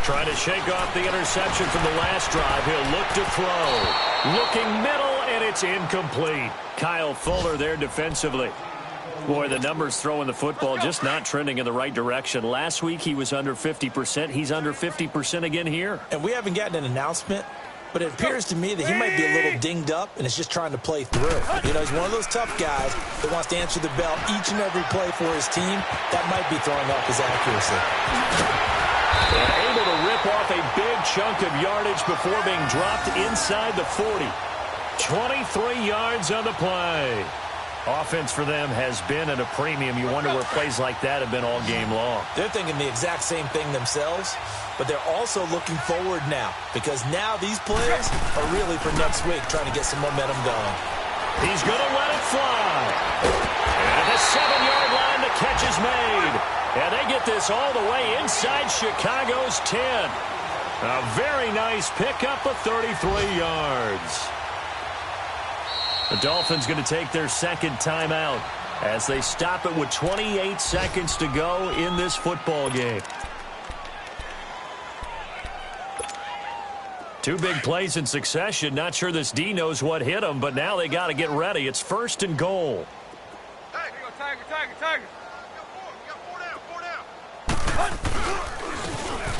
Trying to shake off the interception from the last drive. He'll look to throw. Looking middle, and it's incomplete. Kyle Fuller there defensively. Boy, the numbers throwing the football just not trending in the right direction. Last week he was under 50%. He's under 50% again here. And we haven't gotten an announcement, but it appears to me that he might be a little dinged up and is just trying to play through. You know, he's one of those tough guys that wants to answer the bell each and every play for his team. That might be throwing off his accuracy. And able to rip off a big chunk of yardage before being dropped inside the 40. 23 yards on the play. Offense for them has been at a premium. You wonder where plays like that have been all game long. They're thinking the exact same thing themselves, but they're also looking forward now, because now these plays are really for next week, trying to get some momentum going. He's going to let it fly. And at the 7-yard line, the catch is made. And they get this all the way inside Chicago's 10. A very nice pickup of 33 yards. The Dolphins going to take their 2nd timeout as they stop it with 28 seconds to go in this football game. Two big plays in succession. Not sure this D knows what hit him, but now they got to get ready. It's 1st and goal. Tiger.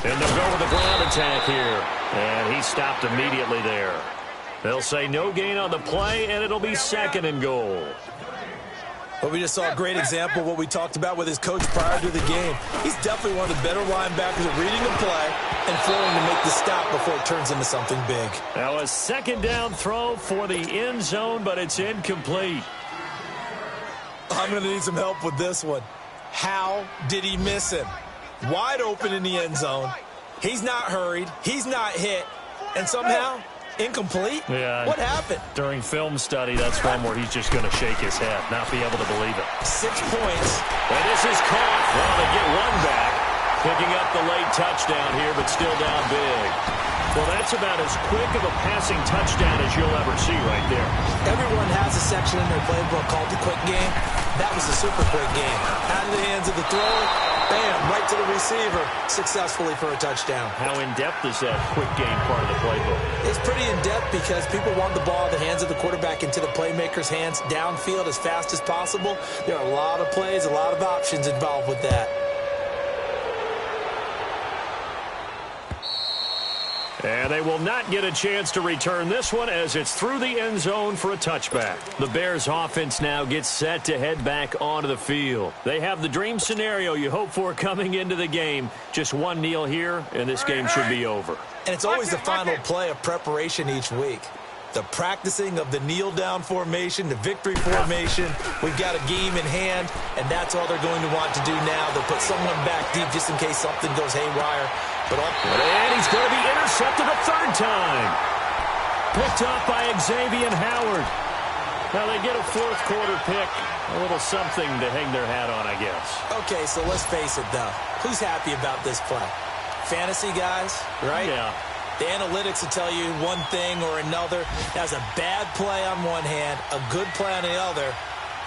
And they'll go with the ground attack here. And he stopped immediately there. They'll say no gain on the play, and it'll be 2nd and goal. But we just saw a great example of what we talked about with his coach prior to the game. He's definitely one of the better linebackers at reading the play and throwing to make the stop before it turns into something big. Now a 2nd down throw for the end zone, but it's incomplete. I'm going to need some help with this one. How did he miss him? Wide open in the end zone. He's not hurried. He's not hit. And somehow, incomplete? Yeah. What happened? During film study, that's one where he's just going to shake his head, not be able to believe it. 6 points. And this is caught. Well, they get one back. Picking up the late touchdown here, but still down big. Well, that's about as quick of a passing touchdown as you'll ever see right there. Everyone has a section in their playbook called the quick game. That was a super quick game. Out of the hands of the thrower, bam, right to the receiver, successfully for a touchdown. How in-depth is that quick game part of the playbook? It's pretty in-depth because people want the ball in the hands of the quarterback into the playmaker's hands downfield as fast as possible. There are a lot of plays, a lot of options involved with that. And they will not get a chance to return this one as it's through the end zone for a touchback. The Bears offense now gets set to head back onto the field. They have the dream scenario you hope for coming into the game. Just one kneel here, and this game should be over. And it's always the final play of preparation each week. The practicing of the kneel-down formation, the victory formation. We've got a game in hand, and that's all they're going to want to do now. They'll put someone back deep just in case something goes haywire. And he's going to be intercepted a 3rd time. Picked up by Xavier Howard. Now they get a 4th quarter pick. A little something to hang their hat on, I guess. Okay, so let's face it, though. Who's happy about this play? Fantasy guys, right? Yeah. The analytics will tell you one thing or another. That's a bad play on one hand, a good play on the other,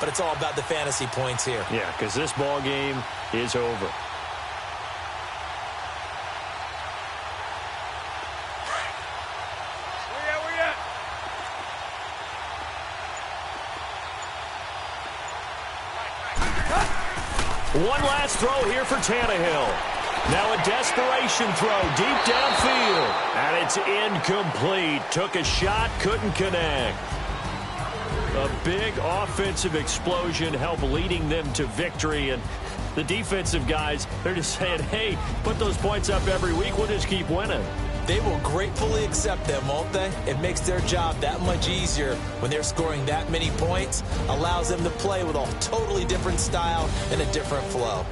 but it's all about the fantasy points here. Yeah, because this ball game is over. One last throw here for Tannehill. Now a desperation throw deep downfield. And it's incomplete. Took a shot, couldn't connect. A big offensive explosion helped leading them to victory. And the defensive guys, they're just saying, hey, put those points up every week. We'll just keep winning. They will gratefully accept them, won't they? It makes their job that much easier when they're scoring that many points. Allows them to play with a totally different style and a different flow.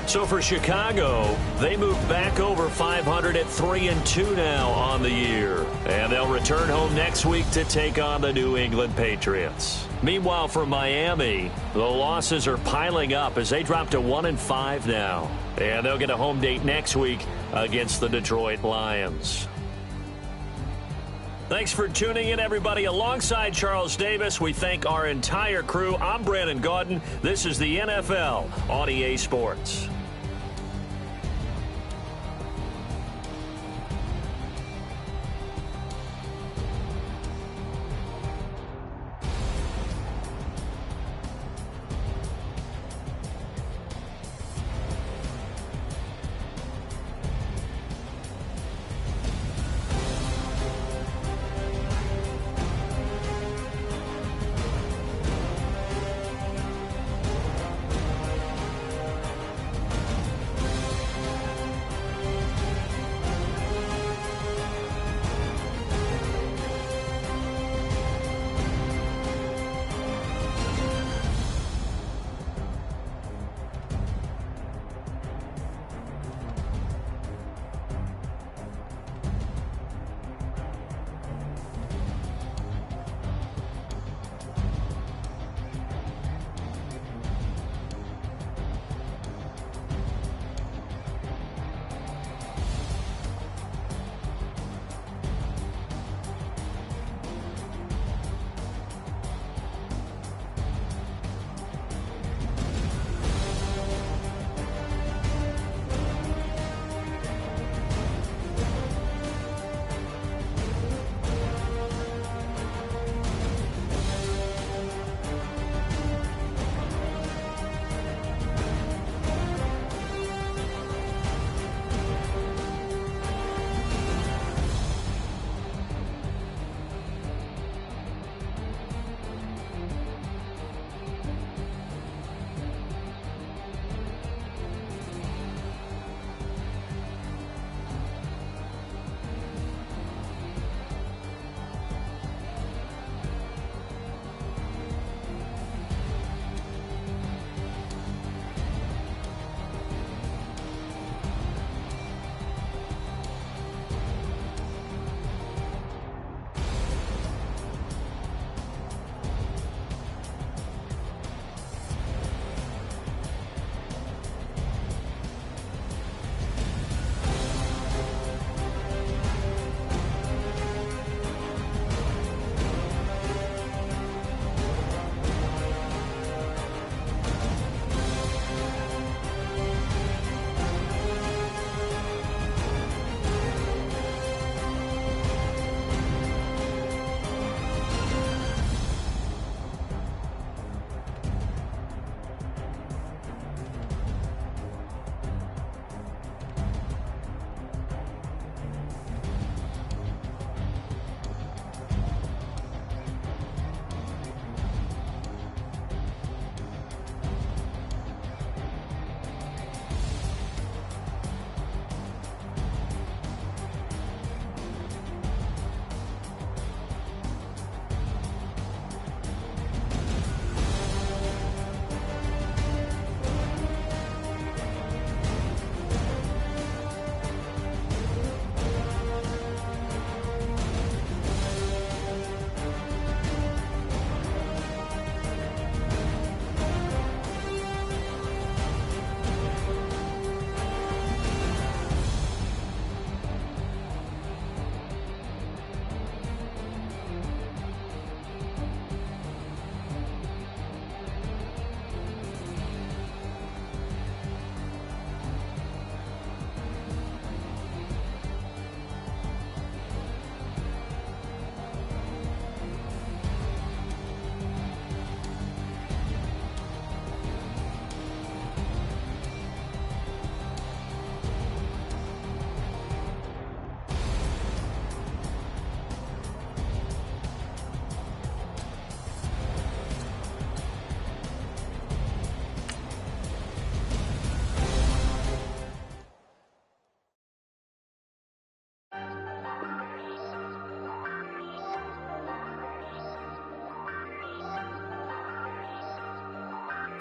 So for Chicago, they moved back over 500 at 3-2 now on the year. And they'll return home next week to take on the New England Patriots. Meanwhile, for Miami, the losses are piling up as they drop to 1-5 now. And they'll get a home date next week against the Detroit Lions. Thanks for tuning in, everybody. Alongside Charles Davis, we thank our entire crew. I'm Brandon Gaudin. This is the NFL on EA Sports.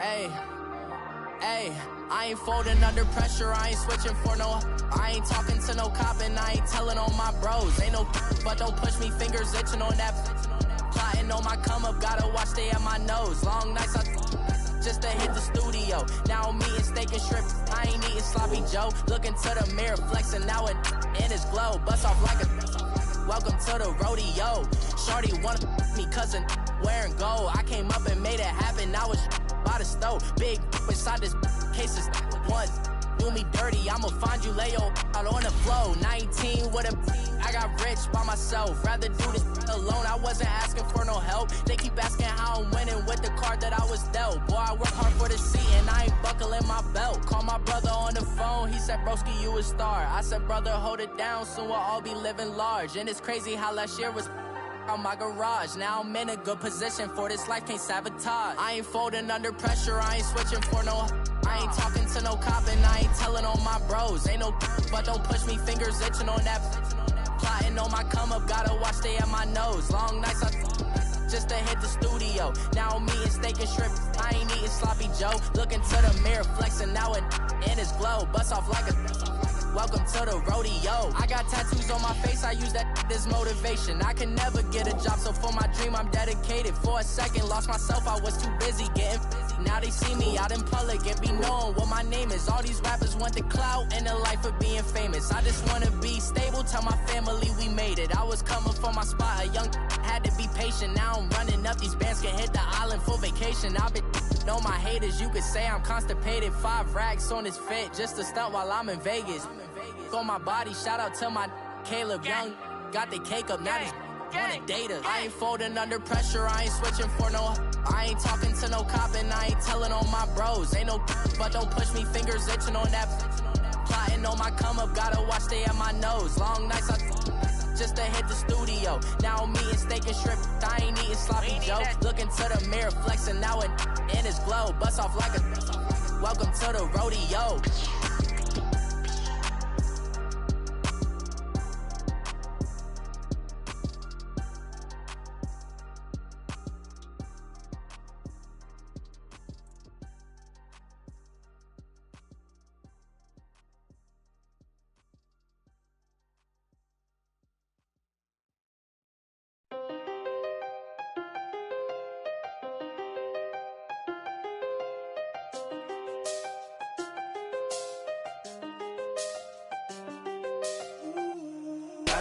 Ayy, I ain't folding under pressure, I ain't switching for no. I ain't talking to no cop and I ain't telling on my bros. Ain't no but don't push me, fingers itching on that. Plotting on my come up, gotta watch stay at my nose. Long nights just to hit the studio. Now I'm eating steak and shrimp, I ain't eating sloppy Joe. Looking to the mirror, flexing now in his glow. Bust off like a welcome to the rodeo. Shorty wanna me cousin wearing gold. I came up and made it happen, I was by the stove. Big inside this case is one. Do me dirty, I'ma find you, lay your out on the floor. 19 with a I got rich by myself. Rather do this alone, I wasn't asking for no help. They keep asking how I'm winning with the card that I was dealt. Boy, I work hard for the seat and I ain't buckling my belt. Call my brother on the phone, he said, broski, you a star. I said, brother, hold it down, soon we'll all be living large. And it's crazy how last year was on my garage. Now I'm in a good position for this life, can't sabotage. I ain't folding under pressure, I ain't switching for no. I ain't talking to no cop and I ain't telling on my bros. Ain't no but don't push me, fingers itching on that. Plotting on my come up, gotta watch stay at my nose. Long nights just to hit the studio. Now I'm eating steak and shrimp, I ain't eating sloppy Joe. Looking to the mirror, flexing now in his glow. Bust off like a welcome to the rodeo. I got tattoos on my face, I use that as motivation. I can never get a job, so for my dream I'm dedicated. For a second, lost myself, I was too busy getting busy. Now they see me out in public and be knowing what my name is. All these rappers want the clout and the life of being famous. I just wanna be stable, tell my family we made it. I was coming for my spot, a young had to be patient. Now I'm running up, these bands can hit the island for vacation. I've been know my haters, you could say I'm constipated. 5 racks on his fit, just to stunt while I'm in Vegas. On my body, shout out to my Caleb Young. Got the cake up, now he's wanna date us. I ain't folding under pressure, I ain't switching for no. I ain't talking to no cop and I ain't telling on my bros. Ain't no but don't push me, fingers itching on that. Plotting on my come up, gotta watch stay at my nose. Long nights just to hit the studio. Now I'm eating steak and shrimp, I ain't eating sloppy Joe. Looking to the mirror, flexing now in his glow. Bust off like a welcome to the rodeo.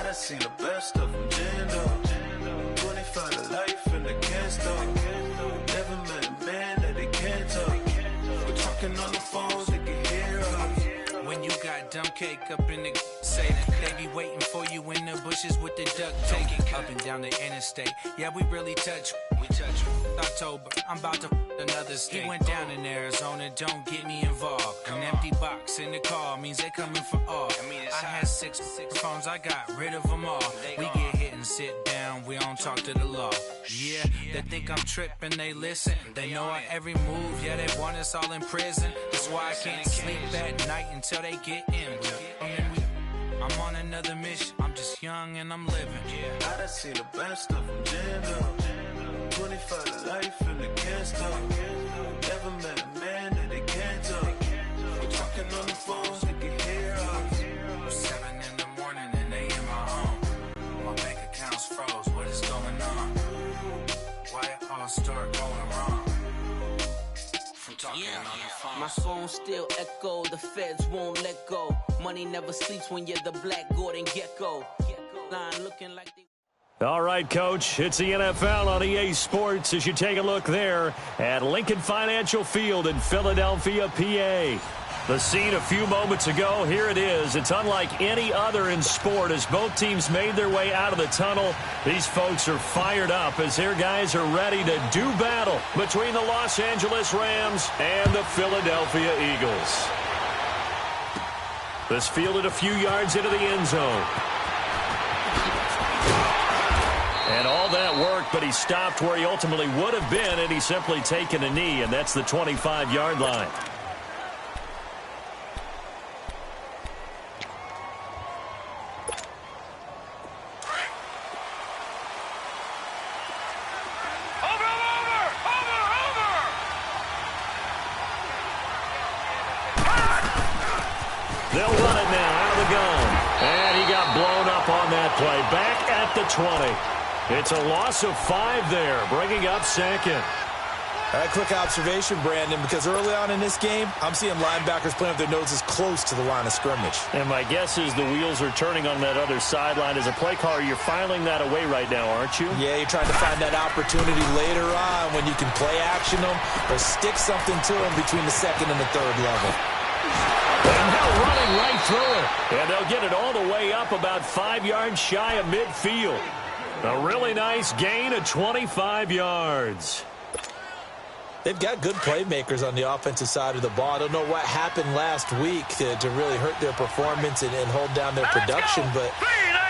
I seen the best of them jammed up. 25 to life and they can't stop. Never met a man that they can't talk. We're talking on the phones, they can hear us. When you got dumb cake up in the say that they be waiting for you in the bushes with the duct tape. Up and down the interstate, yeah, we really touch. We touch October, I'm about to another state. He went down in Arizona, don't get me involved. An empty box in the car means they coming for all. I had 6 phones, I got rid of them all. We get hit and sit down, we don't talk to the law. Yeah, they think I'm tripping, they listen. They know our every move, yeah, they want us all in prison. That's why I can't sleep at night until they get in. I'm on another mission, I'm just young and I'm living. Yeah, I done seen the best of them jammed up. 25 to life and they can't stop. Never met a man that they can't talk. We're talking on the phones, they can hear us. 7 in the morning and they in my home. My bank account's froze, what is going on? Why it all start going wrong? From talking on the phone. My phone still echo, the feds won't let go. Money never sleeps when you're the black Gordon Gecko. Line looking like they... All right, Coach, it's the NFL on EA Sports as you take a look there at Lincoln Financial Field in Philadelphia, PA. The scene a few moments ago, here it is. It's unlike any other in sport as both teams made their way out of the tunnel. These folks are fired up as their guys are ready to do battle between the Los Angeles Rams and the Philadelphia Eagles. This fielded a few yards into the end zone. And all that work, but he stopped where he ultimately would have been, and he's simply taken a knee, and that's the 25-yard line. They'll run it now out of the gun. And he got blown up on that play. Back at the 20. It's a loss of 5 there, bringing up second. All right, quick observation, Brandon, because early on in this game, I'm seeing linebackers playing with their noses close to the line of scrimmage. And my guess is the wheels are turning on that other sideline. As a play caller, you're filing that away right now, aren't you? Yeah, you're trying to find that opportunity later on when you can play action them or stick something to them between the second and the third level. And now running right through it. And they'll get it all the way up about 5 yards shy of midfield. A really nice gain of 25 yards. They've got good playmakers on the offensive side of the ball. I don't know what happened last week to really hurt their performance and hold down their production, but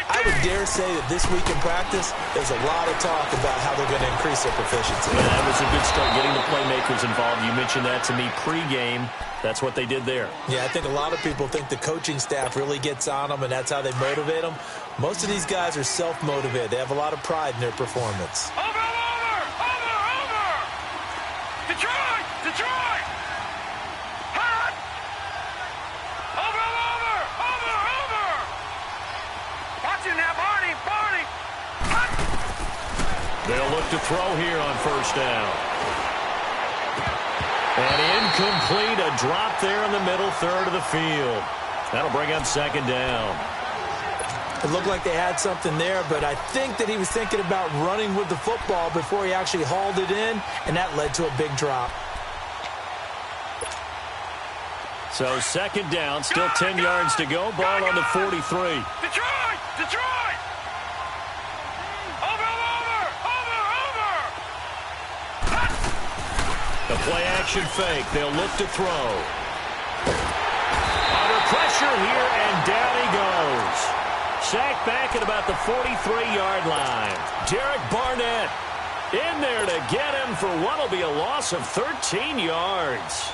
I would dare say that this week in practice, there's a lot of talk about how they're going to increase their proficiency. Yeah, that was a good start, getting the playmakers involved. You mentioned that to me pregame. That's what they did there. Yeah, I think a lot of people think the coaching staff really gets on them, and that's how they motivate them. Most of these guys are self-motivated. They have a lot of pride in their performance. Detroit! Hot! Over! Watch it now, Barney! Hot! They'll look to throw here on first down. And incomplete, a drop there in the middle third of the field. That'll bring up second down. It looked like they had something there, but I think that he was thinking about running with the football before he actually hauled it in, and that led to a big drop. So second down, still 10 yards to go. Ball on the 43. Detroit! Over! The play action fake. They'll look to throw. Under pressure here, and down he goes. Sacked back at about the 43-yard line. Derek Barnett in there to get him for what will be a loss of 13 yards.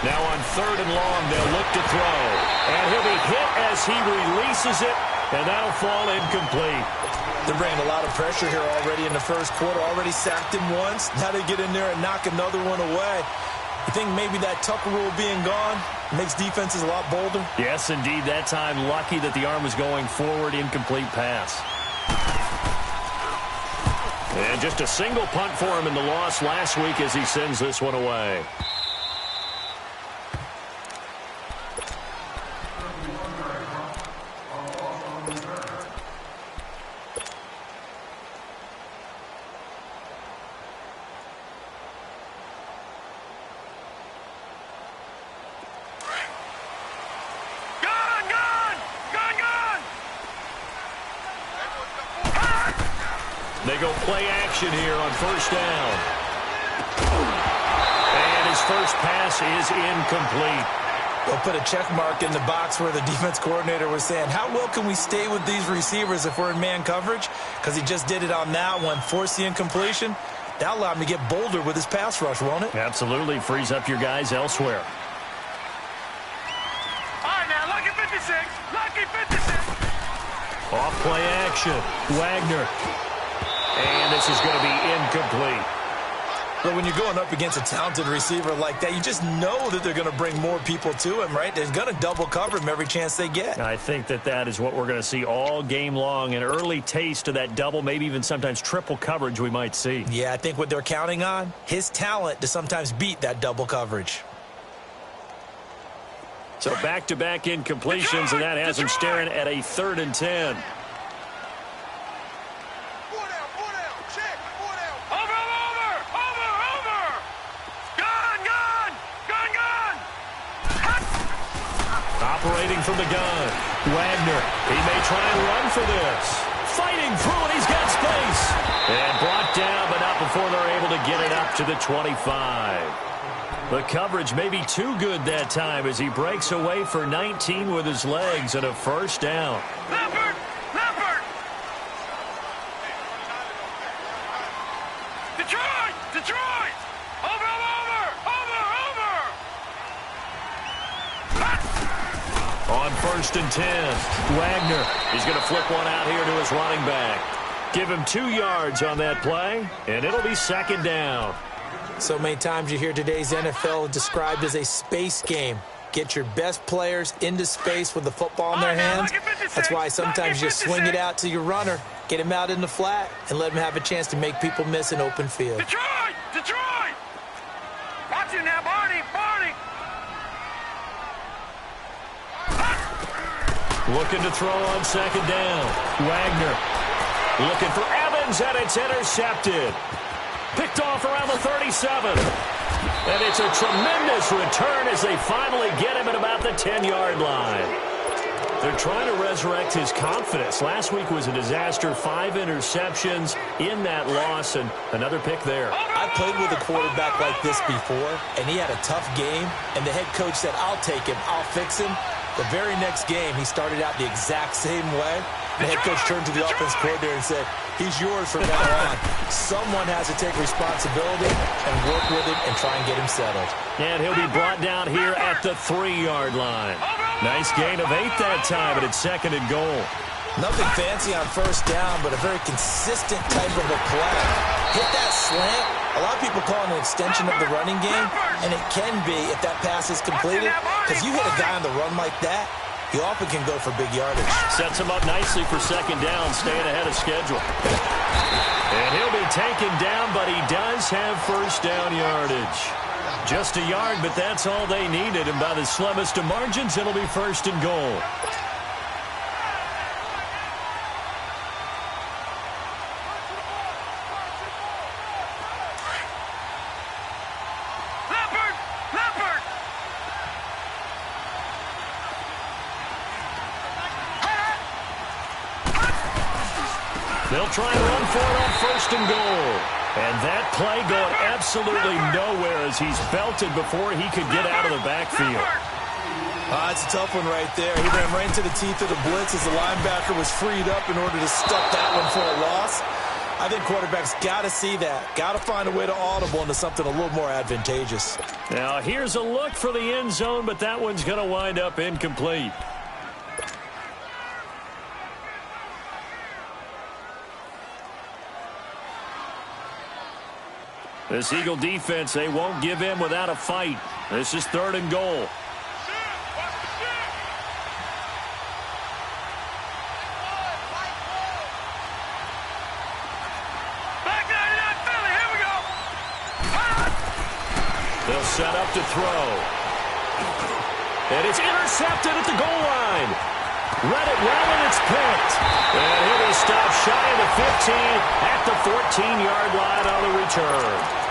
Now on third and long, they'll look to throw. And he'll be hit as he releases it, and that'll fall incomplete. They're bringing a lot of pressure here already in the first quarter. Already sacked him once. Now they get in there and knock another one away. You think maybe that Tucker rule being gone makes defenses a lot bolder? Yes, indeed. That time, lucky that the arm was going forward, incomplete pass. And just a single punt for him in the loss last week as he sends this one away. They go play action here on first down. And his first pass is incomplete. They'll put a check mark in the box where the defense coordinator was saying, how well can we stay with these receivers if we're in man coverage? Because he just did it on that one, forced the incompletion. That'll allow him to get bolder with his pass rush, won't it? Absolutely. Frees up your guys elsewhere. All right, now, lucky 56. Lucky 56. Off play action. Wagner. And this is going to be incomplete. But when you're going up against a talented receiver like that, you just know that they're going to bring more people to him, right? They're going to double cover him every chance they get. I think that is what we're going to see all game long. An early taste of that double, maybe even sometimes triple coverage we might see. Yeah, I think what they're counting on, his talent to sometimes beat that double coverage. So back-to-back incompletions, and that has him staring at a 3rd and 10. Operating from the gun, Wagner. He may try and run for this. Fighting through, and he's got space. And brought down, but not before they're able to get it up to the 25. The coverage may be too good that time as he breaks away for 19 with his legs and a first down. Leopard! Detroit! Detroit! Over! On 1st and 10, Wagner is going to flip one out here to his running back. Give him 2 yards on that play, and it'll be 2nd down. So many times you hear today's NFL described as a space game. Get your best players into space with the football in their hands. That's why sometimes you swing it out to your runner, get him out in the flat, and let him have a chance to make people miss an open field. Detroit! Detroit! Watch it now, Barney! Barney! Looking to throw on 2nd down. Wagner looking for Evans, and it's intercepted. Picked off around the 37. And it's a tremendous return as they finally get him at about the 10-yard line. They're trying to resurrect his confidence. Last week was a disaster. 5 interceptions in that loss, and another pick there. I played with a quarterback like this before, and he had a tough game, and the head coach said, I'll take him, I'll fix him. The very next game, he started out the exact same way. The head coach turned to the offense coordinator and said, he's yours from now on. Someone has to take responsibility and work with him and try and get him settled. And he'll be brought down here at the 3-yard line. Nice gain of 8 that time, but it's 2nd and goal. Nothing fancy on 1st down, but a very consistent type of a play. Hit that slant. A lot of people call it an extension of the running game, and it can be if that pass is completed, because you hit a guy on the run like that, he often can go for big yardage. Sets him up nicely for 2nd down, staying ahead of schedule. And he'll be taken down, but he does have 1st down yardage. Just a yard, but that's all they needed, and by the slimmest of margins, it'll be 1st and goal. They'll try and run for it on 1st and goal. And that play going absolutely nowhere as he's belted before he could get out of the backfield. It's a tough one right there. He ran right into the teeth of the blitz as the linebacker was freed up in order to stuff that one for a loss. I think quarterbacks got to see that. Got to find a way to audible into something a little more advantageous. Now here's a look for the end zone, but that one's going to wind up incomplete. This Eagle defense, they won't give in without a fight. This is 3rd and goal. They'll set up to throw. And it's intercepted at the goal line. Read it well, and it's picked. And he'll be stopped shy of the 15 at the 14-yard line on the return.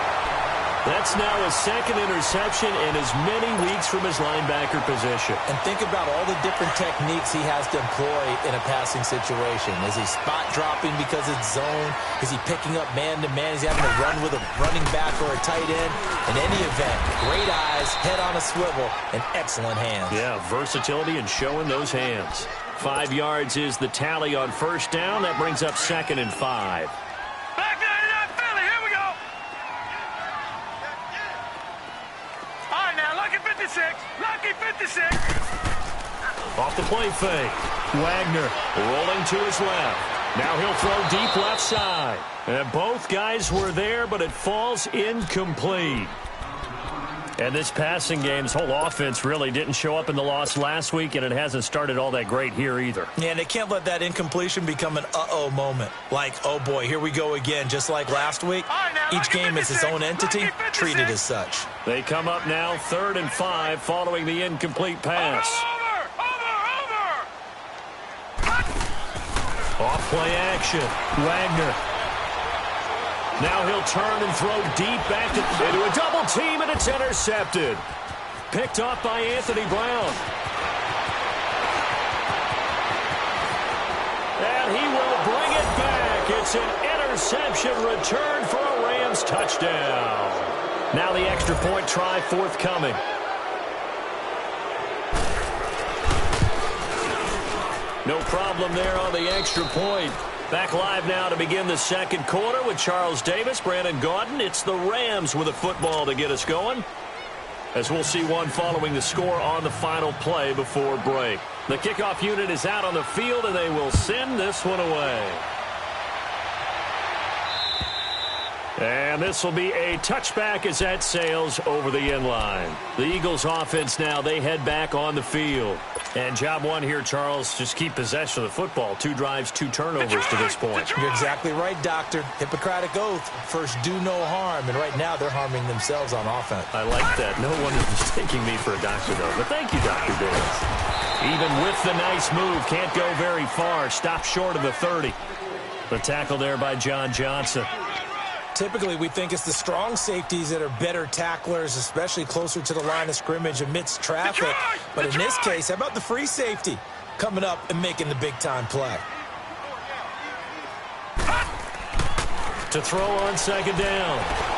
That's now his 2nd interception in as many weeks from his linebacker position. And think about all the different techniques he has to employ in a passing situation. Is he spot dropping because it's zone? Is he picking up man-to-man? Is he having to run with a running back or a tight end? In any event, great eyes, head on a swivel, and excellent hands. Yeah, versatility and showing those hands. 5 yards is the tally on 1st down. That brings up 2nd and 5. Lucky 56. Off the play fake. Wagner rolling to his left. Now he'll throw deep left side. And both guys were there, but it falls incomplete. And this passing game's whole offense really didn't show up in the loss last week, and it hasn't started all that great here either. Yeah, and they can't let that incompletion become an uh-oh moment. Like, oh boy, here we go again, just like last week. Each game is its own entity, treated as such. They come up now 3rd and 5 following the incomplete pass. Off play action. Wagner. Now he'll turn and throw deep back into a double team, and it's intercepted. Picked off by Anthony Brown. And he will bring it back. It's an interception return for a Rams touchdown. Now the extra point try forthcoming. No problem there on the extra point. Back live now to begin the second quarter with Charles Davis, Brandon Gaudin. It's the Rams with a football to get us going, as we'll see one following the score on the final play before break. The kickoff unit is out on the field, and they will send this one away. And this will be a touchback as that sails over the end line. The Eagles offense now, they head back on the field. And job one here, Charles, just keep possession of the football. 2 drives, 2 turnovers to this point. You're exactly right, Doctor. Hippocratic oath. First, do no harm. And right now, they're harming themselves on offense. I like that. No one is mistaking me for a doctor, though. But thank you, Dr. Davis. Even with the nice move, can't go very far. Stop short of the 30. The tackle there by John Johnson. Typically, we think it's the strong safeties that are better tacklers, especially closer to the line of scrimmage amidst traffic. But in this case, how about the free safety coming up and making the big-time play? To throw on second down.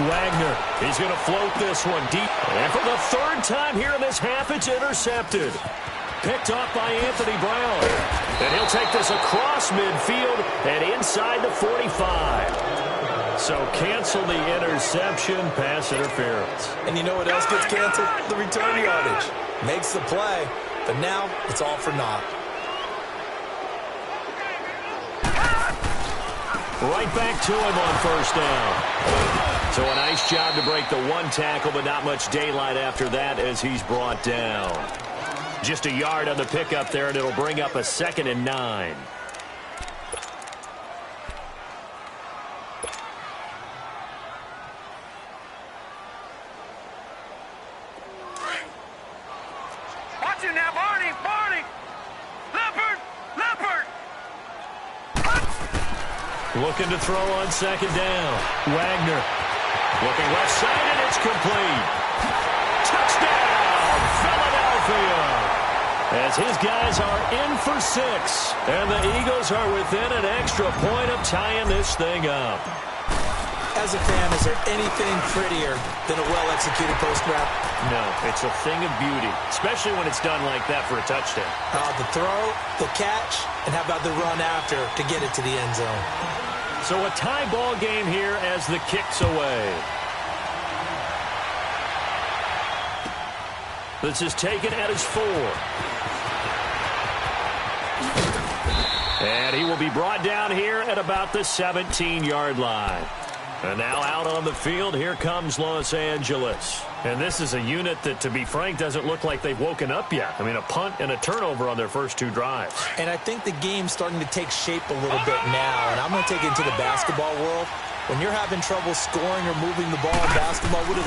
Wagner, he's going to float this one deep. And for the 3rd time here in this half, it's intercepted. Picked off by Anthony Brown. And he'll take this across midfield and inside the 45. So cancel the interception, pass interference. And you know what else gets canceled? The return yardage. Makes the play, but now it's all for naught. Right back to him on first down. So a nice job to break the 1 tackle, but not much daylight after that as he's brought down. Just a yard on the pickup there, and it'll bring up a 2nd and 9. Looking to throw on second down. Wagner looking left side, and it's complete. Touchdown, Philadelphia! As his guys are in for 6. And the Eagles are within an extra point of tying this thing up. As a fan, is there anything prettier than a well-executed post route? No, it's a thing of beauty, especially when it's done like that for a touchdown. The throw, the catch, and how about the run after to get it to the end zone? So a tie ball game here as the kick's away. This is taken at his 4. And he will be brought down here at about the 17-yard line. And now out on the field, here comes Los Angeles. And this is a unit that, to be frank, doesn't look like they've woken up yet. I mean, a punt and a turnover on their first 2 drives. And I think the game's starting to take shape a little bit now. And I'm going to take it into the basketball world. When you're having trouble scoring or moving the ball in basketball, what do?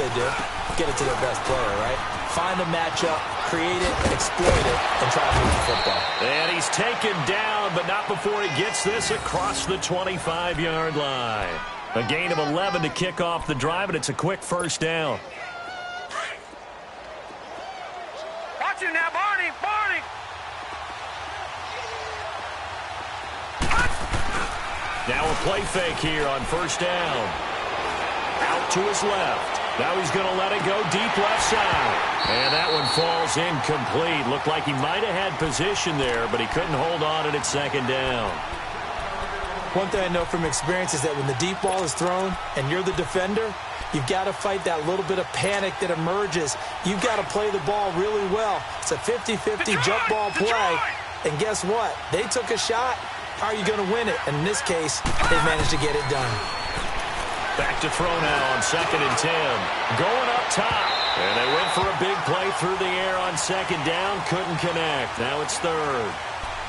Get it to their best player, right? Find a matchup, create it, exploit it, and try to move the football. And he's taken down, but not before he gets this across the 25-yard line. A gain of 11 to kick off the drive, and it's a quick first down. Watch it now, Barney! Barney! Now a play fake here on first down. Out to his left. Now he's going to let it go deep left side. And that one falls incomplete. Looked like he might have had position there, but he couldn't hold on at second down. One thing I know from experience is that when the deep ball is thrown and you're the defender, you've got to fight that little bit of panic that emerges. You've got to play the ball really well. It's a 50-50 jump ball play. And guess what? They took a shot. How are you going to win it? And in this case, they managed to get it done. Back to throw now on 2nd and 10. Going up top. And they went for a big play through the air on second down. Couldn't connect. Now it's 3rd.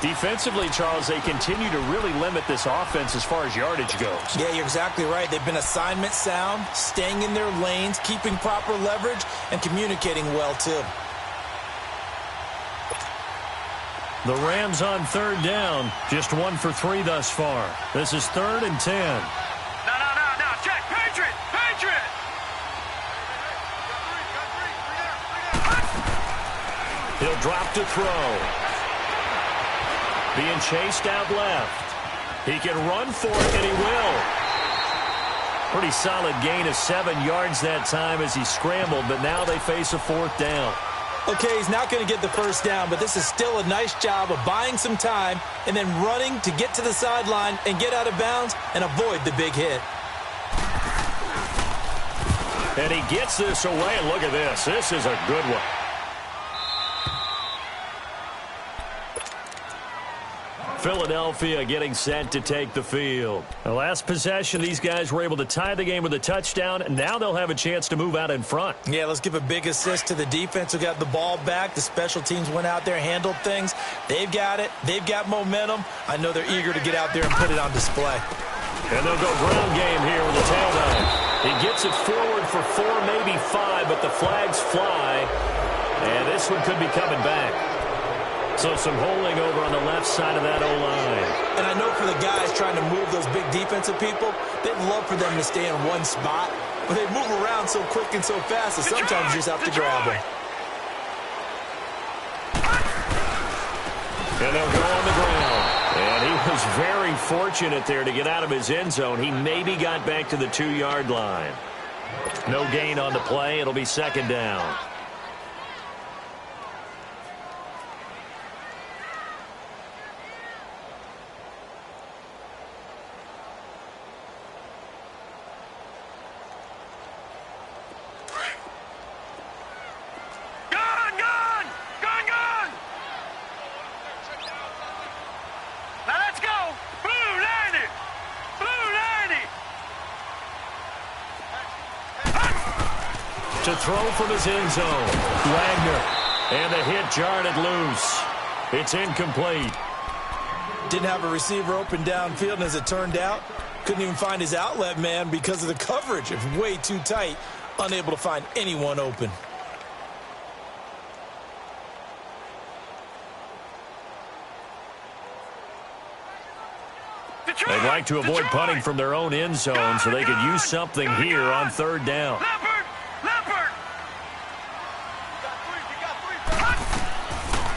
Defensively, Charles, they continue to really limit this offense as far as yardage goes. Yeah, you're exactly right. They've been assignment sound, staying in their lanes, keeping proper leverage, and communicating well, too. The Rams on 3rd down, just 1 for 3 thus far. This is 3rd and 10. No, check, Patriot! Patriot! He'll drop to throw. Being chased out left. He can run for it, and he will. Pretty solid gain of 7 yards that time as he scrambled, but now they face a 4th down. Okay, he's not going to get the first down, but this is still a nice job of buying some time and then running to get to the sideline and get out of bounds and avoid the big hit. And he gets this away, and look at this. This is a good one. Philadelphia getting set to take the field. The last possession, these guys were able to tie the game with a touchdown, and now they'll have a chance to move out in front. Yeah, let's give a big assist to the defense who got the ball back. The special teams went out there, handled things. They've got it. They've got momentum. I know they're eager to get out there and put it on display. And they'll go ground game here with the tailback. He gets it forward for 4, maybe 5, but the flags fly, and this one could be coming back. So some holding over on the left side of that O-line. And I know for the guys trying to move those big defensive people, they'd love for them to stay in one spot, but they move around so quick and so fast that sometimes you just have to grab them. And they'll go on the ground. And he was very fortunate there to get out of his end zone. He maybe got back to the 2-yard line. No gain on the play. It'll be second down. To throw from his end zone. Wagner. And the hit jarred it loose. It's incomplete. Didn't have a receiver open downfield, and as it turned out, couldn't even find his outlet man because of the coverage. It's way too tight. Unable to find anyone open. They'd like to avoid punting from their own end zone so they could use something here on third down.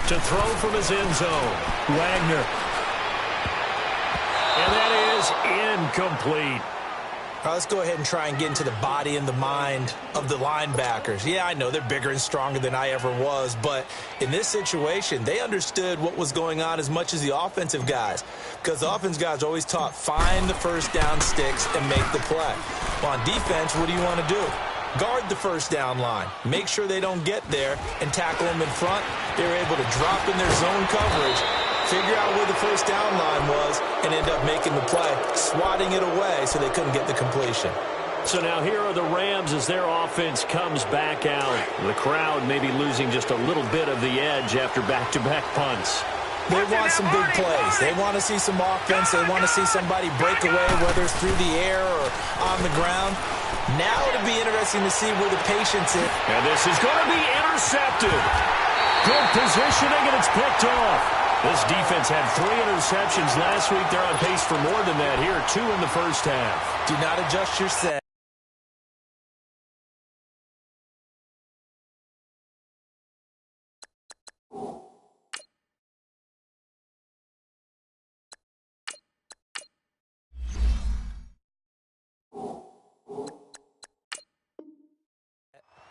To throw from his end zone. Wagner. And that is incomplete. All right, let's go ahead and try and get into the body and the mind of the linebackers. Yeah, I know they're bigger and stronger than I ever was, but in this situation, they understood what was going on as much as the offensive guys, because the offensive guys are always taught, find the first down sticks and make the play. Well, on defense, what do you want to do? Guard the first down line. Make sure they don't get there and tackle them in front. They were able to drop in their zone coverage, figure out where the first down line was, and end up making the play, swatting it away so they couldn't get the completion. So now here are the Rams as their offense comes back out. The crowd maybe losing just a little bit of the edge after back-to-back punts. They want some big plays. They want to see some offense. They want to see somebody break away, whether it's through the air or on the ground. Now it'll be interesting to see where the patience is. And this is going to be intercepted. Good positioning, and it's picked off. This defense had 3 interceptions last week. They're on pace for more than that here, 2 in the first half. Do not adjust your set.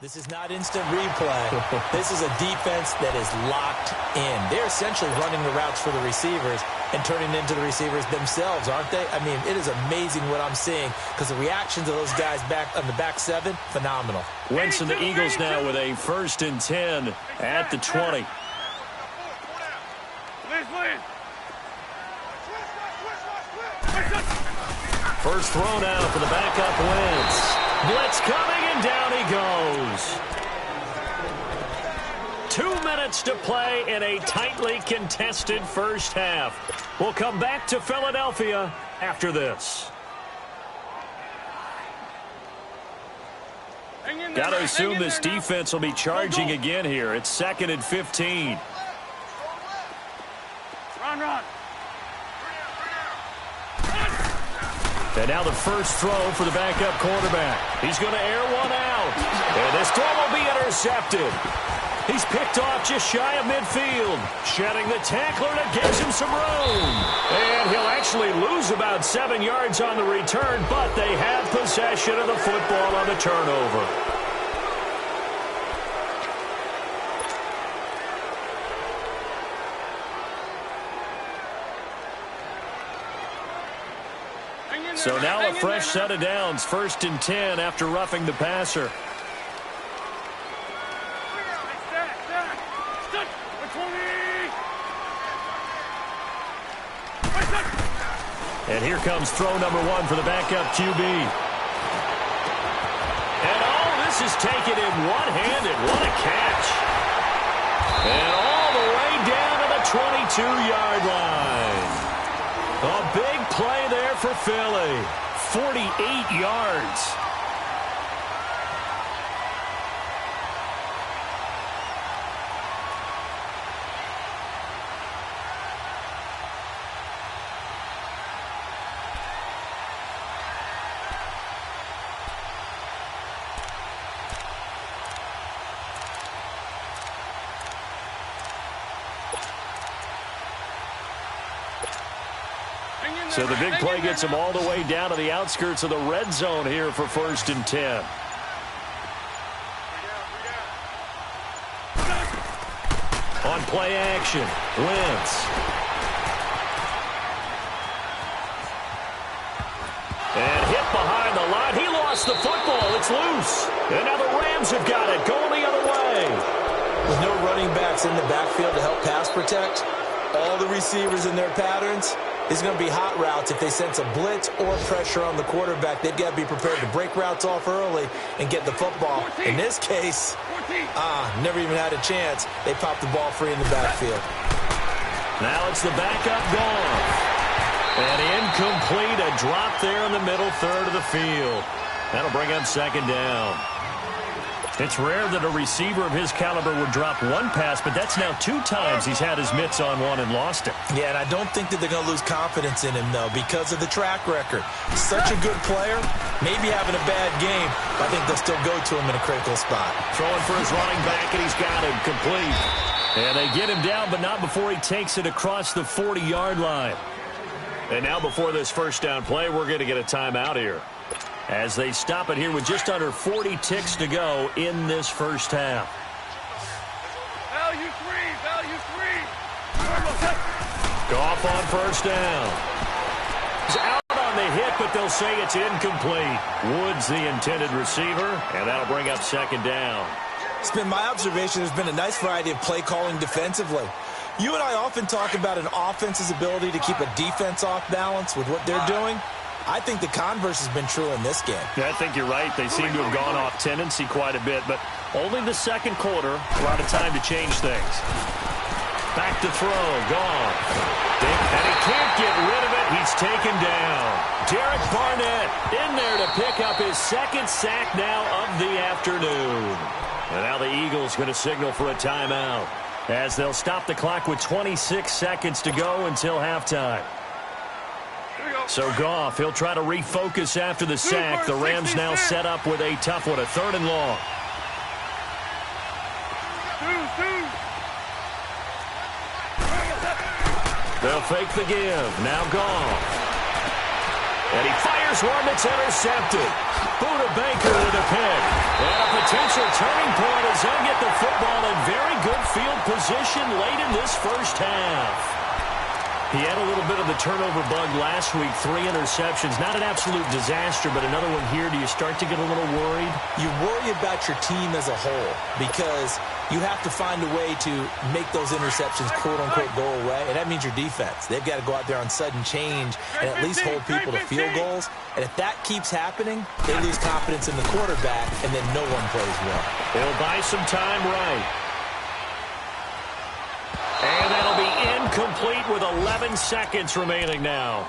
This is not instant replay. This is a defense that is locked in. They're essentially running the routes for the receivers and turning into the receivers themselves, aren't they? I mean, it is amazing what I'm seeing because the reactions of those guys back on the back 7, phenomenal. Wentz and the Eagles now with a 1st and 10 at the 20. First throw now for the backup Wentz. Blitz coming, and down he goes. 2 minutes to play in a tightly contested first half. We'll come back to Philadelphia after this. Got to assume this defense will be charging again here. It's 2nd and 15. Run. And now the first throw for the backup quarterback. He's going to air one out. And this throw will be intercepted. He's picked off just shy of midfield. Shedding the tackler that gives him some room. And he'll actually lose about 7 yards on the return, but they have possession of the football on the turnover. So now a fresh set of downs, 1st and 10 after roughing the passer. And here comes throw number 1 for the backup QB. And this is taken in one-handed. What a catch. And all the way down to the 22-yard line. A big play there for Philly. 48 yards. So the big play gets him all the way down to the outskirts of the red zone here for 1st and 10. On play action, Wentz. And hit behind the line. He lost the football. It's loose. And now the Rams have got it, going the other way. With no running backs in the backfield to help pass protect, all the receivers in their patterns, is going to be hot routes. If they sense a blitz or pressure on the quarterback, they've got to be prepared to break routes off early and get the football. In this case, never even had a chance. They popped the ball free in the backfield. Now it's the backup Goff. And incomplete, a drop there in the middle third of the field. That'll bring up 2nd down. It's rare that a receiver of his caliber would drop one pass, but that's now 2 times he's had his mitts on one and lost it. Yeah, and I don't think that they're going to lose confidence in him, though, because of the track record. Such a good player, maybe having a bad game, but I think they'll still go to him in a critical spot. Throwing for his running back, and he's got him complete. And they get him down, but not before he takes it across the 40-yard line. And now before this 1st down play, we're going to get a timeout here, as they stop it here with just under 40 ticks to go in this 1st half. Value three. Goff on 1st down. He's out on the hit, but they'll say it's incomplete. Woods the intended receiver, and that'll bring up 2nd down. It's been my observation there's been a nice variety of play calling defensively. You and I often talk about an offense's ability to keep a defense off balance with what they're doing. I think the converse has been true in this game. Yeah, I think you're right. They seem to have gone off tendency quite a bit, but only the 2nd quarter, a lot of time to change things. Back to throw, Goff. And he can't get rid of it. He's taken down. Derek Barnett in there to pick up his 2nd sack now of the afternoon. And now the Eagles going to signal for a timeout, as they'll stop the clock with 26 seconds to go until halftime. So Goff, he'll try to refocus after the sack. The Rams now set up with a tough one, a 3rd and long. They'll fake the give. Now Goff. And he fires one that's intercepted. Buda Baker with a pick. And a potential turning point as they'll get the football in very good field position late in this 1st half. He had a little bit of the turnover bug last week, 3 interceptions. Not an absolute disaster, but another one here. Do you start to get a little worried? You worry about your team as a whole because you have to find a way to make those interceptions, quote-unquote, go away, and that means your defense. They've got to go out there on sudden change and at least hold people to field goals. And if that keeps happening, they lose confidence in the quarterback, and then no one plays well. They'll buy some time right. And that'll be incomplete with 11 seconds remaining now.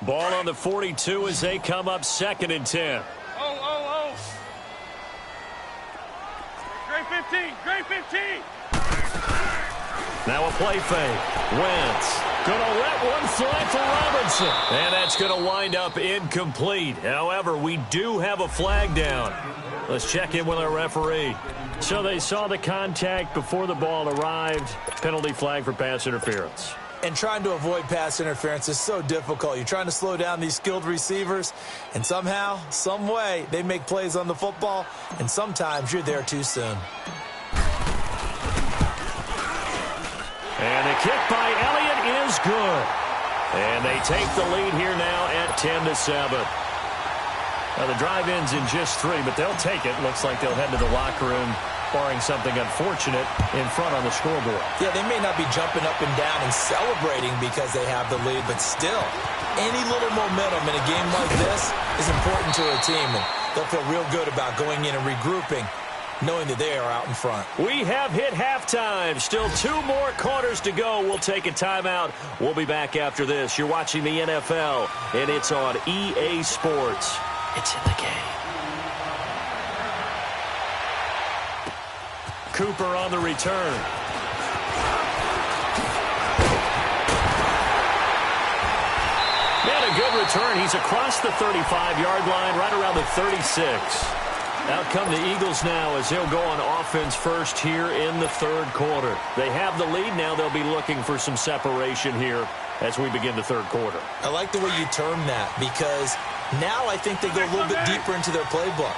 Ball on the 42 as they come up 2nd and 10. Great 15. Now a play fake. Wentz going to let one fly for Robinson. And that's going to wind up incomplete. However, we do have a flag down. Let's check in with our referee. So they saw the contact before the ball arrived. Penalty flag for pass interference. And trying to avoid pass interference is so difficult. You're trying to slow down these skilled receivers, and somehow, some way, they make plays on the football, and sometimes you're there too soon. And the kick by Elliott is good. And they take the lead here now at 10-7. Now the drive ends in just 3, but they'll take it. Looks like they'll head to the locker room, barring something unfortunate, in front on the scoreboard. Yeah, they may not be jumping up and down and celebrating because they have the lead, but still, any little momentum in a game like this is important to a team, and they'll feel real good about going in and regrouping, knowing that they are out in front. We have hit halftime. Still 2 more quarters to go. We'll take a timeout. We'll be back after this. You're watching the NFL, and it's on EA Sports. It's in the game. Cooper on the return. Man, a good return. He's across the 35-yard line, right around the 36. Out come the Eagles now as they'll go on offense first here in the third quarter. They have the lead now. They'll be looking for some separation here as we begin the third quarter. I like the way you term that because now I think they go a little bit deeper into their playbook.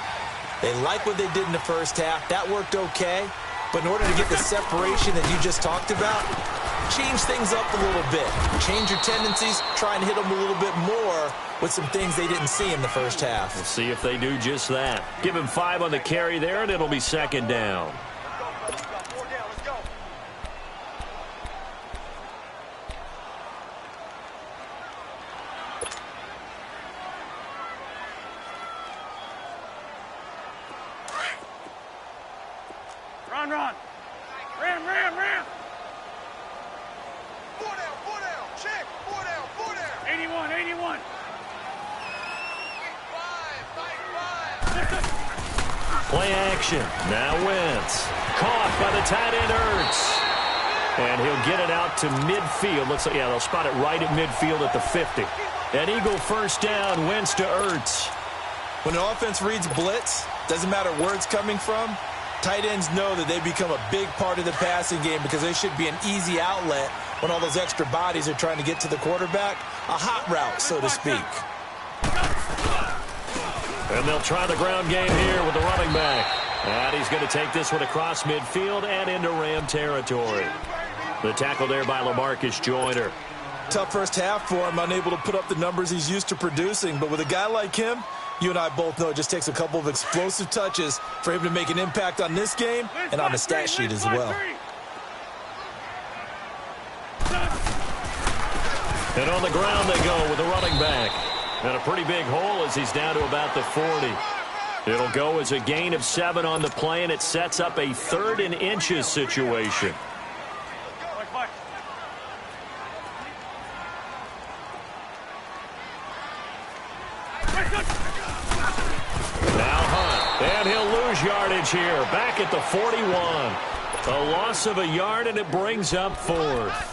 They like what they did in the first half. That worked okay. But in order to get the separation that you just talked about, change things up a little bit. Change your tendencies. Try and hit them a little bit more with some things they didn't see in the first half. We'll see if they do just that. Give him 5 on the carry there, and it'll be second down. Run. Ram. 4 down. Check. 4 down. 81. Play action. Now Wentz. Caught by the tight end Ertz. And he'll get it out to midfield. Looks like, yeah, they'll spot it right at midfield at the 50. An Eagle first down. Wentz to Ertz. When an offense reads blitz, doesn't matter where it's coming from, tight ends know that they become a big part of the passing game because they should be an easy outlet when all those extra bodies are trying to get to the quarterback. A hot route, so to speak. And they'll try the ground game here with the running back. And he's going to take this one across midfield and into Ram territory. The tackle there by LaMarcus Joyner. Tough first half for him, unable to put up the numbers he's used to producing. But with a guy like him, you and I both know it just takes a couple of explosive touches for him to make an impact on this game and on the stat sheet as well. And on the ground they go with the running back. And a pretty big hole as he's down to about the 40. It'll go as a gain of 7 on the play, and it sets up a 3rd and inches situation. Now Hunt, and he'll lose yardage here, back at the 41. A loss of a yard, and it brings up 4th.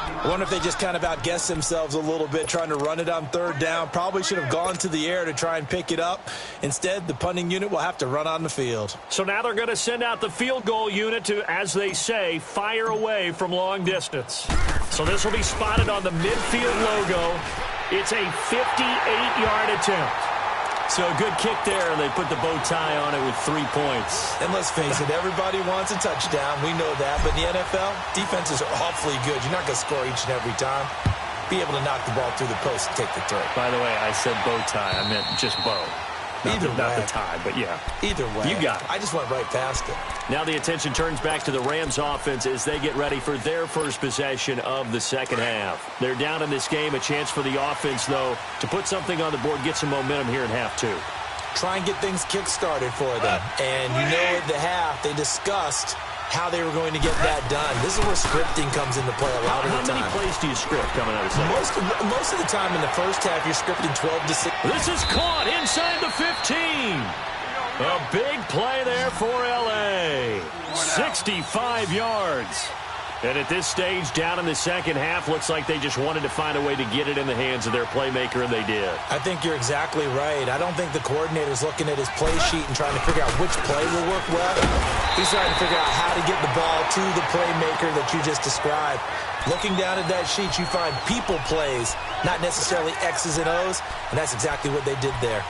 I wonder if they just kind of outguessed themselves a little bit trying to run it on 3rd down. Probably should have gone to the air to try and pick it up. Instead, the punting unit will have to run on the field. So now they're going to send out the field goal unit to, as they say, fire away from long distance. So this will be spotted on the midfield logo. It's a 58-yard attempt. So a good kick there, and they put the bow tie on it with 3 points. And let's face it, everybody wants a touchdown. We know that. But in the NFL, defenses are awfully good. You're not going to score each and every time. Be able to knock the ball through the post and take the throw. By the way, I said bow tie. I meant just bow. Not the tie, but yeah. Either way. You got it. I just went right past it. Now the attention turns back to the Rams offense as they get ready for their first possession of the second half. They're down in this game. A chance for the offense, though, to put something on the board, get some momentum here in half 2. Try and get things kick-started for them. And you know at the half, they discussed how they were going to get that done. This is where scripting comes into play a lot of the time. How many plays do you script coming out of the second? Most of the time in the first half, you're scripting 12 to 6. This is caught inside the 15. A big play there for L.A. 65 yards. And at this stage, down in the second half, looks like they just wanted to find a way to get it in the hands of their playmaker, and they did. I think you're exactly right. I don't think the coordinator's looking at his play sheet and trying to figure out which play will work well. He's trying to figure out how to get the ball to the playmaker that you just described. Looking down at that sheet, you find people plays, not necessarily X's and O's, and that's exactly what they did there.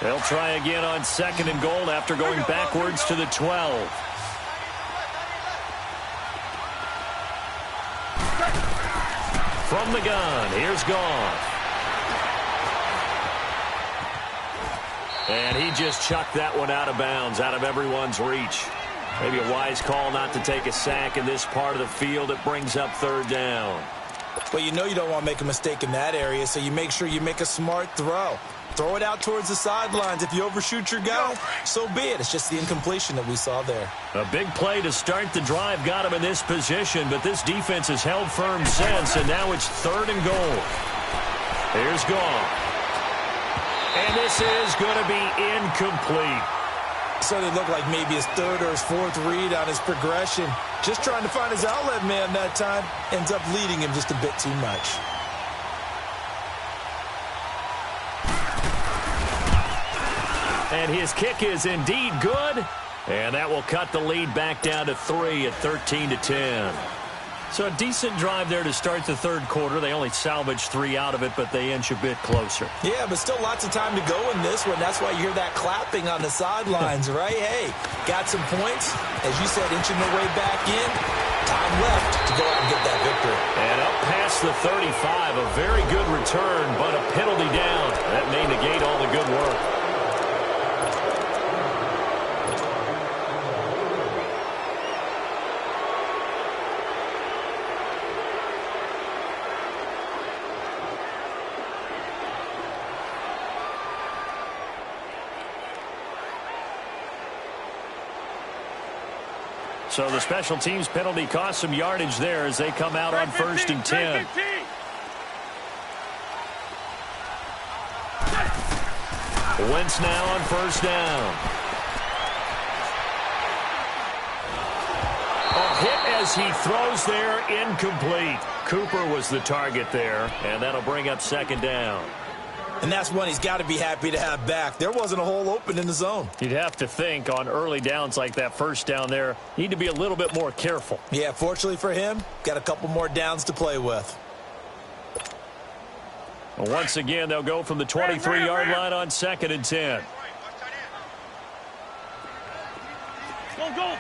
They'll try again on 2nd and goal after going backwards to the 12. From the gun, here's Goff. And he just chucked that one out of bounds, out of everyone's reach. Maybe a wise call not to take a sack in this part of the field. It brings up 3rd down. Well, you know you don't want to make a mistake in that area, so you make sure you make a smart throw. Throw it out towards the sidelines. If you overshoot your guy, so be it. It's just the incompletion that we saw there. A big play to start the drive got him in this position, but this defense has held firm since, and now it's 3rd and goal. Here's Goff. And this is going to be incomplete. So it looked like maybe his 3rd or his 4th read on his progression. Just trying to find his outlet man that time. Ends up leading him just a bit too much. And his kick is indeed good. And that will cut the lead back down to 3 at 13-10. So a decent drive there to start the 3rd quarter. They only salvaged 3 out of it, but they inch a bit closer. Yeah, but still lots of time to go in this one. That's why you hear that clapping on the sidelines, right? Hey, got some points. As you said, inching their way back in. Time left to go out and get that victory. And up past the 35, a very good return, but a penalty down. That may negate all the good work. So the special teams penalty cost some yardage there as they come out on 1st and 10. Wentz now on 1st down. A hit as he throws there, incomplete. Cooper was the target there, and that'll bring up 2nd down. And that's one he's got to be happy to have back. There wasn't a hole open in the zone. You'd have to think on early downs like that 1st down there, need to be a little bit more careful. Yeah, fortunately for him, got a couple more downs to play with. Once again, they'll go from the 23-yard line on 2nd and 10. Go.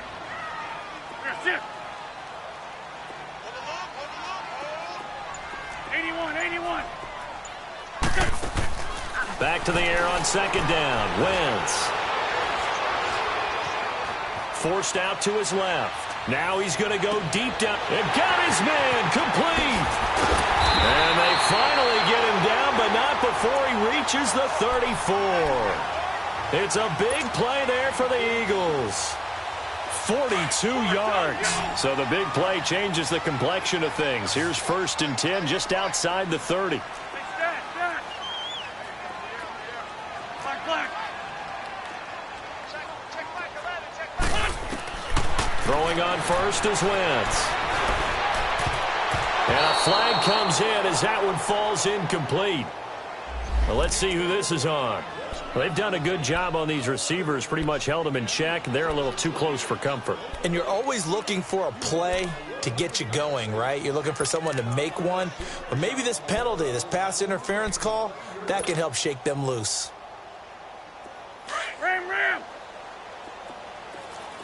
81. Back to the air on 2nd down. Wentz. Forced out to his left. Now he's going to go deep down. And got his man complete. And they finally get him down, but not before he reaches the 34. It's a big play there for the Eagles. 42 yards. So the big play changes the complexion of things. Here's 1st and 10 just outside the 30. Throwing on 1st is Wentz. And a flag comes in as that one falls incomplete. Well, let's see who this is on. Well, they've done a good job on these receivers, pretty much held them in check. They're a little too close for comfort. And you're always looking for a play to get you going, right? You're looking for someone to make one. But maybe this penalty, this pass interference call, that can help shake them loose. Ram.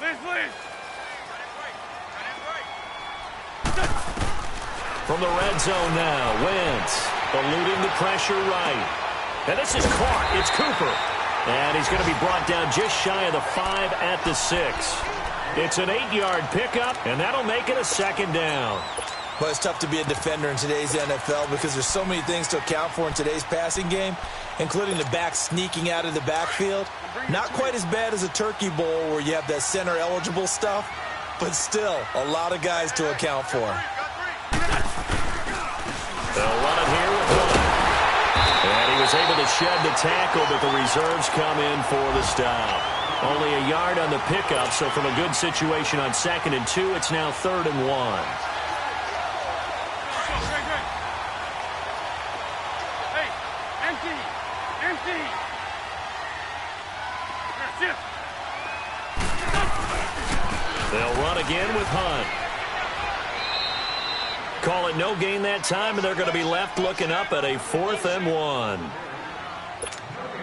Liz. From the red zone now, Wentz eluding the pressure right. And this is caught. It's Cooper. And he's going to be brought down just shy of the 5 at the 6. It's an 8-yard pickup, and that'll make it a 2nd down. Well, it's tough to be a defender in today's NFL because there's so many things to account for in today's passing game, including the back sneaking out of the backfield. Not quite as bad as a turkey bowl where you have that center-eligible stuff, but still a lot of guys to account for. They'll run it here with one. And he was able to shed the tackle, but the reserves come in for the stop. Only a yard on the pickup, so from a good situation on 2nd and 2, it's now 3rd and 1. They'll run again with Hunt. Call it no gain that time, and they're going to be left looking up at a 4th and 1.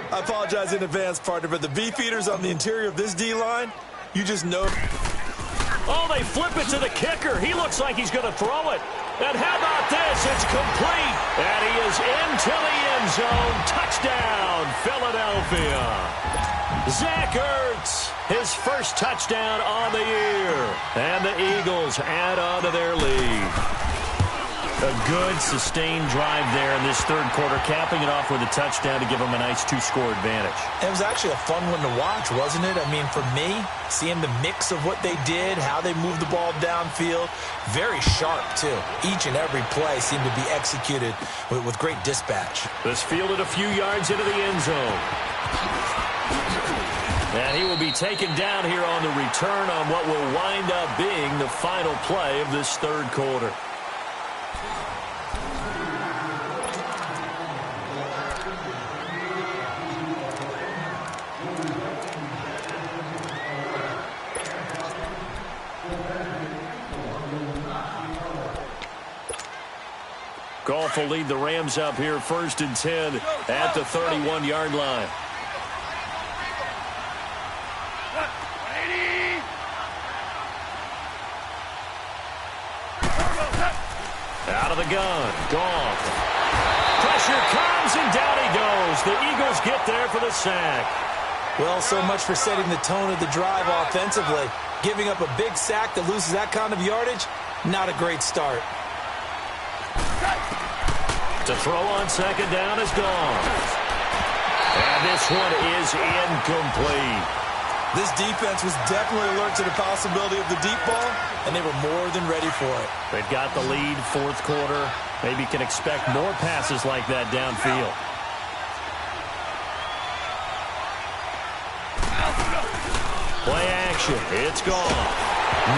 I apologize in advance, partner, but the beefeaters on the interior of this D-line, you just know. Oh, they flip it to the kicker. He looks like he's going to throw it. And how about this? It's complete. And he is into the end zone. Touchdown, Philadelphia. Zach Ertz, his first touchdown on the year. And the Eagles add on to their lead. A good, sustained drive there in this 3rd quarter, capping it off with a touchdown to give them a nice 2-score advantage. It was actually a fun one to watch, wasn't it? I mean, for me, seeing the mix of what they did, how they moved the ball downfield, very sharp, too. Each and every play seemed to be executed with great dispatch. This fielded a few yards into the end zone. And he will be taken down here on the return on what will wind up being the final play of this 3rd quarter. Goff will lead the Rams up here 1st and 10 at the 31-yard line. Out of the gun, Goff. Pressure comes, and down he goes. The Eagles get there for the sack. Well, so much for setting the tone of the drive offensively. Giving up a big sack that loses that kind of yardage, not a great start. To throw on 2nd down is gone. And this one is incomplete. This defense was definitely alert to the possibility of the deep ball, and they were more than ready for it. They've got the lead, 4th quarter. Maybe can expect more passes like that downfield. Play action. It's gone.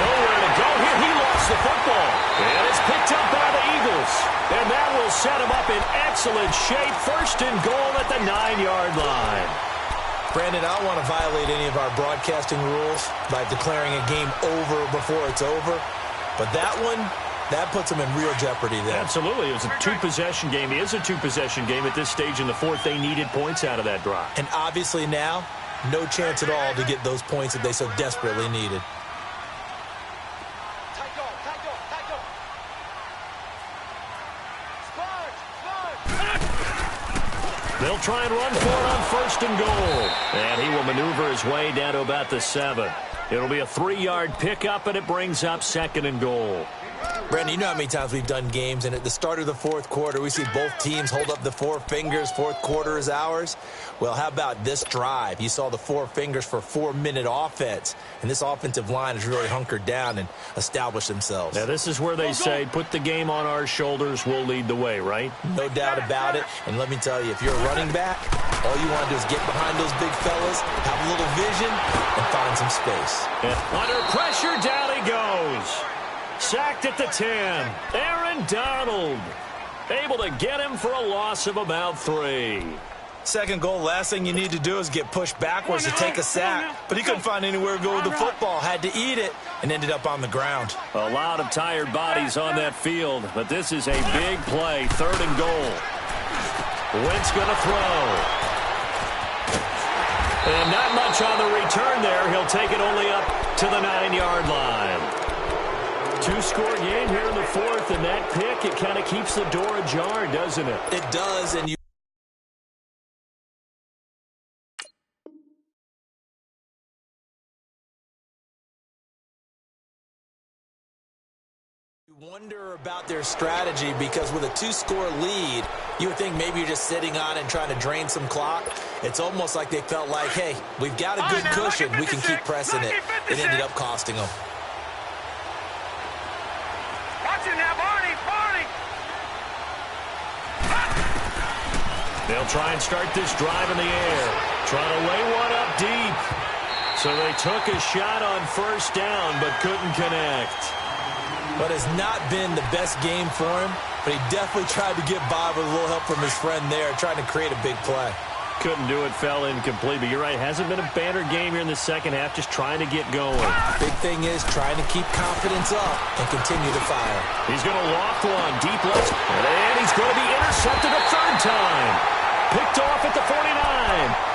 Nowhere to go here. He lost the football. And it's picked up by the Eagles. And that will set him up in excellent shape. 1st and goal at the 9-yard line. Brandon, I don't want to violate any of our broadcasting rules by declaring a game over before it's over. But that one, that puts them in real jeopardy there. Absolutely. It was a 2-possession game. It is a 2-possession game at this stage in the 4th. They needed points out of that drive. And obviously now, no chance at all to get those points that they so desperately needed. They'll try and run for it on 1st and goal. And he will maneuver his way down to about the 7. It'll be a 3-yard pickup, and it brings up 2nd and goal. Brandon, you know how many times we've done games, and at the start of the 4th quarter, we see both teams hold up the 4 fingers, 4th quarter is ours. Well, how about this drive? You saw the 4 fingers for 4-minute offense, and this offensive line has really hunkered down and established themselves. Now, this is where they say, put the game on our shoulders, we'll lead the way, right? No doubt about it, and let me tell you, if you're a running back, all you want to do is get behind those big fellas, have a little vision, and find some space. And under pressure, down he goes. Sacked at the 10. Aaron Donald able to get him for a loss of about 3. 2nd goal, last thing you need to do is get pushed backwards to take a sack. But he couldn't find anywhere to go with the football. Had to eat it and ended up on the ground. A lot of tired bodies on that field. But this is a big play. 3rd and goal. Wentz going to throw. And not much on the return there. He'll take it only up to the 9-yard line. 2-score game here in the 4th, and that pick, it kind of keeps the door ajar, doesn't it? It does, and you wonder about their strategy, because with a 2-score lead, you would think maybe you're just sitting on it and trying to drain some clock. It's almost like they felt like, hey, we've got a good cushion. We can keep pressing it. It ended up costing them. They'll try and start this drive in the air. Trying to lay one up deep. So they took a shot on first down, but couldn't connect. But it's not been the best game for him, but he definitely tried to get by with a little help from his friend there, trying to create a big play. Couldn't do it, fell incomplete, but you're right, hasn't been a banner game here in the second half, just trying to get going. Big thing is trying to keep confidence up and continue to fire. He's going to loft one, deep left, and he's going to be intercepted a third time. Picked off at the 49,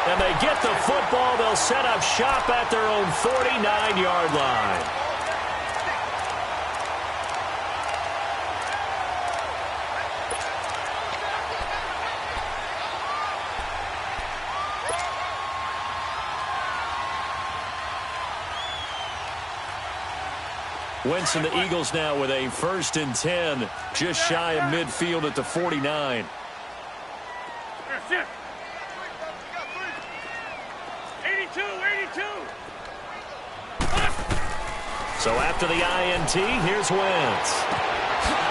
and they get the football. They'll set up shop at their own 49-yard line. Wentz and the Eagles now with a 1st and 10, just shy of midfield at the 49. So after the INT, here's Wentz.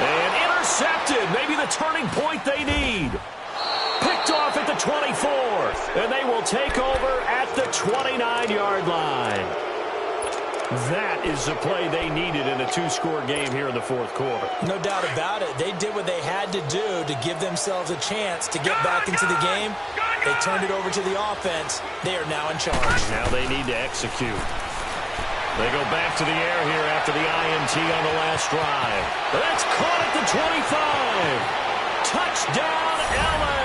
And intercepted, maybe the turning point they need. Picked off at the 24, and they will take over at the 29-yard line. That is the play they needed in a 2-score game here in the fourth quarter. No doubt about it. They did what they had to do to give themselves a chance to get back into the game. They turned it over to the offense. They are now in charge. Now they need to execute. They go back to the air here after the INT on the last drive. That's caught at the 25. Touchdown, L.A.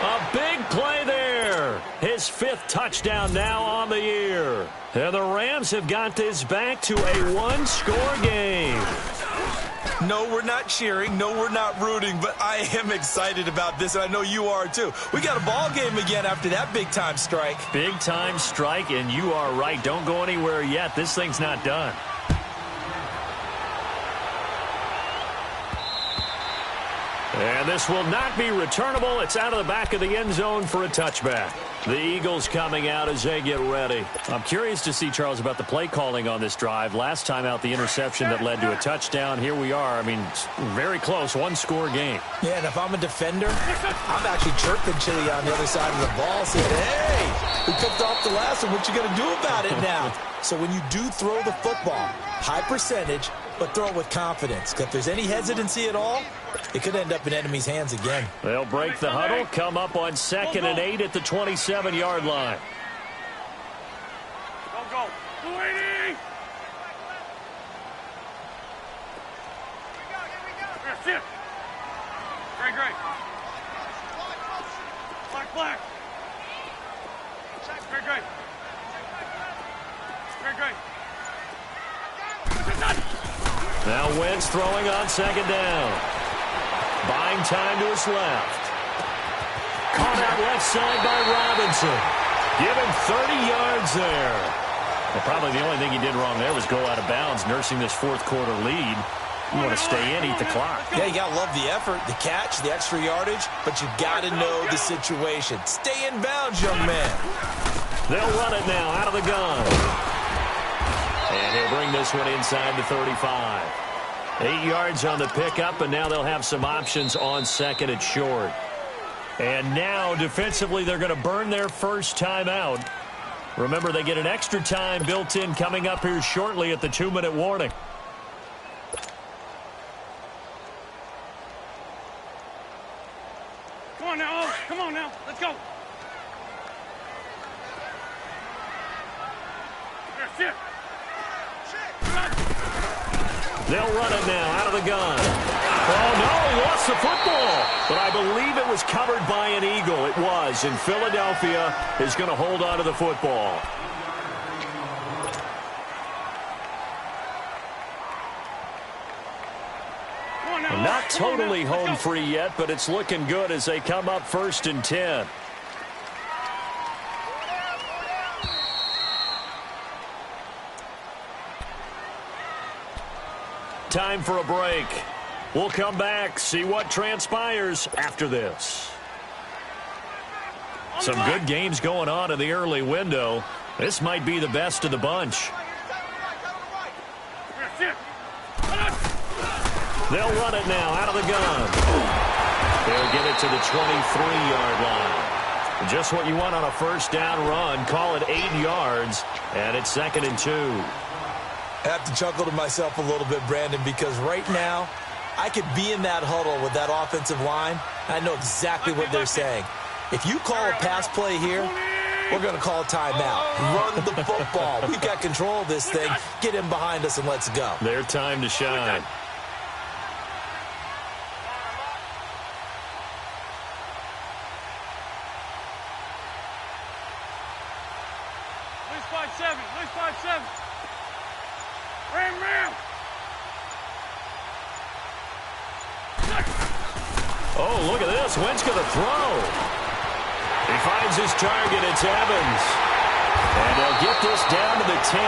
A big play there. His 5th touchdown now on the year. And the Rams have got this back to a 1-score game. No, we're not cheering. No, we're not rooting. But I am excited about this, and I know you are too. We got a ball game again after that big-time strike. Big-time strike, and you are right. Don't go anywhere yet. This thing's not done. And this will not be returnable. It's out of the back of the end zone for a touchback. The Eagles coming out as they get ready. I'm curious to see, Charles, about the play calling on this drive. Last time out, the interception that led to a touchdown. Here we are. I mean, very close, 1-score game. Yeah, and if I'm a defender, I'm actually chirping Chili on the other side of the ball, saying, hey, we picked off the last one. What you going to do about it now? So when you do throw the football, high percentage, but throw it with confidence. Because if there's any hesitancy at all, it could end up in enemy's hands again. They'll break the huddle, come up on 2nd and 8 at the 27-yard line. Go. 280. That's it. Great. Black. Great. Now Wentz throwing on 2nd down. Buying time to his left. Caught out left side by Robinson. Give him 30 yards there. Well, probably the only thing he did wrong there was go out of bounds, nursing this 4th quarter lead. You want to stay in, eat the clock. Yeah, you got to love the effort, the catch, the extra yardage, but you got to know the situation. Stay in bounds, young man. They'll run it now out of the gun. And he'll bring this one inside the 35. 8 yards on the pickup, and now they'll have some options on 2nd and short. And now, defensively, they're going to burn their first time out. Remember, they get an extra time built in coming up here shortly at the 2-minute warning. Come on now. Let's go. That's it. They'll run it now out of the gun. Oh, no, he lost the football. But I believe it was covered by an Eagle. It was, and Philadelphia is going to hold on to the football. Not totally home free yet, but it's looking good as they come up 1st and 10. Time for a break. We'll come back, see what transpires after this. Some good games going on in the early window. This might be the best of the bunch. They'll run it now out of the gun. They'll get it to the 23-yard line. Just what you want on a first down run. Call it 8 yards, and it's 2nd and 2. I have to chuckle to myself a little bit, Brandon, because right now I could be in that huddle with that offensive line. I know exactly what they're saying. If you call a pass play here, we're going to call a timeout. Run the football. We've got control of this thing. Get in behind us and let's go. Their time to shine. Loose 5-7. Loose 5-7. Ram. Oh, look at this. Wentz going to throw. He finds his target. It's Evans. And they'll get this down to the 10.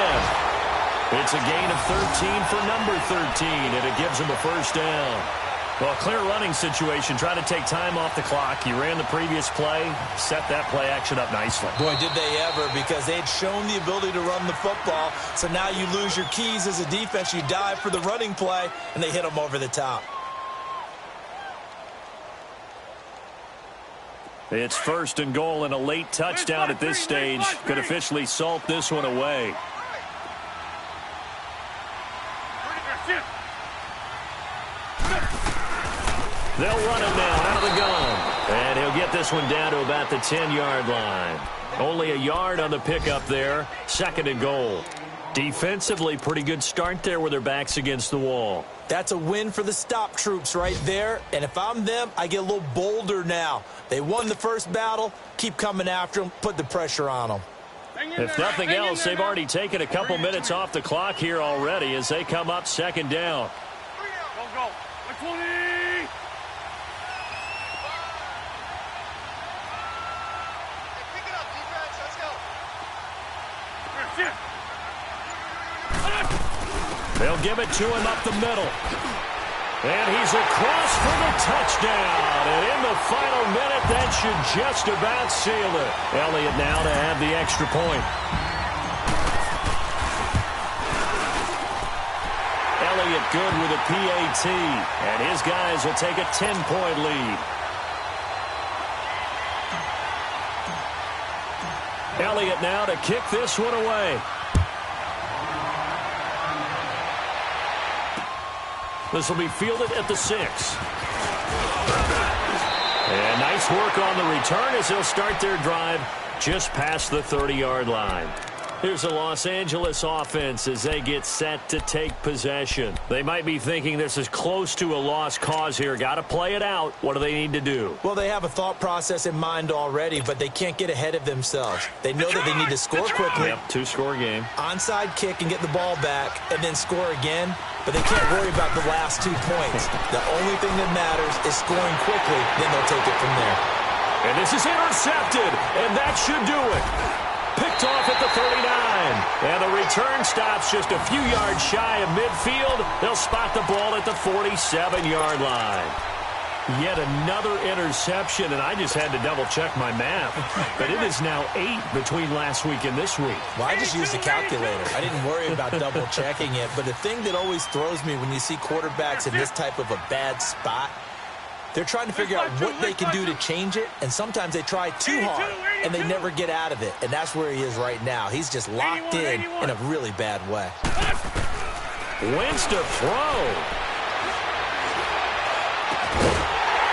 It's a gain of 13 for number 13, and it gives him a first down. Well, clear running situation. Trying to take time off the clock. He ran the previous play, set that play action up nicely. Boy, did they ever, because they'd shown the ability to run the football. So now you lose your keys as a defense. You dive for the running play, and they hit them over the top. It's 1st and goal, and a late touchdown at this stage could officially salt this one away. They'll run it now out of the gun. And he'll get this one down to about the 10-yard line. Only a yard on the pickup there. 2nd and goal. Defensively, pretty good start there with their backs against the wall. That's a win for the stop troops right there. And if I'm them, I get a little bolder now. They won the first battle. Keep coming after them. Put the pressure on them. If nothing else, they've already taken a couple minutes off the clock here already as they come up 2nd down. Go. 20. They'll give it to him up the middle. And he's across for the touchdown. And in the final minute, that should just about seal it. Elliott now to have the extra point. Elliott good with a PAT. And his guys will take a 10-point lead. Elliott now to kick this one away. This will be fielded at the 6. And nice work on the return as they'll start their drive just past the 30-yard line. Here's the Los Angeles offense as they get set to take possession. They might be thinking this is close to a lost cause here. Got to play it out. What do they need to do? Well, they have a thought process in mind already, but they can't get ahead of themselves. They know that they need to score quickly. Yep, 2-score game. Onside kick and get the ball back and then score again, but they can't worry about the last 2 points. The only thing that matters is scoring quickly, then they'll take it from there. And this is intercepted, and that should do it. Picked off at the 39. And the return stops just a few yards shy of midfield. They'll spot the ball at the 47-yard line. Yet another interception, and I just had to double-check my math. But it is now 8 between last week and this week. Well, I just used a calculator. I didn't worry about double-checking it. But the thing that always throws me when you see quarterbacks in this type of a bad spot, they're trying to figure out what they can do to change it, and sometimes they try too hard, and they never get out of it. And that's where he is right now. He's just locked in a really bad way. Wentz to throw.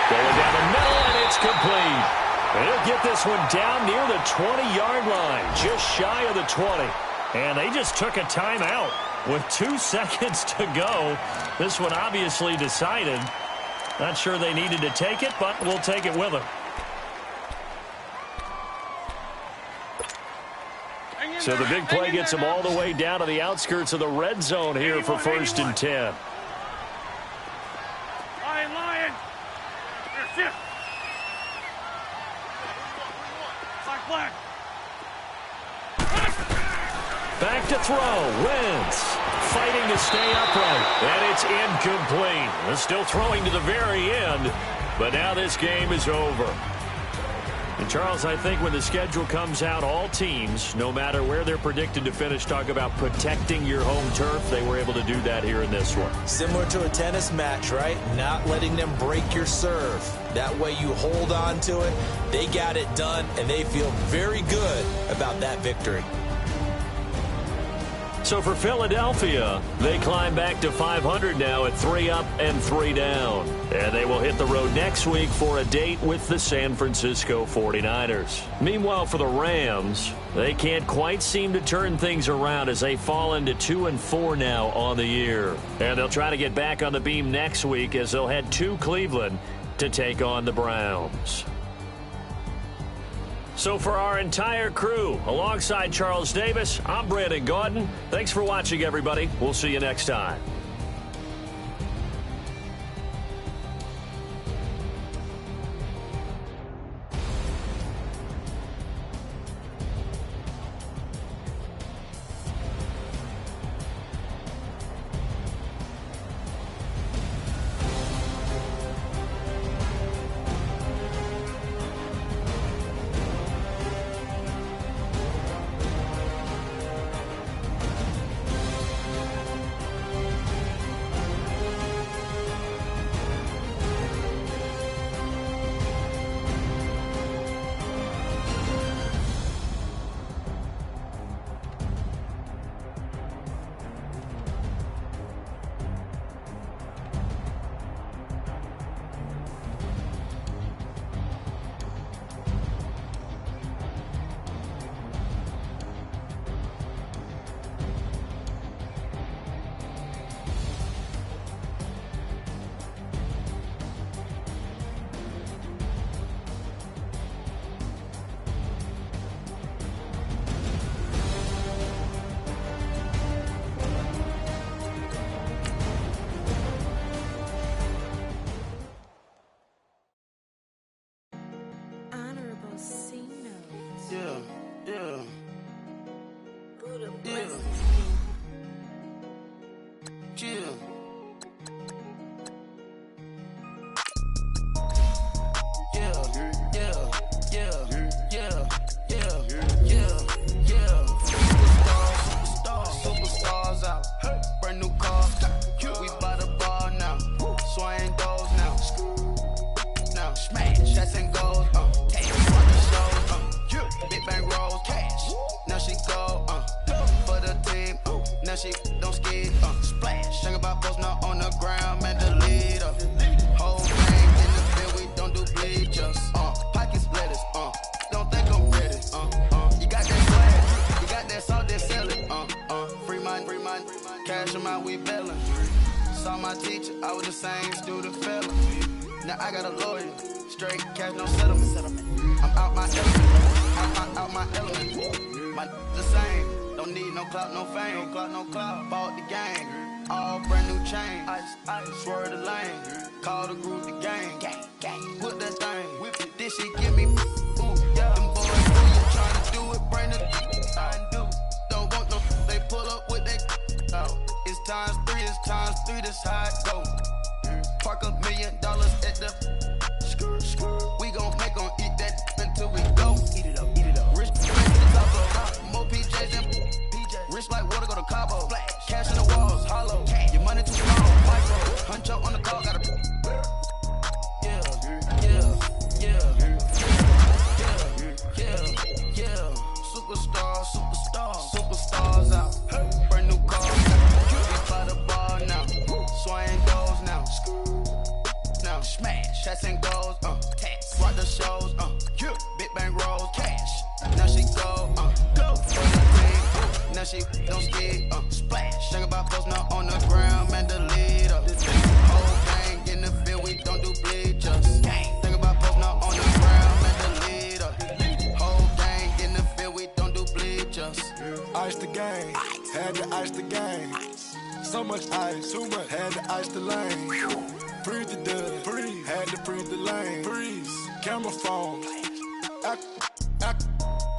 Going down the middle, and it's complete. And he'll get this one down near the 20-yard line, just shy of the 20. And they just took a timeout with 2 seconds to go. This one obviously decided. Not sure they needed to take it, but we'll take it with them. So the big play gets them all the way down to the outskirts of the red zone here for 1st and 10. Lion. Black. Back to throw. Wentz fighting to stay upright. And it's incomplete. They're still throwing to the very end. But now this game is over. And Charles, I think when the schedule comes out, all teams, no matter where they're predicted to finish, talk about protecting your home turf. They were able to do that here in this one. Similar to a tennis match, right? Not letting them break your serve. That way you hold on to it. They got it done, and they feel very good about that victory. So for Philadelphia, they climb back to 500 now at 3 up and 3 down. And they will hit the road next week for a date with the San Francisco 49ers. Meanwhile, for the Rams, they can't quite seem to turn things around as they fall into 2-4 now on the year. And they'll try to get back on the beam next week as they'll head to Cleveland to take on the Browns. So for our entire crew, alongside Charles Davis, I'm Brandon Gaudin. Thanks for watching, everybody. We'll see you next time.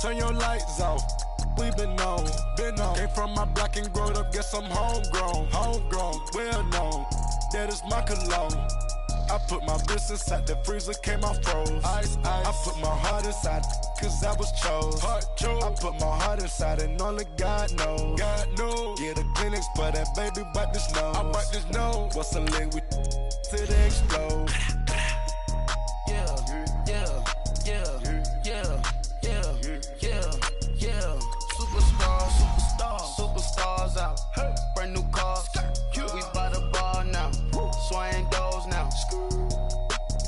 Turn your lights off. We been on. Came from my block and growed up. Guess I'm homegrown. Well known. That is my cologne. I put my wrist inside the freezer, came out froze. Ice, ice. I put my heart inside, cause I was chose. I put my heart inside and only God knows. God knows. Yeah, the clinics, but that baby bite this nose. I bite this nose. What's a leg with till they explode? Yeah, yeah, yeah, yeah, yeah, yeah, yeah. Superstars out. Brand new cars. We by the bar now. Swaying doors now.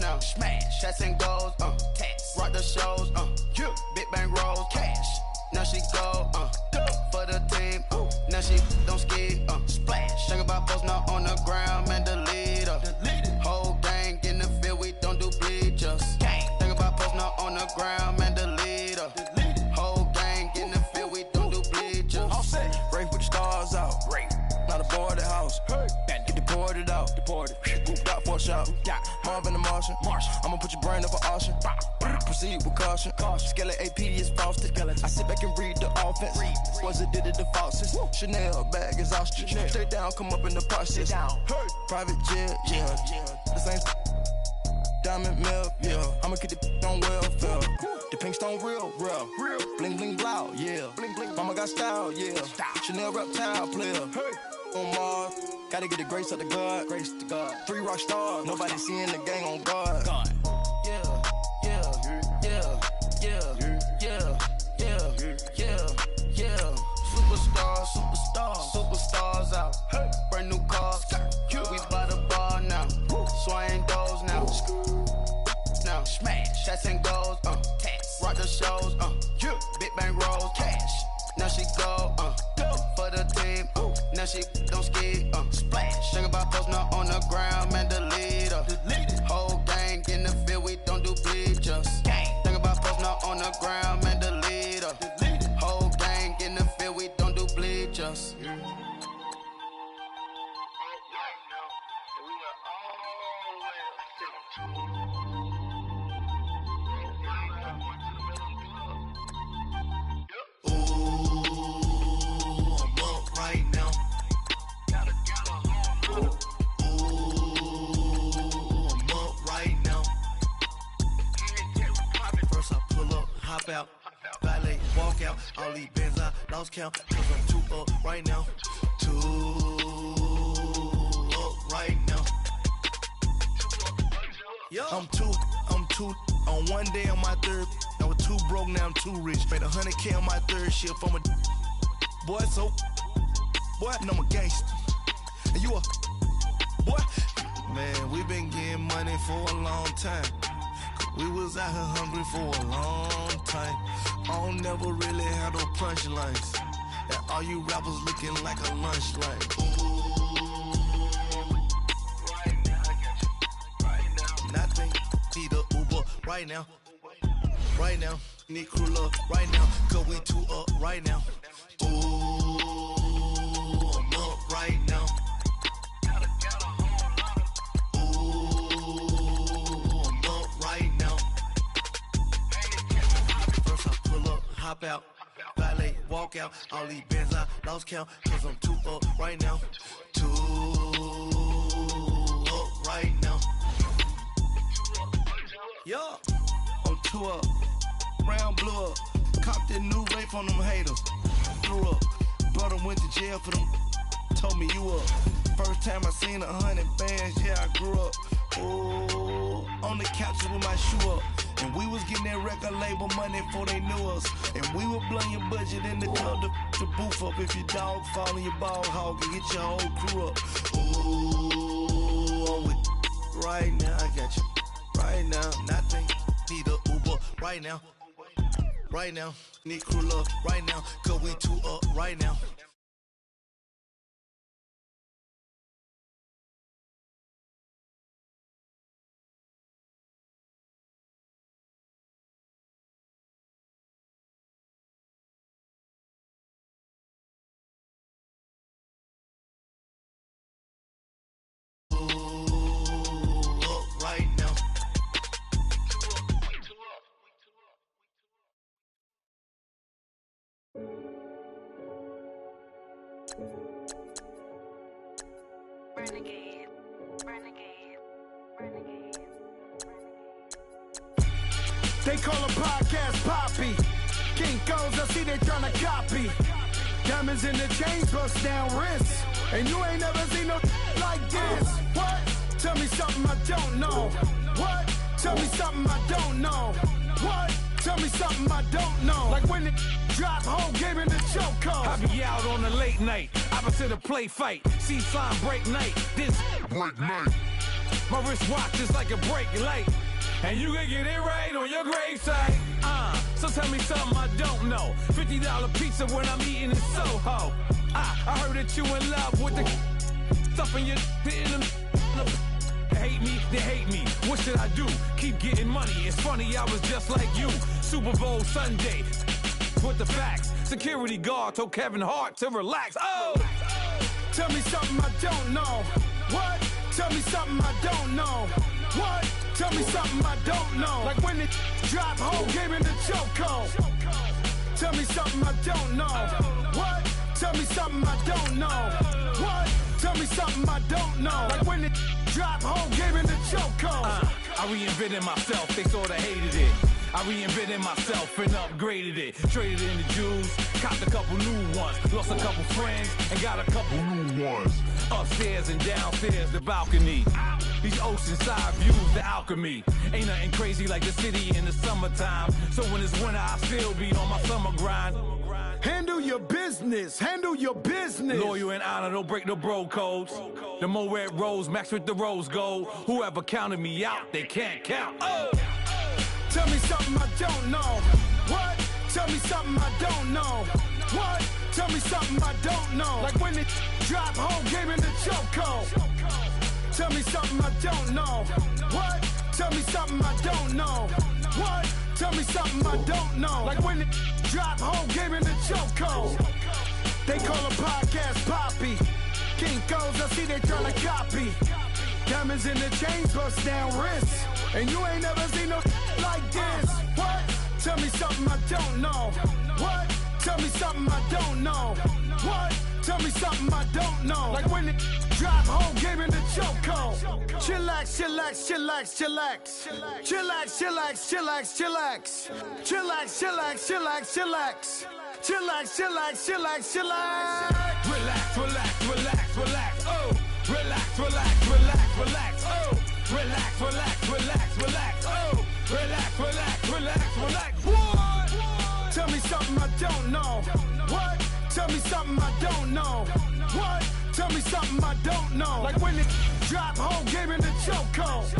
Now smash. Shots and goals. Tax. Rock the shows. Big bang rolls. Cash. Now she go. For the team. Now she don't ski. Splash. Think about post now on the ground. Man, the leader. Whole gang in the field. We don't do bleachers. Think about post now on the ground. Man, the leader. Whole gang in the field. We don't do bleachers. Race with the stars out. Not a boarded house. Get deported out. Grouped out for a shot. Marvin the Martian. I'ma put your brain up for auction. Proceed with caution. Skeleton AP is frosted. I sit back and read the offense. Was it did it the faucets? Chanel bag is ostrich. Stay down, come up in the process. Private jet, yeah. The same diamond milk, yeah. I'ma keep the on welfare. The pink stone real. Bling bling blow, yeah. Mama got style, yeah. Chanel reptile player. On Mars, gotta get the grace of the God. 3 rock stars, nobody seeing the gang on guard. Yeah, yeah, yeah, yeah, yeah, yeah, yeah. Superstars out. Brand new cars. We by the bar now. Swaying doors now. Now smash. Shots and goals. Tax. Rock the shows. Big bang rolls. Cash. Now she go. For the team. Now she don't ski. Splash. Think about post now on the ground. Man, the leader. Whole gang in the field. We don't do bleachers. Think about post now on the ground. Man, the leader. Whole gang in the field. We don't do bleachers. Hop out, valet, walk out, all these bands I lost count, cause I'm 2 up right now, 2 up right now. I'm two on one day on my third, I was 2 broke, now I'm 2 rich, made 100K on my third shift, I'm a boy, so, boy, and I'm a gangster, and you a, boy, man, we been getting money for a long time. We was out here hungry for a long time. I don't never really have no punchlines. And all you rappers looking like a lunch line. Right now, I got you. Right now. Nothing. Need a Uber right now. Right now. Need crew love right now. Cause we 2 up right now. Ooh, I'm up right now. Hop out, valet, walk out, all these bands I lost count, cause I'm 2 up right now, 2 up right now. Yeah, I'm 2 up, round blew up, copped that new rape on them haters, threw up, brother went to jail for them, told me you up, first time I seen 100 bands, yeah I grew up, ooh, on the couch with my shoe up. And we was getting that record label money before they knew us. And we were blowing your budget in the club to boof up. If your dog fall in your ball hog and get your whole crew up. Ooh, I'm with right now, I got you. Right now, nothing. Need a Uber right now. Right now, need crew love right now. Cause we 2 up right now. Renegade, renegade, renegade. They call a podcast Poppy. Kinkos, I see they tryna copy. Diamonds in the chains, bust down wrists. And you ain't never seen no like this. What? Tell me something I don't know. What? Tell me something I don't know. What? Tell me something I don't know. Like when it drop, whole game in the chokehold. I be out on a late night, opposite a play fight. See sign break night, this break night. My wristwatch is like a break light. And you can get it right on your gravesite. So tell me something I don't know. $50 pizza when I'm eating in Soho. I heard that you in love with the stuff in your in them. They hate me. What should I do? Keep getting money. It's funny, I was just like you. Super Bowl Sunday with the facts. Security guard told Kevin Hart to relax. Oh! Tell me something I don't know. What? Tell me something I don't know. What? Tell me something I don't know. Like when it drop, whole game in the chokehold. Tell me something I don't know. What? Tell me something I don't know. What? Tell me something I don't know. Like when it drop, whole game in the chokehold. I reinvented myself, they sorta hated it. I reinvented myself and upgraded it. Traded in the Jews, copped a couple new ones. Lost a couple friends and got a couple new ones. Upstairs and downstairs, the balcony. These oceanside views, the alchemy. Ain't nothing crazy like the city in the summertime. So when it's winter, I still be on my summer grind. Handle your business, handle your business. Loyal and honor, don't break the bro codes. The more red rose, max with the rose gold. Whoever counted me out, they can't count. Oh! Tell me something I don't know. What? Tell me something I don't know. What? Tell me something I don't know. Like when it drop, whole game in the chokehold. Tell me something I don't know. What? Tell me something I don't know. What? Tell me something I don't know. Like when it drop, whole game in the chokehold. They call a podcast Poppy. Kinkos, I see they tryna copy. Diamonds in the chains, bust down wrists. And you ain't never seen no like this. What? Tell me something I don't know. What? Tell me something I don't know. What? Tell me something I don't know. Like when it drop, whole game in the chokehold. Chillax, chillax, chillax, chillax. Chillax, chillax, chillax, chillax. Chillax, chillax, chillax, chillax. Chillax, chillax, chillax, chillax. Relax, relax, relax, relax. Oh! Relax, relax, relax, relax. Oh! Relax, relax, relax, relax. Oh! Relax, relax, relax, relax. What? Tell me something I don't know. What? Tell me something I don't know. What? Tell me something I don't know. Like when it drop, whole game in the chokehold.